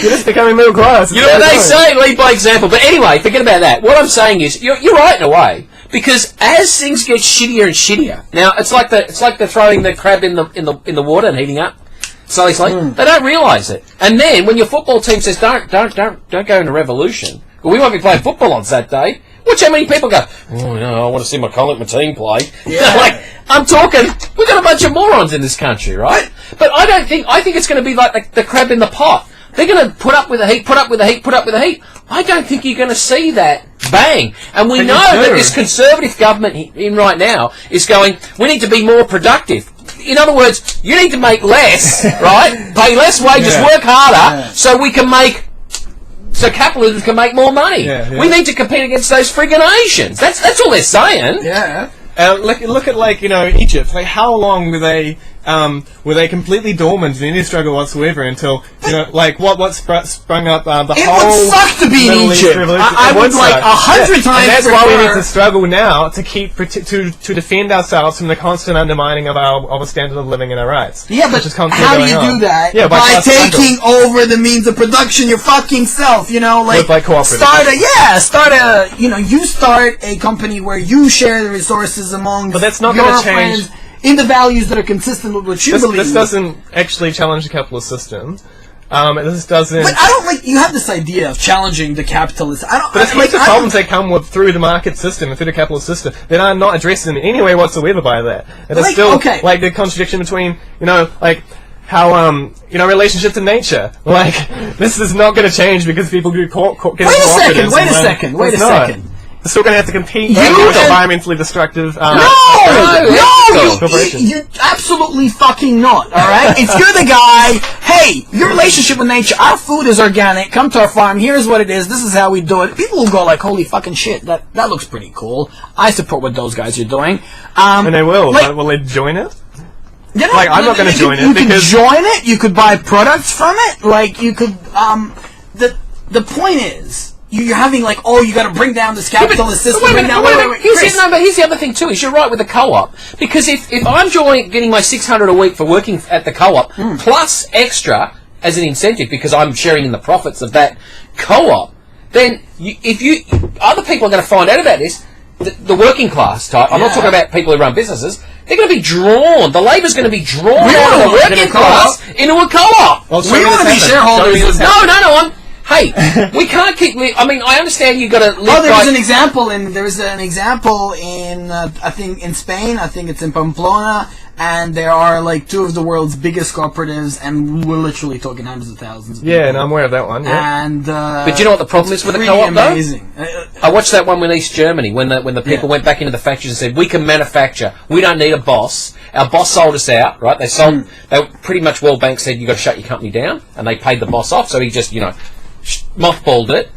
You're just becoming middle class. You know what they say, lead by example. But anyway, forget about that. What I'm saying is, you're right in a way, because as things get shittier and shittier, now it's like they're throwing the crab in the water and heating up. So it's like they don't realise it. And then when your football team says, don't go into revolution, we won't be playing football on Saturday. Watch how many people go, I want to see my team play. Yeah. I'm talking, we've got a bunch of morons in this country, right? But I think it's going to be like the crab in the pot. They're going to put up with the heat. I don't think you're going to see that bang. And we know that this conservative government in right now is going, we need to be more productive. In other words, you need to make less, right? Pay less wages, work harder, so capitalism can make more money. We need to compete against those friggin' Asians. That's all they're saying. Yeah. Look at Egypt. How long were they completely dormant in any struggle whatsoever until what sprung up the it whole would suck to be in Middle East Egypt. revolution. I would 100 times. And that's why we need to struggle now to keep to defend ourselves from the constant undermining of our standard of living and our rights. Yeah, but how do you do that? Yeah, by taking over the means of production your fucking self. With cooperative. You start a company where you share the resources among but that's not your going to change. friends in the values that are consistent with what you believe. This doesn't actually challenge the capitalist system. This doesn't. But I don't you have this idea of challenging the capitalist. But it's the problems that come through the market system and through the capitalist system that are not addressed in any way whatsoever by that. And it's still the contradiction between how relationships in nature. This is not going to change because people get caught. Wait a second. They're still going to have to compete with environmentally destructive corporations. You absolutely fucking not, alright? If you're the guy, hey, your relationship with nature, our food is organic, come to our farm, here's what it is, this is how we do it. People will go holy fucking shit, that looks pretty cool. I support what those guys are doing. And they will. Will they join it? I'm not going to join it. You can join it, you could buy products from it, you could, the point is, you're having you got to bring down this capitalist system. Wait, here's the other thing too. Is you're right with the co-op, because if I'm getting my $600 a week for working at the co-op plus extra as an incentive because I'm sharing in the profits of that co-op, then other people are going to find out about this. The working class type. I'm not talking about people who run businesses. They're going to be drawn. The labor's going to be drawn out of the working class into a co-op. We want to be shareholders. No. Hey, we can't keep. I understand you got to live. There's an example in. I think in Spain. I think it's in Pamplona, and there are like two of the world's biggest cooperatives, and we're literally talking hundreds of thousands of people. Yeah, and I'm aware of that one. Yeah. And but do you know what the problem is with the co-op, amazing. though? I watched that one in East Germany when the people went back into the factories and said, we can manufacture, we don't need a boss. Our boss sold us out, right? They sold, they pretty much, World Bank said, you've got to shut your company down, and they paid the boss off, so he just, mothballed it.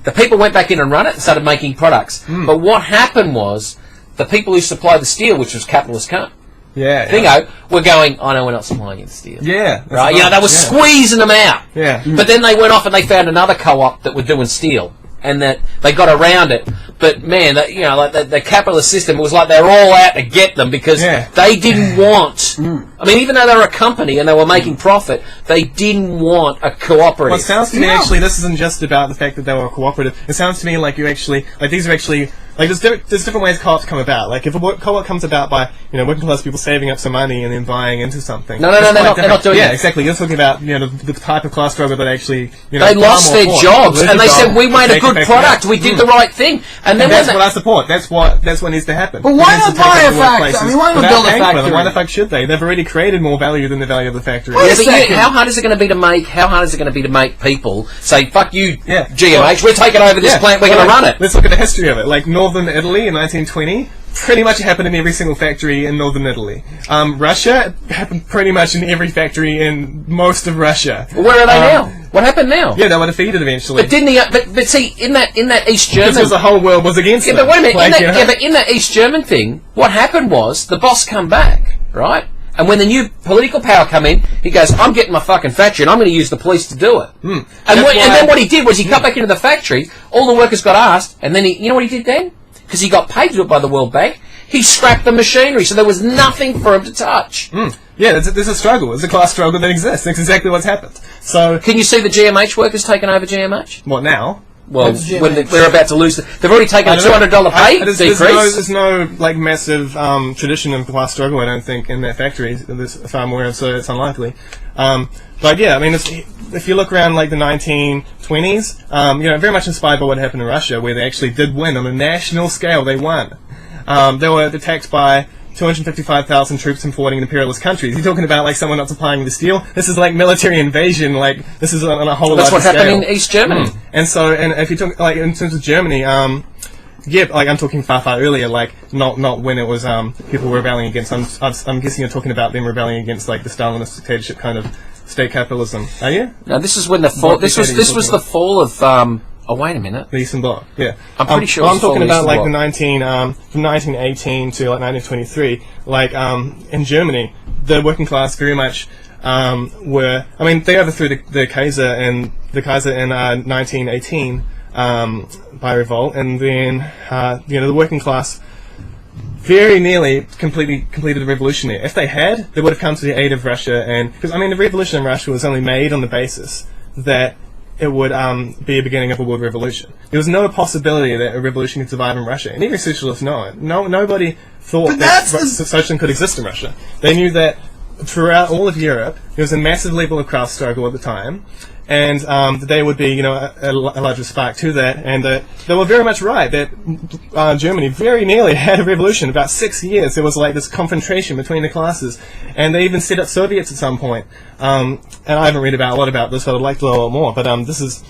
The people went back in and run it and started making products. But what happened was, the people who supplied the steel, which was capitalist Thingo, were going, oh no, we're not supplying you the steel. Yeah. Right? They were squeezing them out. Yeah. But then they went off and they found another co-op that were doing steel. And that they got around it. But man, the capitalist system, it was like they were all out to get them because they didn't want... I mean, even though they were a company and they were making profit, they didn't want a cooperative. Well, it sounds to me, actually, this isn't just about the fact that they were a cooperative. It sounds to me like you actually... Like, these are actually... Like, there's different ways co-ops come about. Like, if a co-op comes about by, working class people saving up some money and then buying into something. No, they're not doing that. Yeah, exactly. You're talking about, the type of class struggle that actually, they lost their jobs, and they said, we made a good product, we did the right thing. And then that's what I support. That's what needs to happen. But why not buy a factory? I mean, why not build a factory? Why the fuck should they? They've already created more value than the value of the factory. How hard is it going to be to make people say, fuck you, GMH, we're taking over this plant, we're going to run it? Let's look at the history of it. Like, Northern Italy in 1920, pretty much happened in every single factory in Northern Italy. Russia happened pretty much in every factory in most of Russia. Well, where are they now? What happened now? Yeah, they were defeated eventually. But didn't but see, in that East German... Because the whole world was against them. But wait a minute, but in that East German thing, what happened was, the boss come back, right? And when the new political power come in, he goes, I'm getting my fucking factory and I'm going to use the police to do it. And then what he did was he got back into the factory, all the workers got asked, and then you know what he did then? Because he got paid to do it by the World Bank, he scrapped the machinery, so there was nothing for him to touch. Yeah, there's a struggle. There's a class struggle that exists. That's exactly what's happened. So, can you see the GMH workers taking over GMH? What, now? Well, when they're about to lose... They've already taken a $200 pay decrease. There's no massive tradition of class struggle, I don't think, in that factory, as far I'm aware of, so it's unlikely. But yeah, I mean, if you look around like the 1920s, very much inspired by what happened in Russia, where they actually did win on a national scale. They won. They were attacked by 255,000 troops from 14 imperialist countries. You're talking about like someone not supplying the steel. This is like military invasion. Like this is on a whole. That's what happened scale. in East Germany. And if you talk like in terms of Germany, like I'm talking far earlier, like not when it was people were rebelling against. I'm guessing you're talking about them rebelling against like the Stalinist dictatorship kind of state capitalism. Are you? No, this is when the fall. This was the fall of. Oh, wait a minute. The Eastern Bloc, yeah. I'm pretty sure I'm talking about like from 1918 to like 1923, like in Germany, the working class very much were, I mean, they overthrew the Kaiser in 1918 by revolt, and then, the working class very nearly completed the revolution there. If they had, they would have come to the aid of Russia, and, because, I mean, the revolution in Russia was only made on the basis that it would be a beginning of a world revolution. There was no possibility that a revolution could survive in Russia, and even socialists know it. Nobody thought that socialism could exist in Russia. They knew that throughout all of Europe, there was a massive level of class struggle at the time, and that there would be, a larger spark to that, and they were very much right that Germany very nearly had a revolution. About 6 years, there was like this confrontation between the classes, and they even set up Soviets at some point. And I haven't read a lot about this, but I'd like to know a lot more. But this is.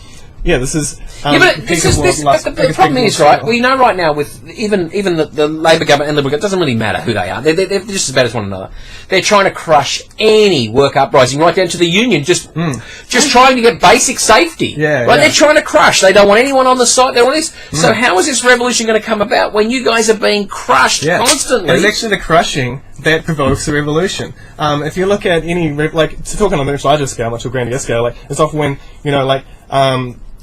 But the problem is, right, we know right now with even the Labour government and Liberal government, it doesn't really matter who they are. They're just as bad as one another. They're trying to crush any work uprising, right down to the union, just trying to get basic safety. They're trying to crush. They don't want anyone on the site. They want this. So how is this revolution going to come about when you guys are being crushed constantly? It's actually the crushing that provokes the revolution. If you look at any, talking on a much larger scale, much grander scale, like, it's often when,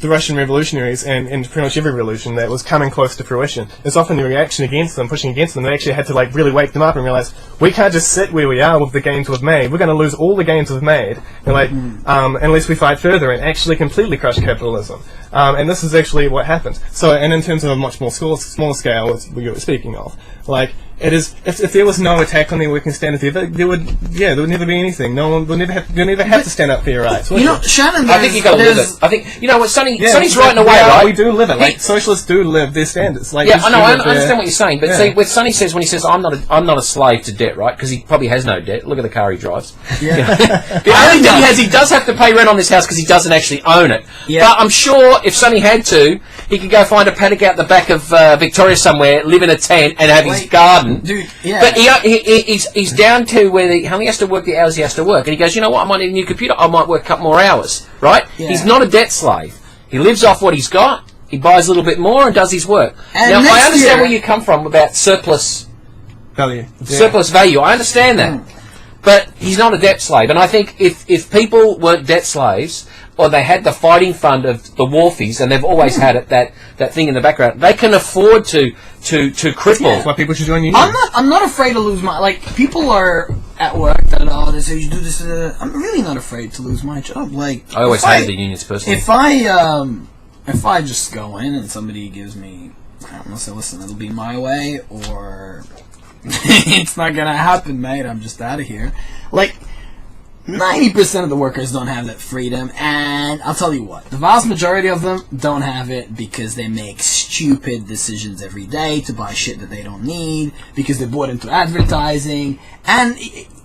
the Russian revolutionaries and pretty much every revolution that was coming close to fruition, it's often the reaction against them, pushing against them. They actually had to really wake them up and realize, we can't just sit where we are with the gains we've made. We're going to lose all the gains we've made, unless we fight further and actually completely crush capitalism. And this is actually what happened. So, and in terms of a much more smaller scale, as we were speaking of, it is. If there was no attack on the working standards, there would never be anything. No one would never have to stand up for your rights. You know, Shannon. I think you got to live it. I think you know what Sonny's right in a way, right? We do live it. Like socialists do live their standards. Like I know. I understand what you're saying, but see, with Sonny says when he says I'm not a slave to debt, right? Because he probably has no debt. Look at the car he drives. Yeah. The only thing he does have to pay rent on this house because he doesn't actually own it. Yeah. But I'm sure if Sonny had to, he could go find a paddock out the back of Victoria somewhere, live in a tent, and have his garden. Dude, yeah. But he's down to where he only has to work the hours he has to work. And he goes, you know what, I might need a new computer. I might work a couple more hours, right? Yeah. He's not a debt slave. He lives off what he's got. He buys a little bit more and does his work. And now, I understand where you come from about surplus value. Surplus value. I understand that. But he's not a debt slave. And I think if people weren't debt slaves, or they had the fighting fund of the wharfies, and they've always had it, that thing in the background, they can afford to cripple. That's why people should join unions. I'm not afraid to lose my... Like, people are at work that, they say, you do this... I'm really not afraid to lose my job. Like, I always hated the unions personally. If I just go in and somebody gives me... I'm going to say, listen, it'll be my way, or... it's not going to happen, mate. I'm just out of here. Like... 90% of the workers don't have that freedom, and I'll tell you what, the vast majority of them don't have it because they make stupid decisions every day to buy shit that they don't need, because they're bought into advertising, and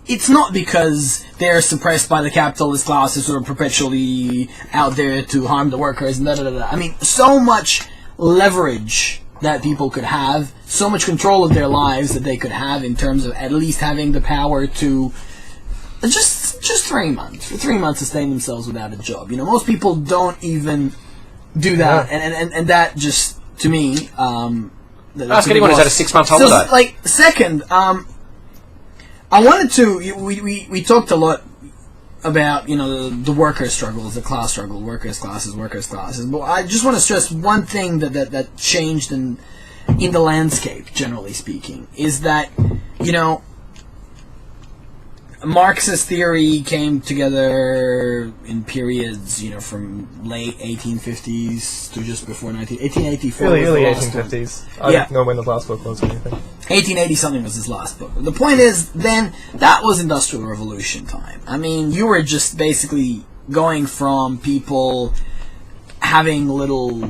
it's not because they're suppressed by the capitalist classes who are perpetually out there to harm the workers, and da-da-da-da. I mean, so much leverage that people could have, so much control of their lives that they could have in terms of at least having the power to just 3 months. For 3 months, sustain themselves without a job. You know, most people don't even do that, and that just, to me, ask anyone who's had a 6 month holiday. So, like, second, I wanted to. We talked a lot about, you know, the worker struggles, the class struggle, workers' classes. But I just want to stress one thing that changed in the landscape, generally speaking, is that, you know, Marxist theory came together in periods, you know, from late 1850s to just before 1884. Early 1850s. I don't know when the last book was or anything. 1880-something was his last book. The point is, then, that was Industrial Revolution time. I mean, you were just basically going from people having little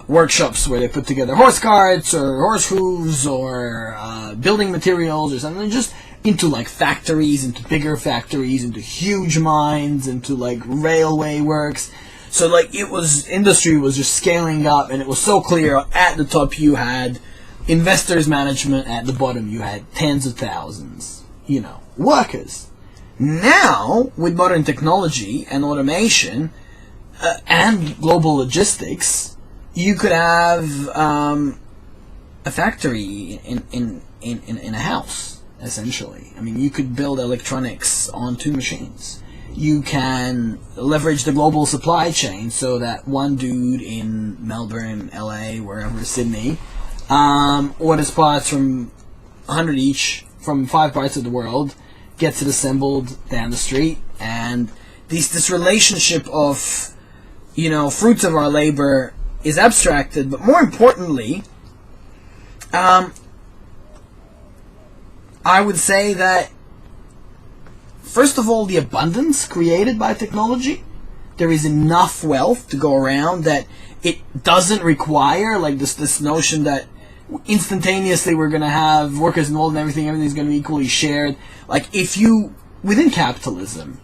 workshops where they put together horse carts or horse hooves or building materials or something, just into like factories, into bigger factories, into huge mines, into like railway works. So like industry was just scaling up, and it was so clear. At the top you had investors management, at the bottom you had tens of thousands, you know, workers. Now, with modern technology and automation and global logistics, you could have a factory in a house. Essentially, I mean, you could build electronics on 2 machines. You can leverage the global supply chain so that one dude in Melbourne, LA, wherever, Sydney, orders parts from 100 each from 5 parts of the world, gets it assembled down the street, and this relationship of, you know, fruits of our labor is abstracted, but more importantly, I would say that, first of all, the abundance created by technology, there is enough wealth to go around that it doesn't require, like, this notion that instantaneously we're going to have workers involved in everything's going to be equally shared. Like, if you, within capitalism,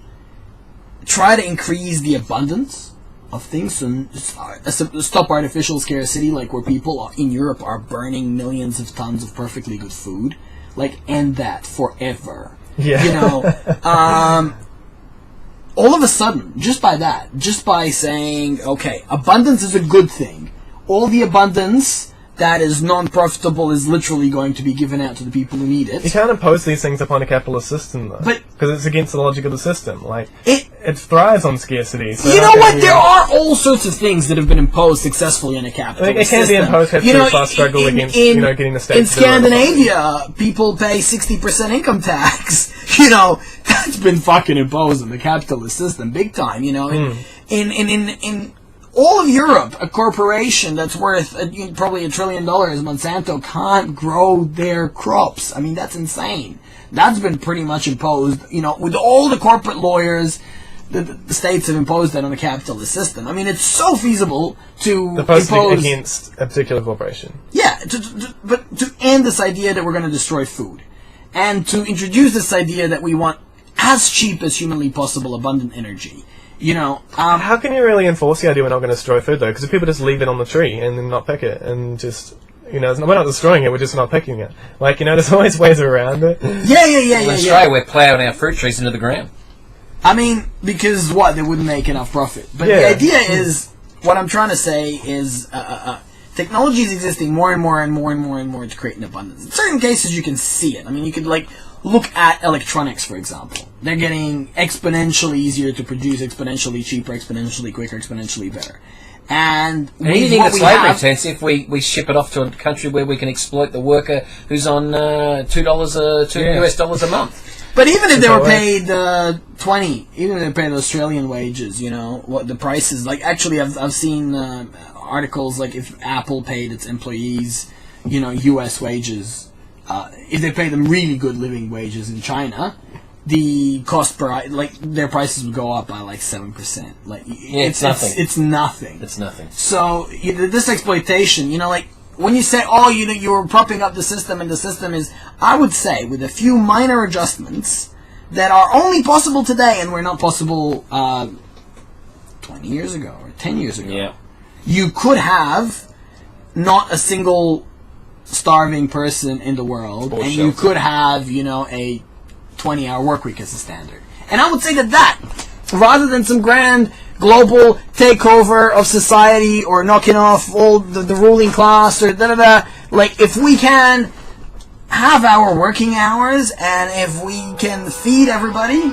try to increase the abundance of things and stop artificial scarcity, like where people in Europe are burning millions of tons of perfectly good food, like, end that forever. Yeah. You know, all of a sudden, just by saying, okay, abundance is a good thing. All the abundance that is non-profitable is literally going to be given out to the people who need it. You can't impose these things upon a capitalist system, though, because it's against the logic of the system. Like, it thrives on scarcity. So you know what? There are all sorts of things that have been imposed successful in a capitalist system. It can be imposed through class struggle against, getting the state. In Scandinavia, people pay 60% income tax. You know, that's been fucking imposed in the capitalist system, big time. You know, in all of Europe, a corporation that's worth probably $1 trillion, Monsanto, can't grow their crops. I mean, that's insane. That's been pretty much imposed, with all the corporate lawyers. The states have imposed that on the capitalist system. I mean, it's so feasible to impose against a particular corporation. Yeah, but to end this idea that we're going to destroy food, and to introduce this idea that we want as cheap as humanly possible abundant energy. How can you really enforce the idea we're not going to destroy food though? Because if people just leave it on the tree and then not pick it and just. We're not destroying it, we're just not picking it. There's always ways around it. Yeah. In Australia, we're ploughing our fruit trees into the ground. I mean, because they wouldn't make enough profit. But the idea is, what I'm trying to say is, technology is existing more and more and more and more and more to create an abundance. In certain cases, you can see it. I mean, you could, look at electronics, for example. They're getting exponentially easier to produce, exponentially cheaper, exponentially quicker, exponentially better. And anything that's labour intensive, we ship it off to a country where we can exploit the worker who's on $2 a month. But even if they were paid even if they paid Australian wages, what the prices actually I've seen articles if Apple paid its employees, US wages, if they paid them really good living wages in China, the cost per their prices would go up by 7%. It's nothing. It's nothing. It's nothing. So this exploitation, when you say, you're propping up the system, and the system is, I would say, with a few minor adjustments that are only possible today and were not possible 20 years ago or 10 years ago. Yeah. You could have not a single starving person in the world, and you could have, a 20-hour work week as a standard. And I would say that rather than some grand global takeover of society or knocking off all the ruling class or if we can have our working hours and if we can feed everybody,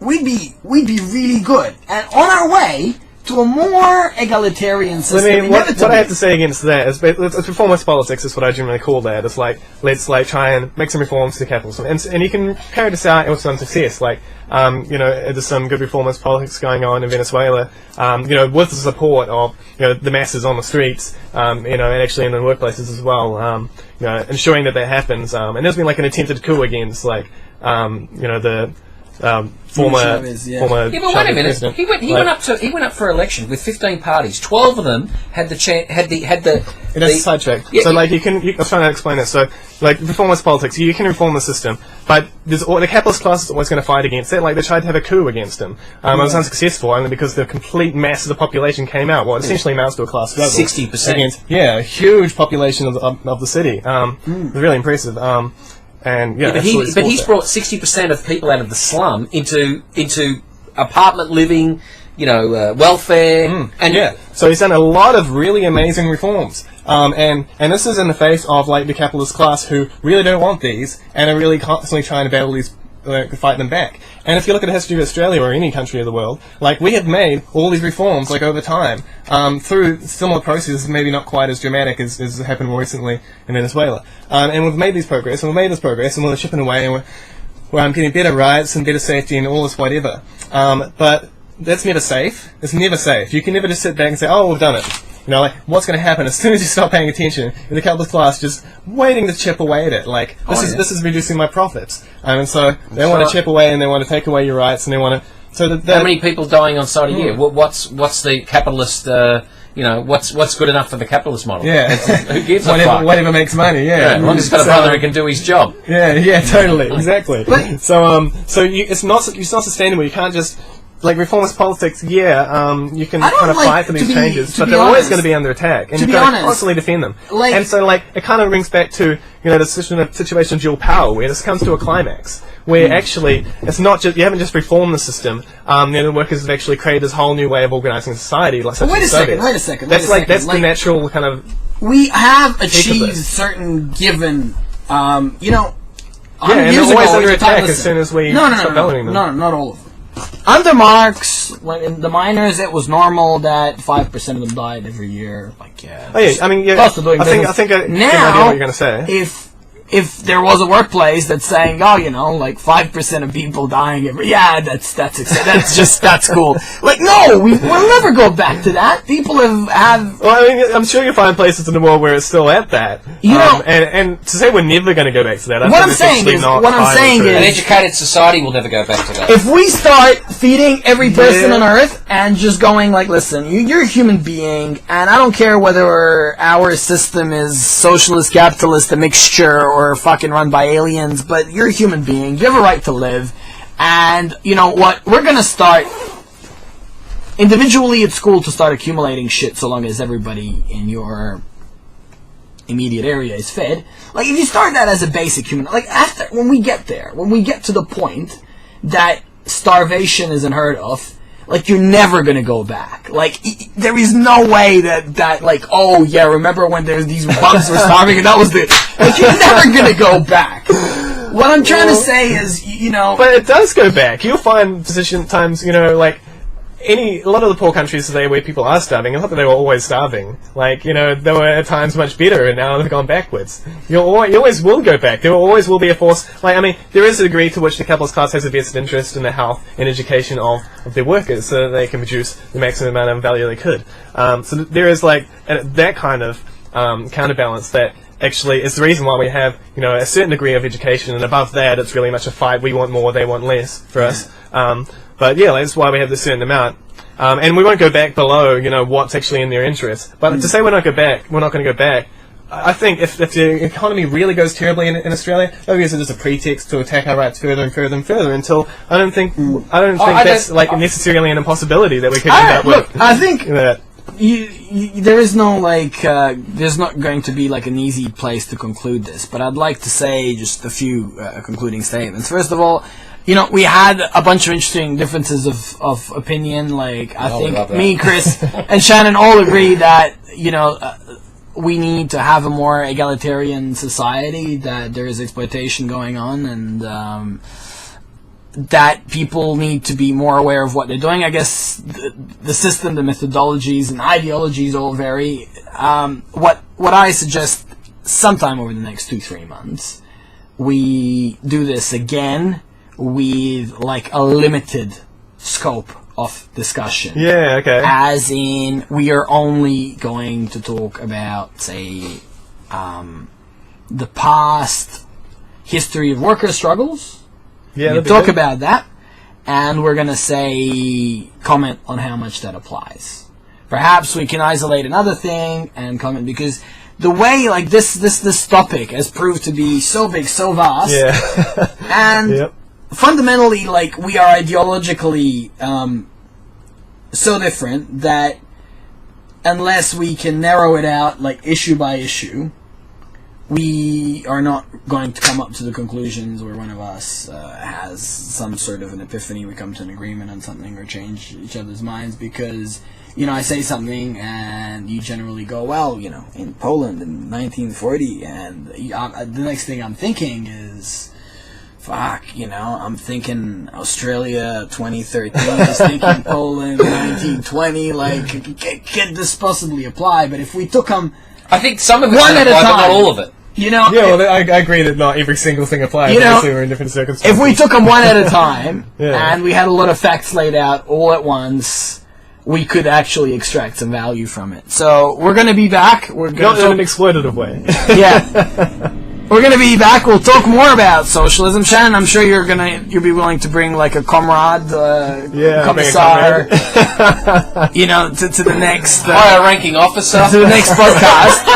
we'd be really good and on our way to a more egalitarian system. What I have to say against that is it's reformist politics is what I generally call that. It's let's try and make some reforms to capitalism. And you can carry this out with some success. There's some good reformist politics going on in Venezuela, with the support of, the masses on the streets, and actually in the workplaces as well, ensuring that happens. And there's been an attempted coup against, the former Chavez, but wait a minute. He went up for election with 15 parties. 12 of them had the chance. That's a sidetrack. Yeah, so I was trying to explain this. So reformist politics, you can reform the system, but the capitalist class is always going to fight against it. They tried to have a coup against him. It was unsuccessful only because the complete mass of the population came out. Well, it essentially amounts to a class struggle. 60%. A huge population of the city. It was really impressive. But he's brought 60% of people out of the slum into apartment living, welfare, So he's done a lot of really amazing reforms, and this is in the face of the capitalist class who really don't want these and are really constantly trying to battle these, fight them back. And if you look at the history of Australia or any country of the world, we have made all these reforms over time through similar processes, maybe not quite as dramatic as happened more recently in Venezuela. And we've made this progress, and we're chipping away, and we're getting better rights and better safety and all this whatever. But that's never safe. It's never safe. You can never just sit back and say, "Oh, we've done it." What's going to happen as soon as you stop paying attention? The capitalist class just waiting to chip away at it. This is reducing my profits, and so they want to chip away and they want to take away your rights and they want to. So how many people dying on site a year? What's the capitalist? What's good enough for the capitalist model? Yeah, who gives a fuck? Whatever makes money. Yeah, as long as he's got a brother who can do his job. Yeah, totally, exactly. It's not sustainable. You can't just. Reformist politics, you can kind of fight for these changes, but they're always going to be under attack, and you've got to constantly defend them. And so, it kind of brings back to, the situation of dual power, where this comes to a climax, where actually, it's not just, you haven't just reformed the system, the workers have actually created this whole new way of organising society, Wait a second. That's the natural kind of... We have achieved certain given, and they're always under attack as soon as we stop valuing them. No, not all of them. Under Marx, in the miners, it was normal that 5% of them died every year. I think I get what you're going to say. If if there was a workplace that's saying, oh, you know, like 5% of people dying every, that's cool. Like, no, we'll never go back to that. People have. Well, I mean, I'm sure you'll find places in the world where it's still at that. You know, and to say we're never going to go back to that, what I'm saying is, an educated society will never go back to that. If we start feeding every person on Earth and just going like, listen, you're a human being, and I don't care whether our system is socialist, capitalist, a mixture, or fucking run by aliens, but you're a human being, you have a right to live, and you know what, we're gonna start individually at school to start accumulating shit so long as everybody in your immediate area is fed. Like, if you start that as a basic human, like, after, when we get to the point that starvation is unheard of, like, you're never gonna go back. Like, there is no way that like, oh yeah, remember when there's these bugs were starving and that was the, like, you're never gonna go back. What I'm trying to say is, you know. But it does go back. You'll find times, you know, like, a lot of the poor countries today where people are starving, and not that they were always starving. Like, you know, they were at times much better, and now they've gone backwards. You always will go back. There always will be a force. Like, I mean, there is a degree to which the capitalist class has a vested interest in the health and education of their workers, so that they can produce the maximum amount of value they could. So there is, like, that kind of counterbalance that actually is the reason why we have, you know, a certain degree of education, and above that, it's really much a fight. We want more, they want less for us. But yeah, that's why we have this certain amount. And we won't go back below, you know, what's actually in their interest. But to say we're not going to go back, I think if the economy really goes terribly in Australia, maybe it's just a pretext to attack our rights further and further and further until I don't think that's necessarily an impossibility that we could end up with. Look, I think that. There is no, like, there's not going to be, like, an easy place to conclude this, but I'd like to say just a few concluding statements. First of all, you know, we had a bunch of interesting differences of opinion. Like, I think me, Chris, and Shannon all agree that, you know, we need to have a more egalitarian society, that there is exploitation going on, and that people need to be more aware of what they're doing. I guess the system, the methodologies, and ideologies all vary. What I suggest, sometime over the next 2-3 months, we do this again with, like, a limited scope of discussion. Yeah, okay. As in, we are only going to talk about, say, the past history of worker struggles. Yeah, we'll talk about that, and we're going to comment on how much that applies. Perhaps we can isolate another thing and comment, because the way, like, this topic has proved to be so big, so vast, and fundamentally, like, we are ideologically so different that unless we can narrow it out, like, issue by issue, we are not going to come up to the conclusions where one of us has some sort of an epiphany, we come to an agreement on something, or change each other's minds, because, you know, I say something and you generally go, well, you know, in Poland in 1940, and the next thing I'm thinking is, fuck, you know, I'm thinking Australia 2013, is thinking Poland 1920, like, can this possibly apply? But if we took them, I think some of it one at a time, but not all of it. You know, yeah, well, I agree that not every single thing applies. You know, obviously, we're in different circumstances. If we took them one at a time, and we had a lot of facts laid out all at once, we could actually extract some value from it. So we're going to be back. We're not in an exploitative way. Yeah, we're going to be back. We'll talk more about socialism. Shannon, I'm sure you'll be willing to bring, like, a comrade, commissar, you know, to the next higher ranking officer, to the next podcast.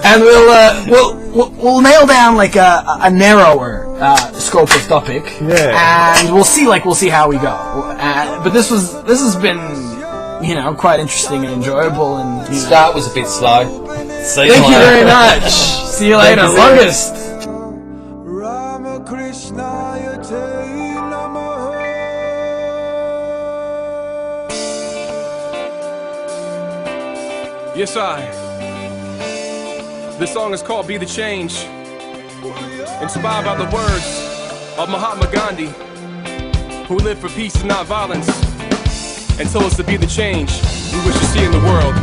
And we'll nail down, like, a narrower scope of topic, and we'll see how we go. But this has been, you know, quite interesting and enjoyable. And the start was a bit slow. Thank you very much. See you later. Longest. Yes, This song is called Be the Change, inspired by the words of Mahatma Gandhi, who lived for peace and not violence, and told us to be the change we wish to see in the world.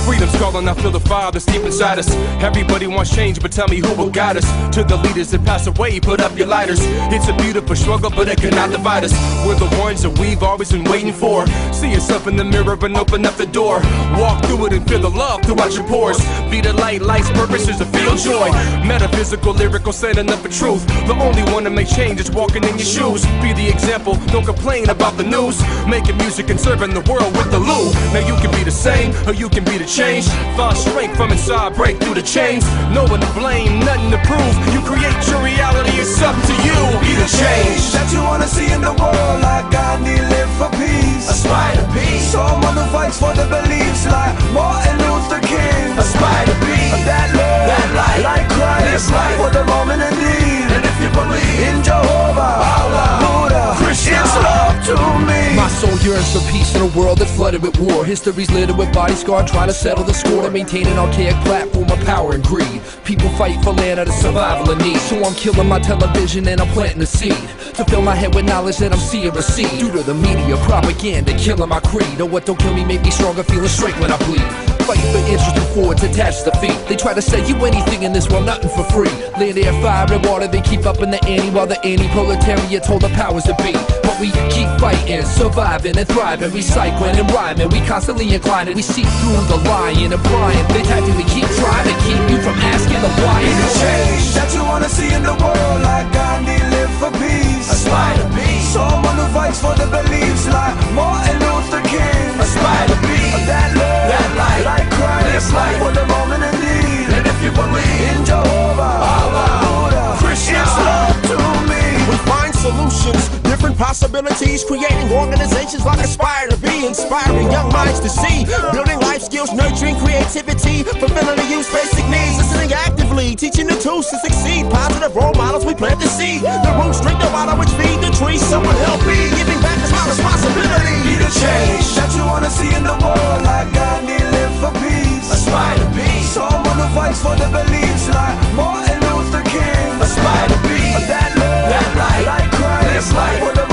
Freedom's called calling, I feel the fire that's deep inside us. Everybody wants change, but tell me who will guide us. To the leaders that pass away, put up your lighters. It's a beautiful struggle, but it cannot divide us. We're the ones that we've always been waiting for. See yourself in the mirror and open up the door. Walk through it and feel the love throughout your pores. Be the light, life's purpose is to feel joy. Metaphysical, lyrical, standing up for truth. The only one to make change is walking in your shoes. Be the example, don't complain about the news. Making music and serving the world with the loo. Now you can be the same, or you can be the change. Find strength from inside, break through the chains. No one to blame, nothing to prove. You create your reality, it's up to you. Be the change that you wanna see in the world, like Gandhi live for peace. Aspire to be someone who fights for the beliefs, like Martin Luther King. Aspire to be that love, that light, like Christ, life for the moment indeed. And if you believe in Jehovah, Allah, Buddha, Krishna, it's love to me. My soul yearns for peace in a world that's flooded with war. History's littered with body scar, trying to settle the score to maintain an archaic platform of power and greed. People fight for land out of survival and need. So I'm killing my television and I'm planting a seed to fill my head with knowledge that I'm seeing recede. Due to the media propaganda killing my creed. Oh, what don't kill me make me stronger, feeling straight when I bleed. Fight for interest before it's attached to feet. They try to sell you anything in this world, nothing for free. Land, air, fire, and water, they keep up in the ante, while the anti-proletariat hold the powers that be. But we keep fighting, surviving and thriving, recycling and rhyming. We constantly inclining, we see through the lying and prying. They tactically keep trying to keep you from asking the why. Be the change that you wanna see in the world, like Gandhi live for peace. Aspire to be someone who fights for the beliefs, like Martin Luther King. Aspire to be that love, that light, like Christ, life for the moment indeed. And if you believe in Jehovah, Allah, Buddha, Krishna, it's love to me. We find solutions, different possibilities, creating organizations like Aspire to Be, inspiring young minds to see, building life skills, nurturing creativity, fulfilling the youth's basic needs, listening actively, teaching the tools to succeed, positive role models, we plant the seed, the roots drink the water which feed the trees, someone help me, giving back is my responsibility. Be the change that you wanna see in the world, like Gandhi live for peace. Aspire to be someone who fights for the beliefs, like Martin Luther King. Aspire to be that love, that light, like Christ, life for the